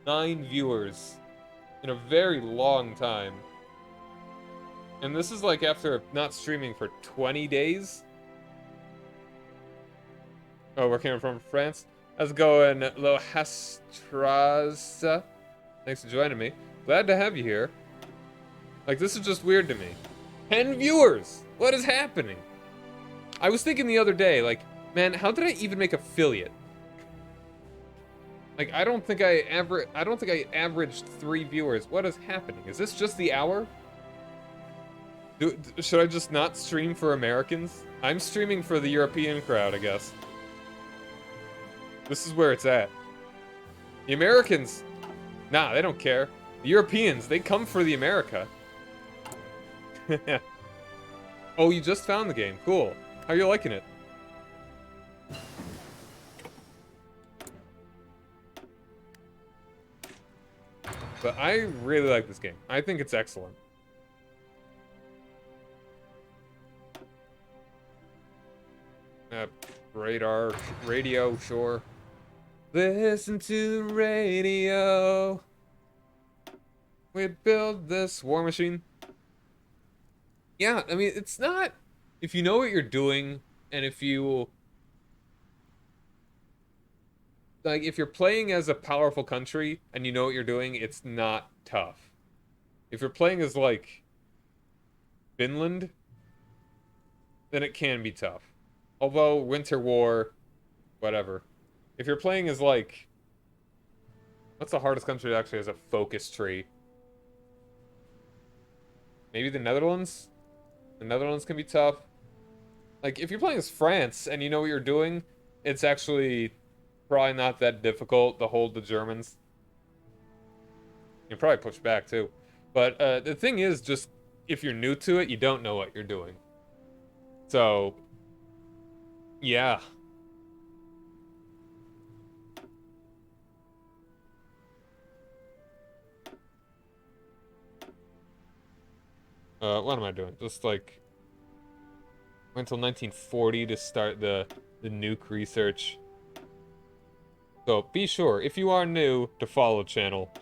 9 viewers in a very long time. And this is like after not streaming for 20 days. Oh, we're coming from France. How's it going, Lohastras? Thanks for joining me. Glad to have you here. Like, this is just weird to me. 10 viewers! What is happening? I was thinking the other day, like, man, how did I even make affiliate? Like, I don't think I averaged 3 viewers. What is happening? Is this just the hour? Should I just not stream for Americans? I'm streaming for the European crowd, I guess. This is where it's at. The Americans, nah, they don't care. The Europeans, they come for the America. Oh, you just found the game. Cool. How are you liking it? But I really like this game. I think it's excellent. Radio, sure. Listen to the radio. We build this war machine. Yeah, I mean, it's not... If you know what you're doing, and if you... Like, if you're playing as a powerful country, and you know what you're doing, it's not tough. If you're playing as, like, Finland, then it can be tough. Although, Winter War, whatever. If you're playing as, like... What's the hardest country that actually has a focus tree? Maybe the Netherlands? The Netherlands can be tough. Like, if you're playing as France, and you know what you're doing, it's actually probably not that difficult to hold the Germans. You can probably push back, too. But, the thing is, just, if you're new to it, you don't know what you're doing. So... Yeah. What am I doing? Just like went till 1940 to start the nuke research. So be sure, if you are new, to follow the channel.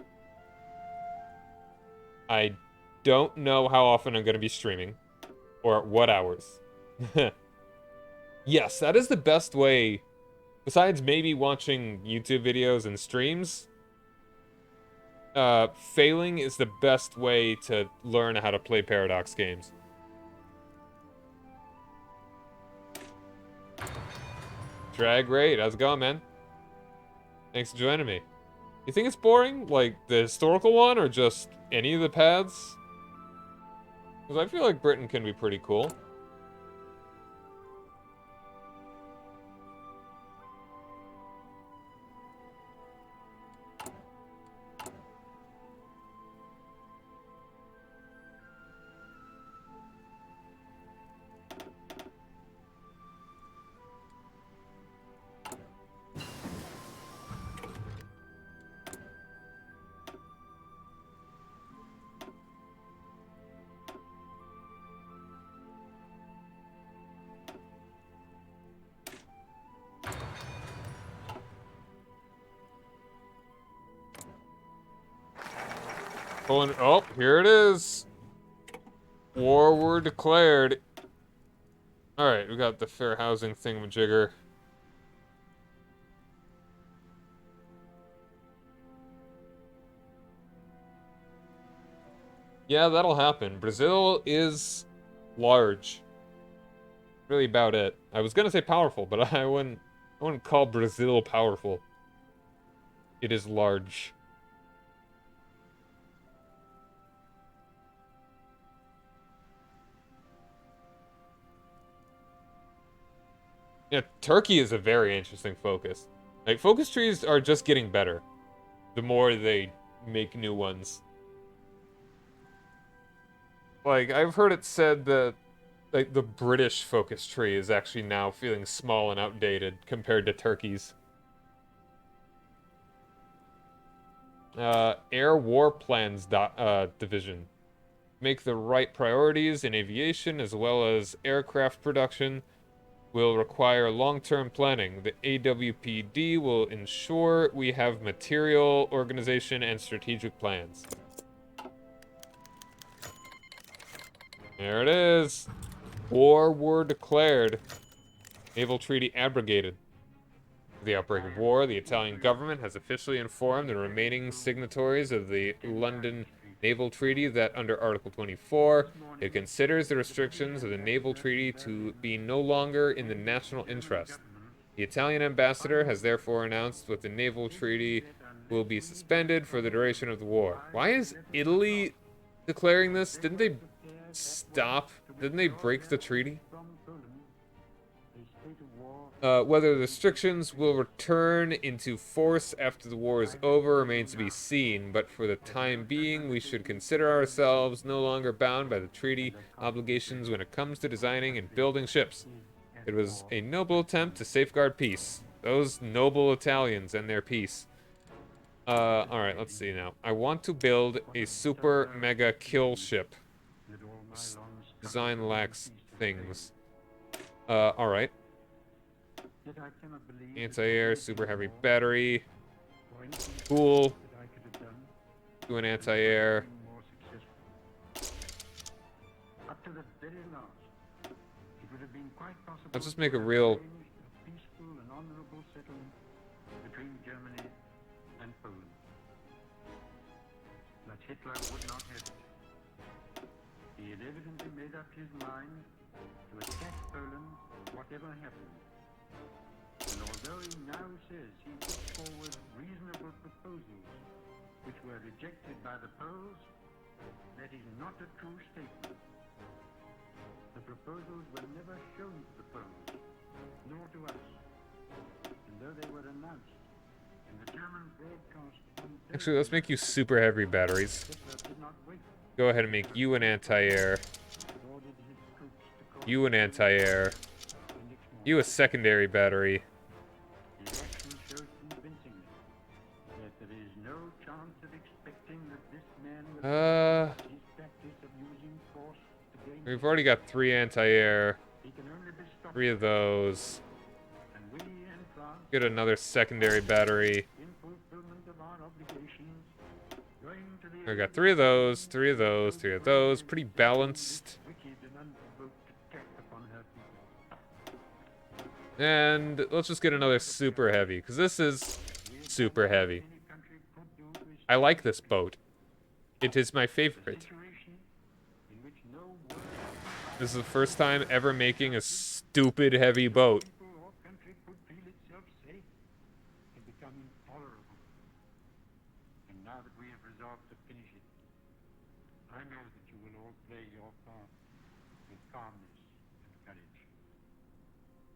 I don't know how often I'm going to be streaming, or at what hours. Yes, that is the best way, besides maybe watching YouTube videos and streams, failing is the best way to learn how to play Paradox games. Drag Raid, how's it going, man? Thanks for joining me. You think it's boring? Like, the historical one, or just any of the paths? Because I feel like Britain can be pretty cool. Oh, here it is. War were declared. Alright, we got the fair housing thingamajigger. Yeah, that'll happen. Brazil is large. Really about it. I was gonna say powerful, but I wouldn't call Brazil powerful. It is large. Yeah, Turkey is a very interesting focus. Like, focus trees are just getting better. The more they make new ones. Like, I've heard it said that, like, the British focus tree is actually now feeling small and outdated compared to Turkey's. Air War Plans Division. Make the right priorities in aviation as well as aircraft production. Will require long-term planning. The AWPD will ensure we have material, organization, and strategic plans. There it is. War were declared. Naval treaty abrogated. The outbreak of war, the Italian government has officially informed the remaining signatories of the London Naval Treaty that under Article 24, it considers the restrictions of the Naval Treaty to be no longer in the national interest. The Italian ambassador has therefore announced that the naval treaty will be suspended for the duration of the war. Why is Italy declaring this? Didn't they stop? Didn't they break the treaty? Whether the restrictions will return into force after the war is over remains to be seen, but for the time being, we should consider ourselves no longer bound by the treaty obligations when it comes to designing and building ships. It was a noble attempt to safeguard peace. Those noble Italians and their peace. Alright, let's see now. I want to build a super mega kill ship. Design lacks things. Alright. Anti-air, super heavy battery. Cool. Do an anti-air. Let's just make a real... Hitler would not have it. He had evidently made up his mind to attack Poland, whatever happened. And although he now says he put forward reasonable proposals which were rejected by the Poles, that is not a true statement. The proposals were never shown to the Poles, nor to us. And though they were announced in the German broadcast... Actually, let's make you super heavy batteries. Go ahead and make you an anti-air. You an anti-air. You a secondary battery. We've already got 3 anti-air. 3 of those. Get another secondary battery. I got 3 of those, 3 of those, 3 of those. Pretty balanced. And let's just get another super heavy, because this is super heavy. I like this boat. It is my favorite. This is the first time ever making a stupid heavy boat.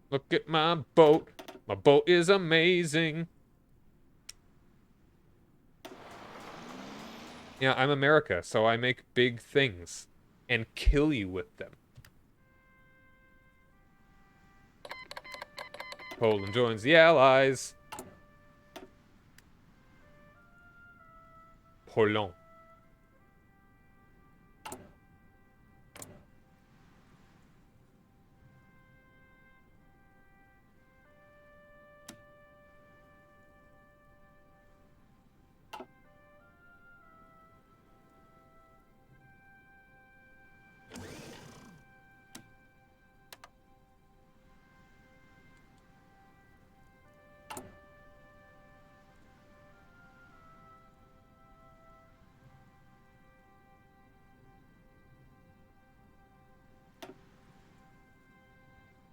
Look at my boat. My boat is amazing. Yeah, I'm America, so I make big things and kill you with them. Poland joins the Allies. Poland.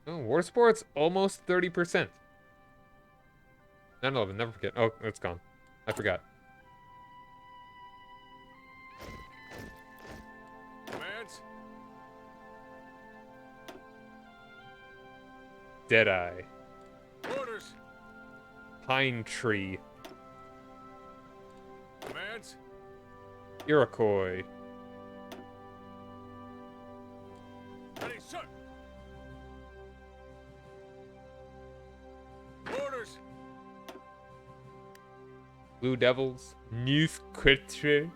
Oh, War Sports almost 30%. 9/11, never forget. Oh, it's gone. I forgot. Commands. Deadeye. Orders. Pine Tree. Commands. Iroquois. Ready, sir. Orders. Blue Devils. Neuf Quatre.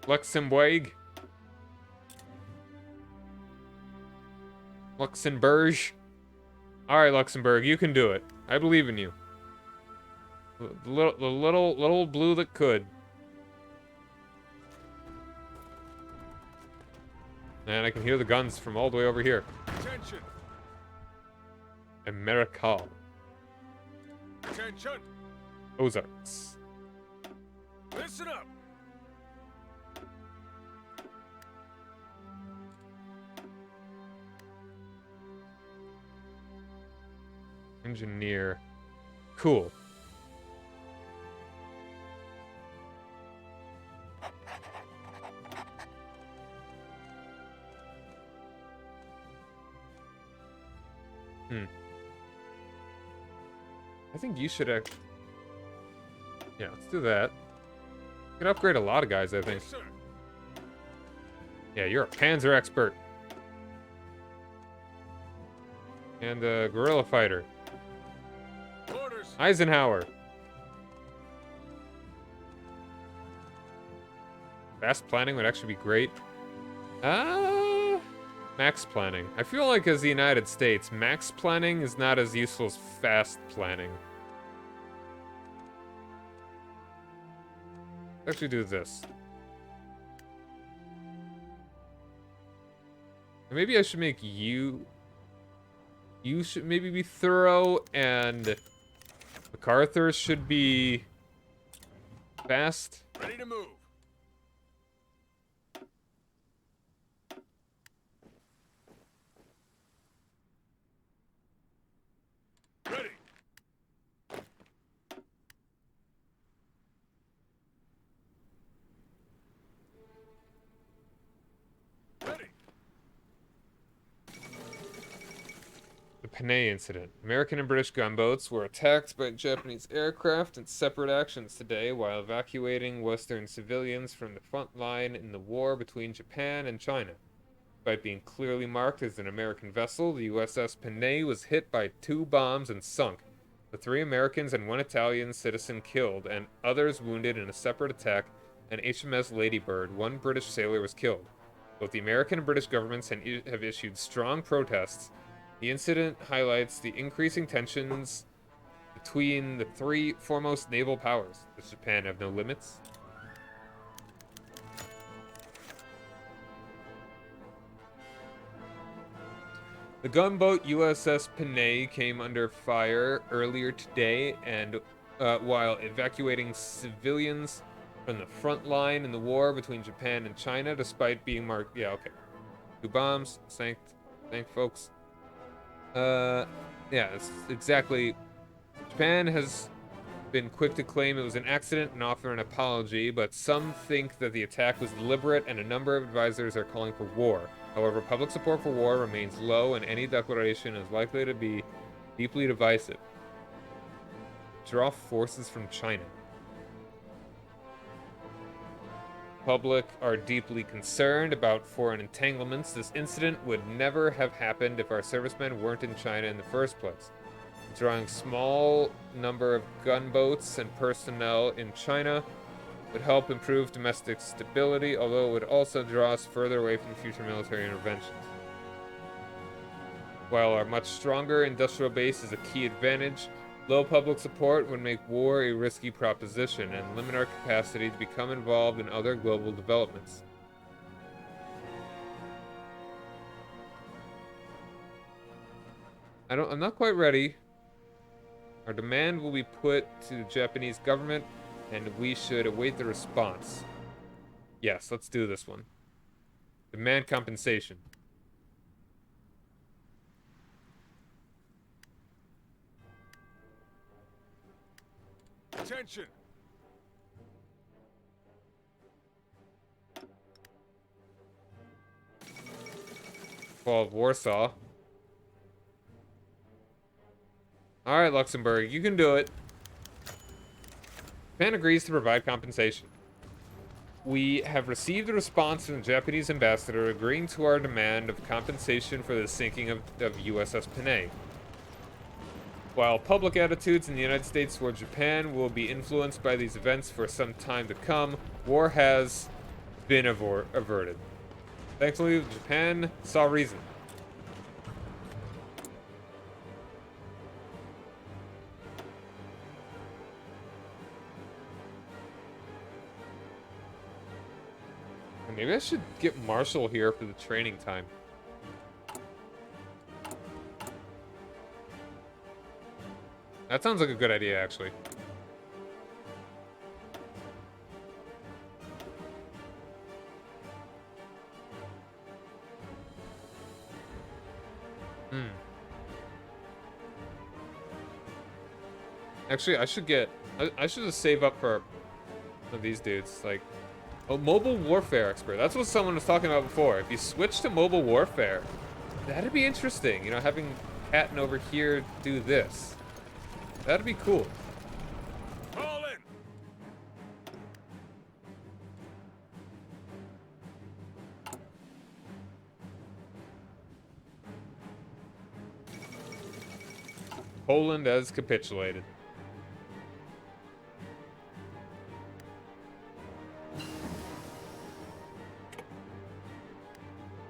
Luxembourg. Luxembourg. Alright, Luxembourg, you can do it. I believe in you. The little blue that could. And I can hear the guns from all the way over here. Attention. America. Attention. Ozarks. Listen up. Engineer. Cool. I think you should Yeah, let's do that. You can upgrade a lot of guys, I think. Yes, sir. Yeah, you're a Panzer expert. And a guerrilla fighter. Orders. Eisenhower. Fast planning would actually be great. Max planning. I feel like as the United States, max planning is not as useful as fast planning. Let's actually do this. Maybe I should make you... You should maybe be thorough, and MacArthur should be fast. Ready to move. Ready. Ready. The Panay incident. American and British gunboats were attacked by Japanese aircraft in separate actions today while evacuating Western civilians from the front line in the war between Japan and China. Despite being clearly marked as an American vessel, the USS Panay was hit by 2 bombs and sunk, with 3 Americans and 1 Italian citizen killed and others wounded in a separate attack. An HMS Ladybird, 1 British sailor was killed. Both the American and British governments have issued strong protests. The incident highlights the increasing tensions between the 3 foremost naval powers. Does Japan have no limits? The gunboat USS Panay came under fire earlier today, and while evacuating civilians from the front line in the war between Japan and China, despite being marked... Yeah, okay. 2 bombs. Sank folks. Yeah, it's exactly... Japan has been quick to claim it was an accident and offer an apology, but some think that the attack was deliberate, and a number of advisors are calling for war. However, public support for war remains low, and any declaration is likely to be deeply divisive. Draw forces from China. Public are deeply concerned about foreign entanglements. This incident would never have happened if our servicemen weren't in China in the first place. Drawing small number of gunboats and personnel in China would help improve domestic stability, although it would also draw us further away from future military interventions. While our much stronger industrial base is a key advantage, low public support would make war a risky proposition and limit our capacity to become involved in other global developments. I'm not quite ready. Our demand will be put to the Japanese government, and we should await the response. Yes, let's do this one. Demand compensation. Attention. Fall of Warsaw. Alright, Luxembourg, you can do it. Japan agrees to provide compensation. We have received a response from the Japanese ambassador agreeing to our demand of compensation for the sinking of USS Panay. While public attitudes in the United States toward Japan will be influenced by these events for some time to come, war has been averted. Thankfully, Japan saw reason. Maybe I should get Marshall here for the training time. That sounds like a good idea, actually. Actually, I should get... I should just save up for one of these dudes. Like, oh, mobile warfare expert. That's what someone was talking about before. If you switch to mobile warfare, that'd be interesting. You know, having Patton over here do this. That'd be cool. Fall in. Poland has capitulated.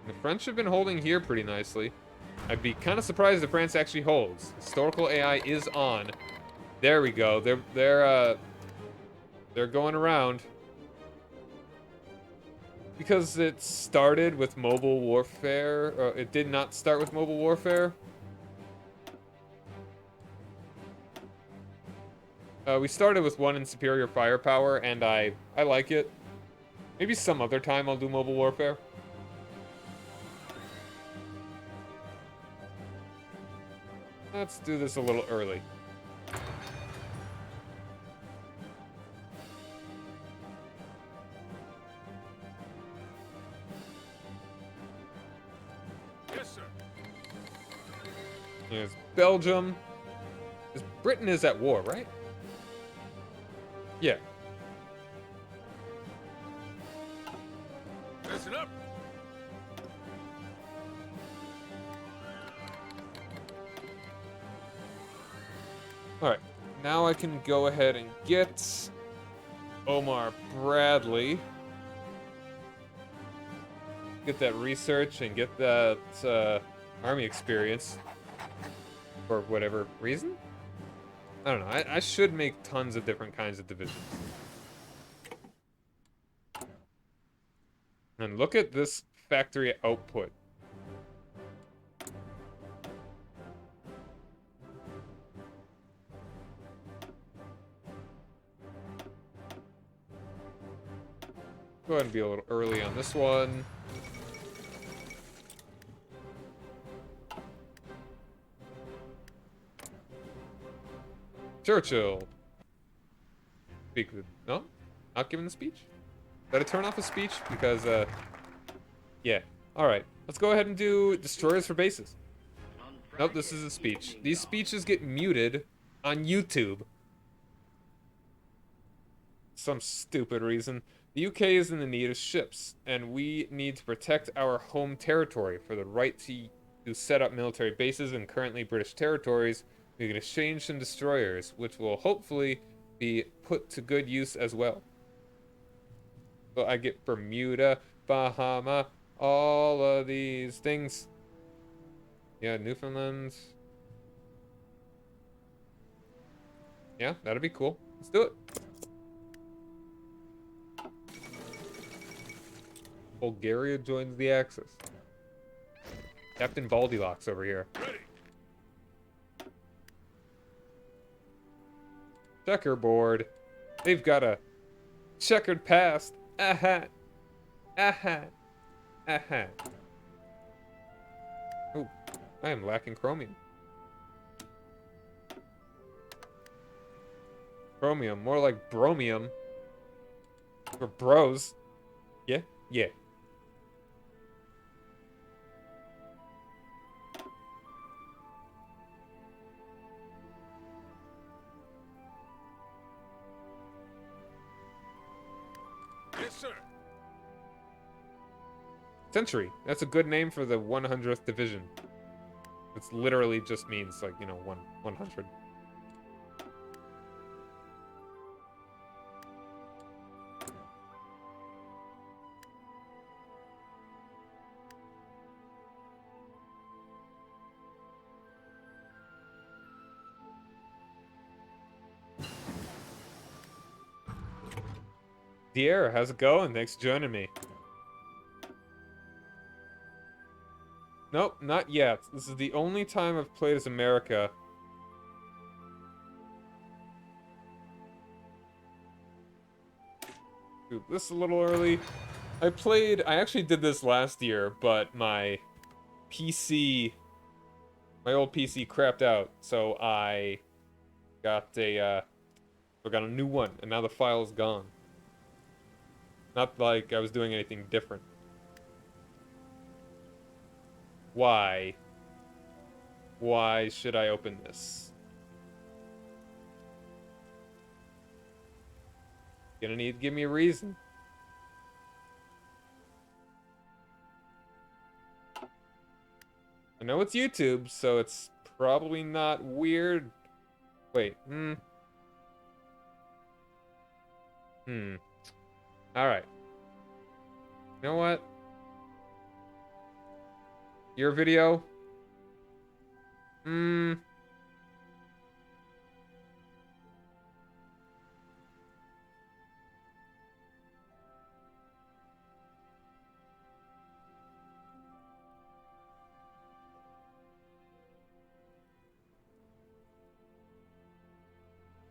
The French have been holding here pretty nicely. I'd be kind of surprised if France actually holds. Historical AI is on. There we go. They're going around. Because it started with mobile warfare. It did not start with mobile warfare. We started with one in superior firepower, and I like it. Maybe some other time I'll do mobile warfare. Let's do this a little early. Yes, sir. There's Belgium. Britain is at war, right? Yeah. Listen up. Alright. Now I can go ahead and get Omar Bradley. Get that research and get that army experience. For whatever reason? I don't know. I should make tons of different kinds of divisions. And look at this factory output. Go ahead and be a little early on this one. Churchill. Speak with... No? Not giving the speech? Did I turn off a speech? Because, yeah. Alright. Let's go ahead and do destroyers for bases. Nope, this is a speech. These speeches get muted on YouTube. Some stupid reason. The UK is in the need of ships, and we need to protect our home territory for the right to set up military bases in currently British territories. We can exchange some destroyers, which will hopefully be put to good use as well. So I get Bermuda, Bahama, all of these things. Yeah, Newfoundland. Yeah, that'd be cool. Let's do it. Bulgaria joins the Axis. Captain Baldilocks over here. Ready. Checkerboard. They've got a checkered past. Aha. Aha. Aha. Oh, I am lacking chromium. Chromium, more like bromium. For bros. Yeah? Yeah. Yes, sir. Century. That's a good name for the 100th Division. It's literally just means, like, you know, 100. Dier, how's it going? Thanks for joining me. Nope, not yet. This is the only time I've played as America. Dude, this is a little early. I actually did this last year, but my old PC crapped out, so I got a I got a new one, and now the file is gone. Not like I was doing anything different. Why? Why should I open this? Gonna need to give me a reason. I know it's YouTube, so it's probably not weird. Wait, Alright. You know what? Your video?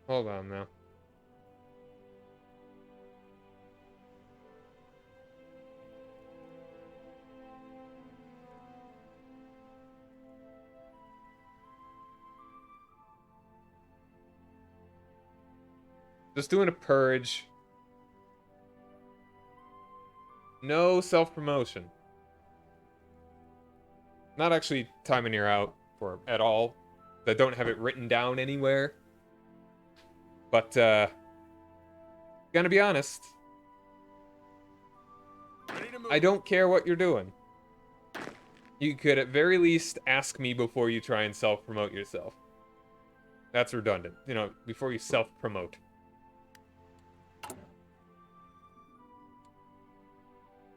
Hold on now. Just doing a purge. No self-promotion. Not actually timing her out for at all. I don't have it written down anywhere. But, gonna be honest. I don't care what you're doing. You could at very least ask me before you try and self-promote yourself. That's redundant. You know, before you self-promote.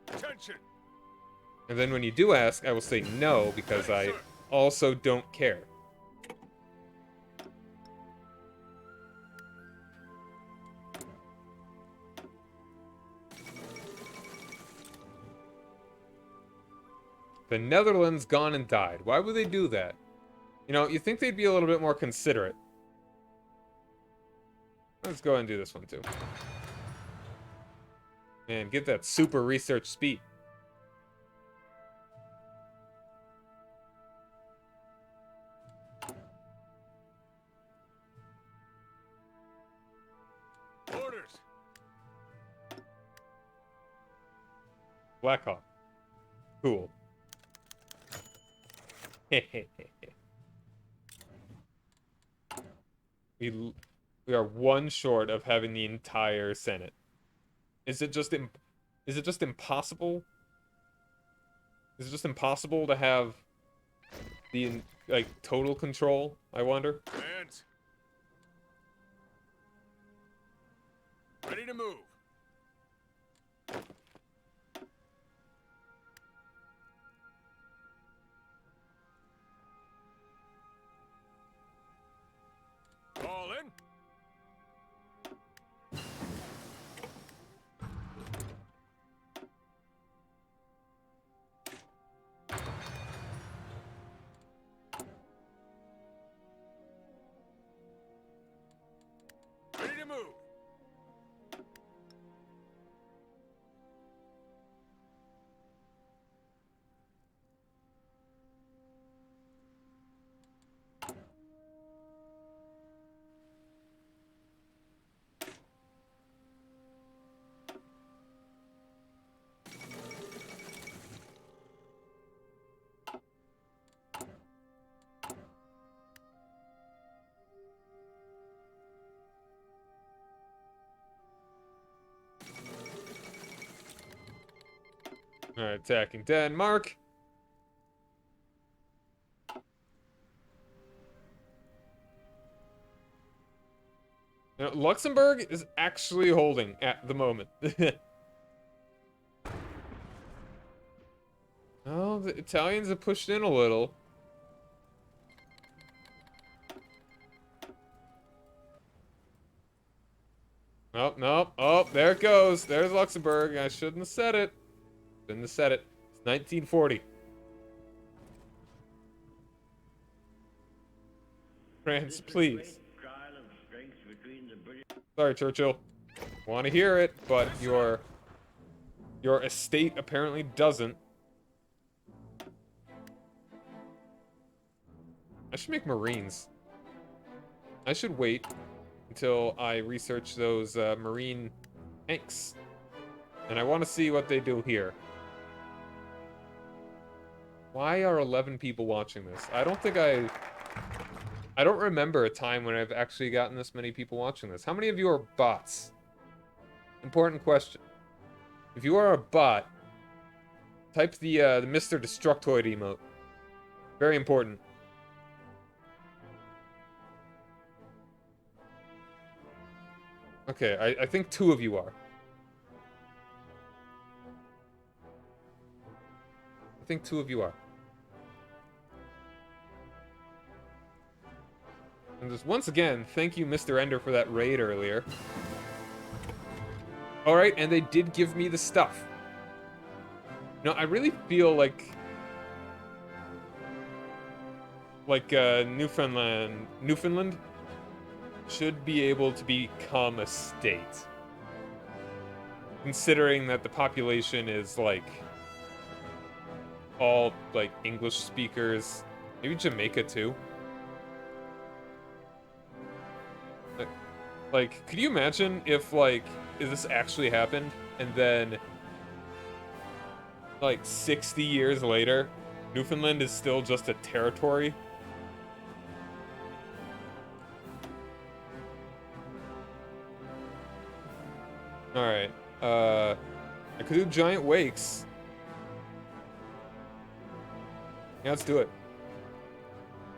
Attention. And then when you do ask, I will say no, because I also don't care. The Netherlands gone and died. Why would they do that? You know, you think they'd be a little bit more considerate. Let's go ahead and do this one too. And get that super research speed. Orders. Blackhawk. Cool. We are one short of having the entire Senate. Is it just impossible? Is it just impossible to have the like total control? I wonder. Hands. Ready to move. All in. Ready to move. Alright, attacking Denmark. Now, Luxembourg is actually holding at the moment. Oh, the Italians have pushed in a little. Oh, no. Oh, there it goes. There's Luxembourg. I shouldn't have said it. Shouldn't have said it. It's 1940. France, please. Sorry, Churchill. Want to hear it, but your estate apparently doesn't. I should make Marines. I should wait until I research those marine tanks. And I want to see what they do here. Why are 11 people watching this? I don't remember a time when I've actually gotten this many people watching this. How many of you are bots? Important question. If you are a bot, type the Mr. Destructoid emote. Very important. Okay, I think 2 of you are. I think 2 of you are. And just once again, thank you, Mr. Ender, for that raid earlier. Alright, and they did give me the stuff. No, I really feel like Newfoundland should be able to become a state. Considering that the population is, like, all, like, English speakers. Maybe Jamaica, too. Like, could you imagine if, like, if this actually happened, and then, like, 60 years later, Newfoundland is still just a territory? Alright, I could do giant wakes. Yeah, let's do it.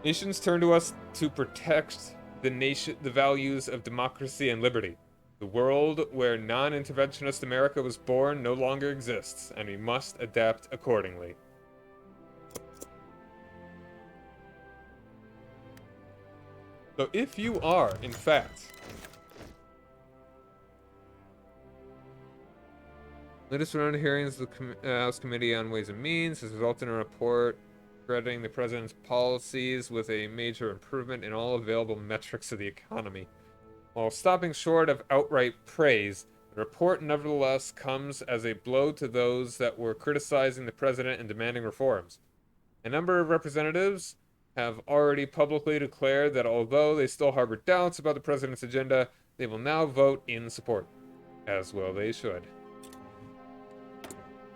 Nations turn to us to protect the values of democracy and liberty. The world where non-interventionist America was born no longer exists, and we must adapt accordingly. So if you are, in fact, latest round of hearings of the House Committee on Ways and Means has resulted in a report crediting the president's policies with a major improvement in all available metrics of the economy. While stopping short of outright praise, the report nevertheless comes as a blow to those that were criticizing the president and demanding reforms. A number of representatives have already publicly declared that although they still harbor doubts about the president's agenda, they will now vote in support. As well they should.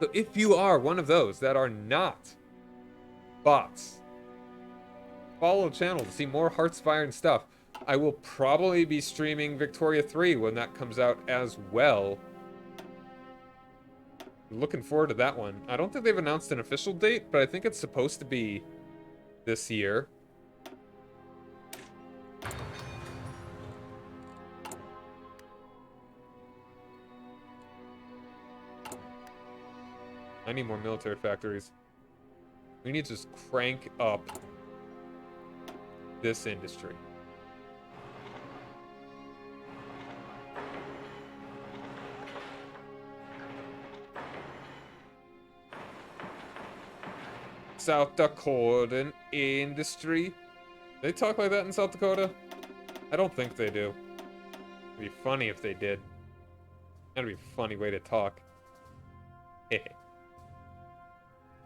So if you are one of those that are not bots, follow the channel to see more Heartsfire stuff. I will probably be streaming Victoria 3 when that comes out as well. Looking forward to that one. I don't think they've announced an official date, but I think it's supposed to be this year. I need more military factories. We need to just crank up this industry. South Dakotan industry. They talk like that in South Dakota? I don't think they do. It'd be funny if they did. That'd be a funny way to talk. Heh.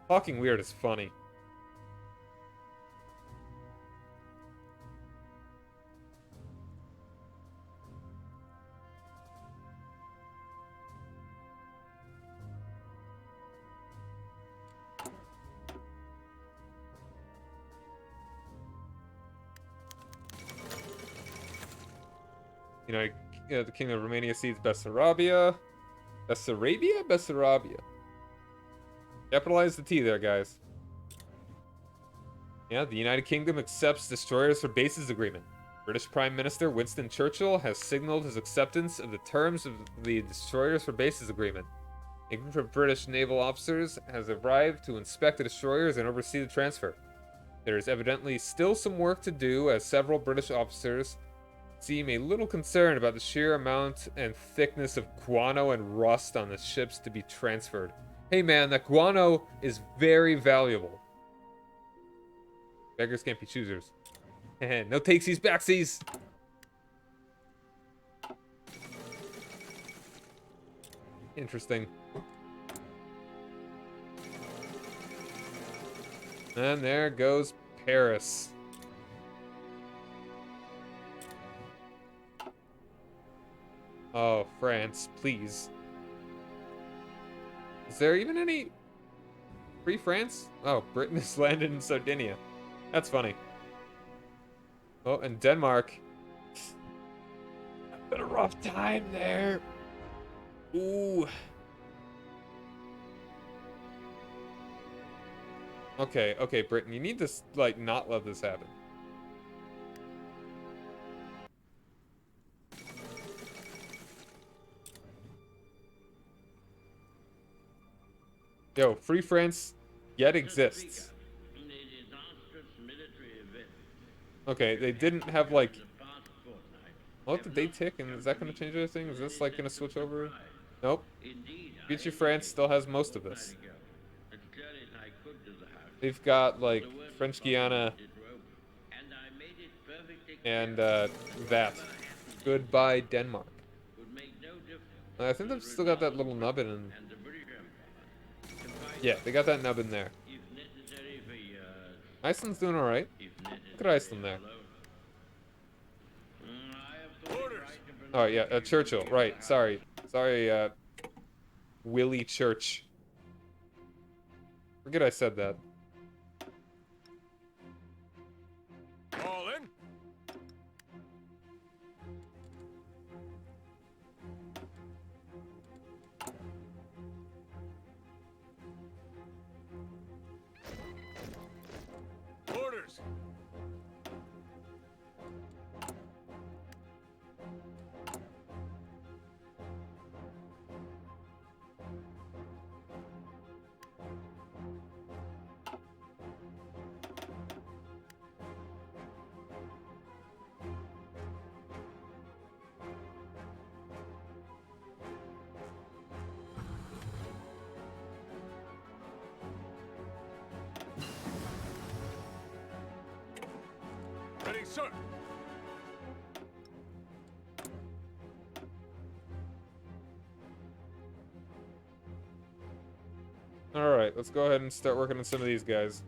Talking weird is funny. The Kingdom of Romania cedes Bessarabia. Bessarabia? Bessarabia. Capitalize the T there, guys. Yeah, the United Kingdom accepts Destroyers for Bases agreement. British Prime Minister Winston Churchill has signaled his acceptance of the terms of the Destroyers for Bases agreement. A group of British naval officers has arrived to inspect the destroyers and oversee the transfer. There is evidently still some work to do, as several British officers seem a little concerned about the sheer amount and thickness of guano and rust on the ships to be transferred. Hey man, that guano is very valuable. Beggars can't be choosers. No takesies, backsies. Interesting. And there goes Paris. Oh, France, please. Is there even any free France? Oh, Britain has landed in Sardinia. That's funny. Oh, and Denmark. Been a rough time there. Ooh. Okay, okay, Britain, you need to, like, not let this happen. Yo, Free France yet exists. Okay, they didn't have, like... I'll let the date tick, and is that going to change anything? Is this, like, going to switch over? Nope. Future France still has most of this. They've got, like, French Guiana and, that. Goodbye, Denmark. I think they've still got that little nubbin in... Yeah, they got that nubbin there. Iceland's doing alright. Look at Iceland there. Oh, yeah, Churchill, right, sorry. Sorry, Willie Church. Forget I said that. All in. Orders. Ready, sir. Alright, let's go ahead and start working on some of these guys.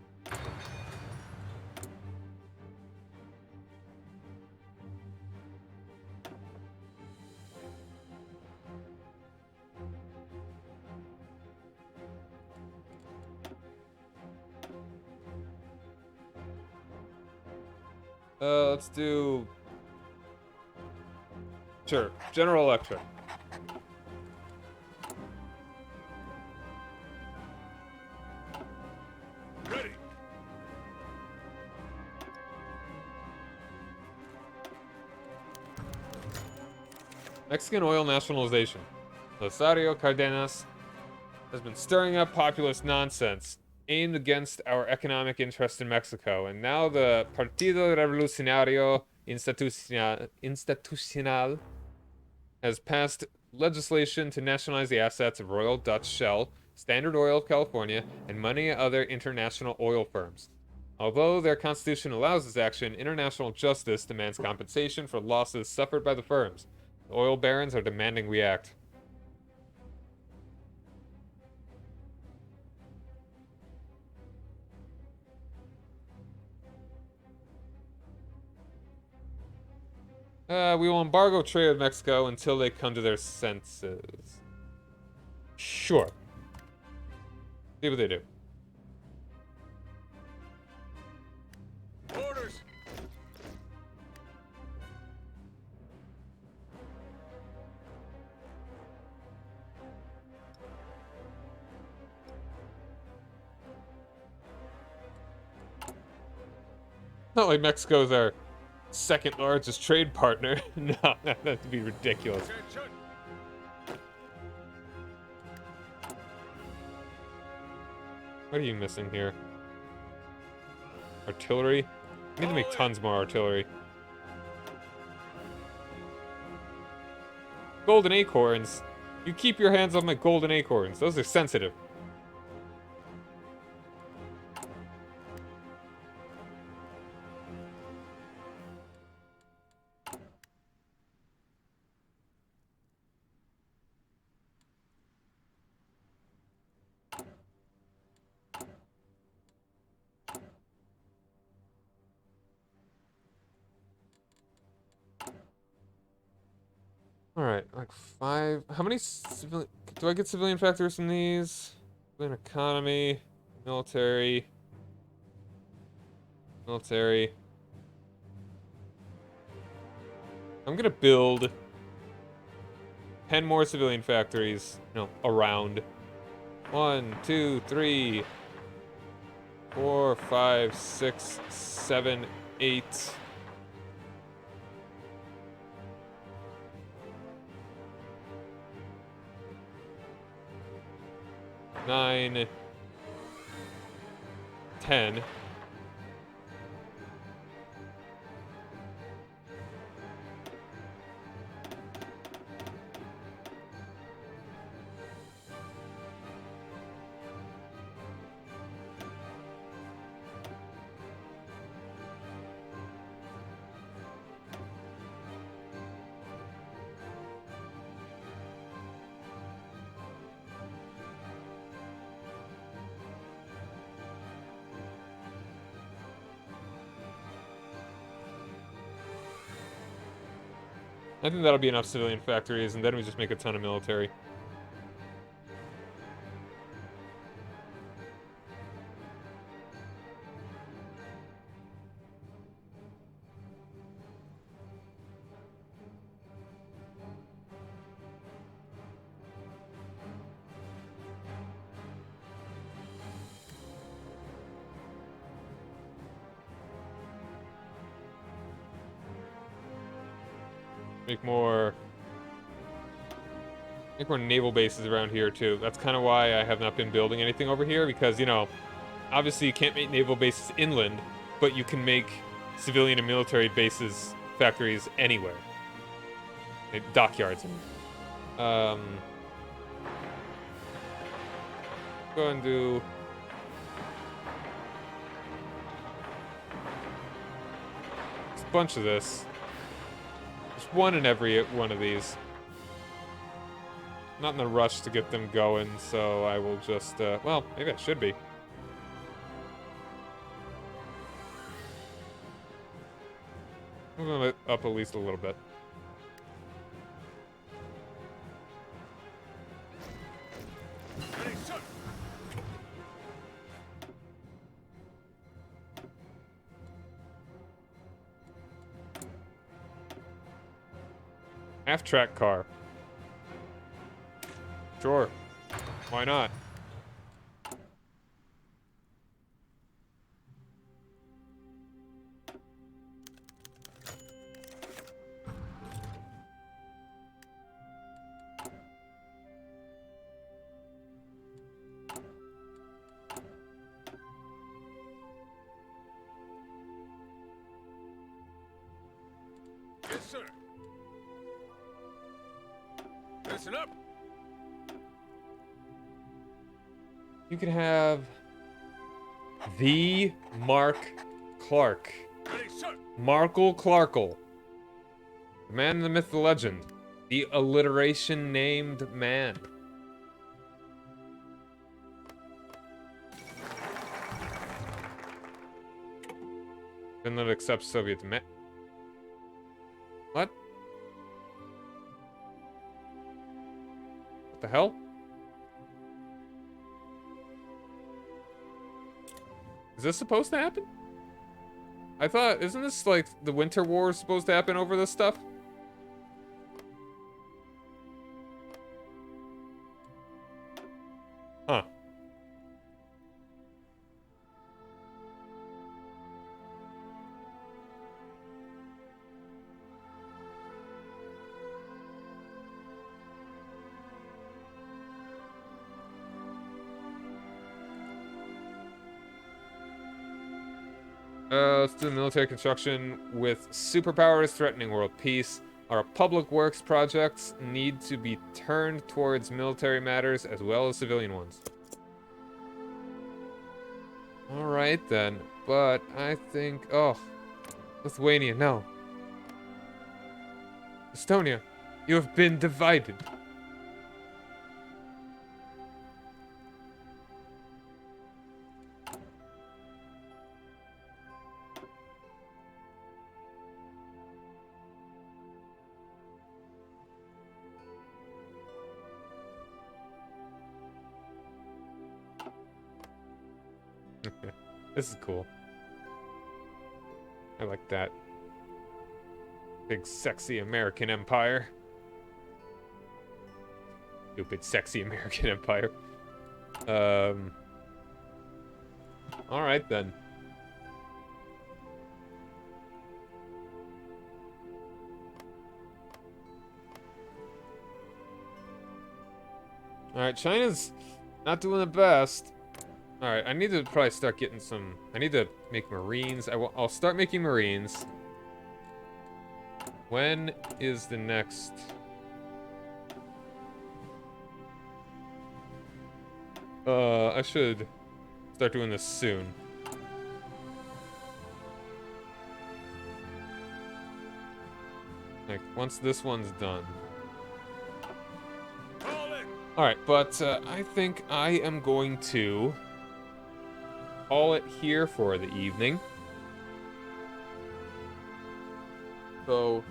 Let's do... Sure, General Electric. Ready. Mexican oil nationalization. Lázaro Cárdenas has been stirring up populist nonsense aimed against our economic interest in Mexico, and now the Partido Revolucionario Institucional has passed legislation to nationalize the assets of Royal Dutch Shell, Standard Oil of California, and many other international oil firms. Although their constitution allows this action, international justice demands compensation for losses suffered by the firms. The oil barons are demanding we act. We will embargo trade with Mexico until they come to their senses. Sure. See what they do. Orders. Not like Mexico's our second largest trade partner. No, that'd be ridiculous. Attention. What are you missing here? Artillery? We need to make tons more artillery. Golden acorns? You keep your hands off my golden acorns. Those are sensitive. Alright, like 5. How many civilian. Do I get civilian factories from these? Civilian economy, military. Military. I'm gonna build 10 more civilian factories. No, around. 1, 2, 3, 4, 5, 6, 7, 8. 9, 10. I think that'll be enough civilian factories, and then we just make a ton of military. Make more naval bases around here too. That's kind of why I have not been building anything over here, because, you know, obviously you can't make naval bases inland, but you can make civilian and military bases, factories anywhere. Like dockyards. Go and do a bunch of this. Just one in every one of these. Not in a rush to get them going, so I will just, well, maybe I should be. I'm gonna up at least a little bit. Ready, sir. Half-track car. Sure. Why not? Yes, sir. Listen up. You can have the Mark Clark. Ready, sir. Markle Clarkle. The man, the myth, the legend. The alliteration named man. Finland accepts Soviet What? What the hell? Is this supposed to happen? I thought, isn't this like the Winter War supposed to happen over this stuff? Huh. Let's do military construction with superpowers threatening world peace. Our public works projects need to be turned towards military matters as well as civilian ones. Alright then, but I think... Oh, Lithuania, no. Estonia, you have been divided. This is cool. I like that. Big, sexy American empire. Stupid, sexy American empire. Alright then. Alright, China's not doing the best. Alright, I need to probably start getting some... I need to make Marines. I'll start making Marines. When is the next... I should start doing this soon. Like, once this one's done. Alright, but I think I am going to call it here for the evening. So,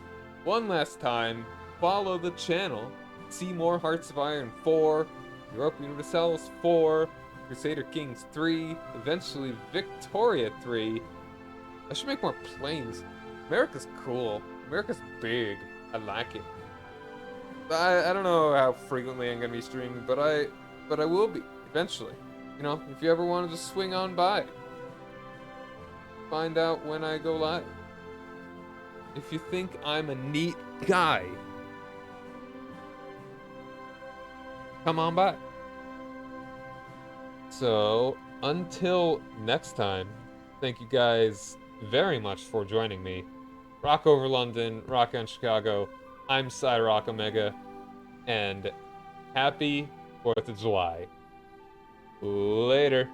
one last time, follow the channel. See more Hearts of Iron 4, Europa Universalis 4, Crusader Kings 3, eventually Victoria 3. I should make more planes. America's cool. America's big. I like it. I don't know how frequently I'm gonna be streaming, but I will be eventually. You know, if you ever want to just swing on by, find out when I go live. If you think I'm a neat guy, come on by. So, until next time, thank you guys very much for joining me. Rock over London, rock on Chicago. I'm Cyrock Omega, and happy 4th of July. Later.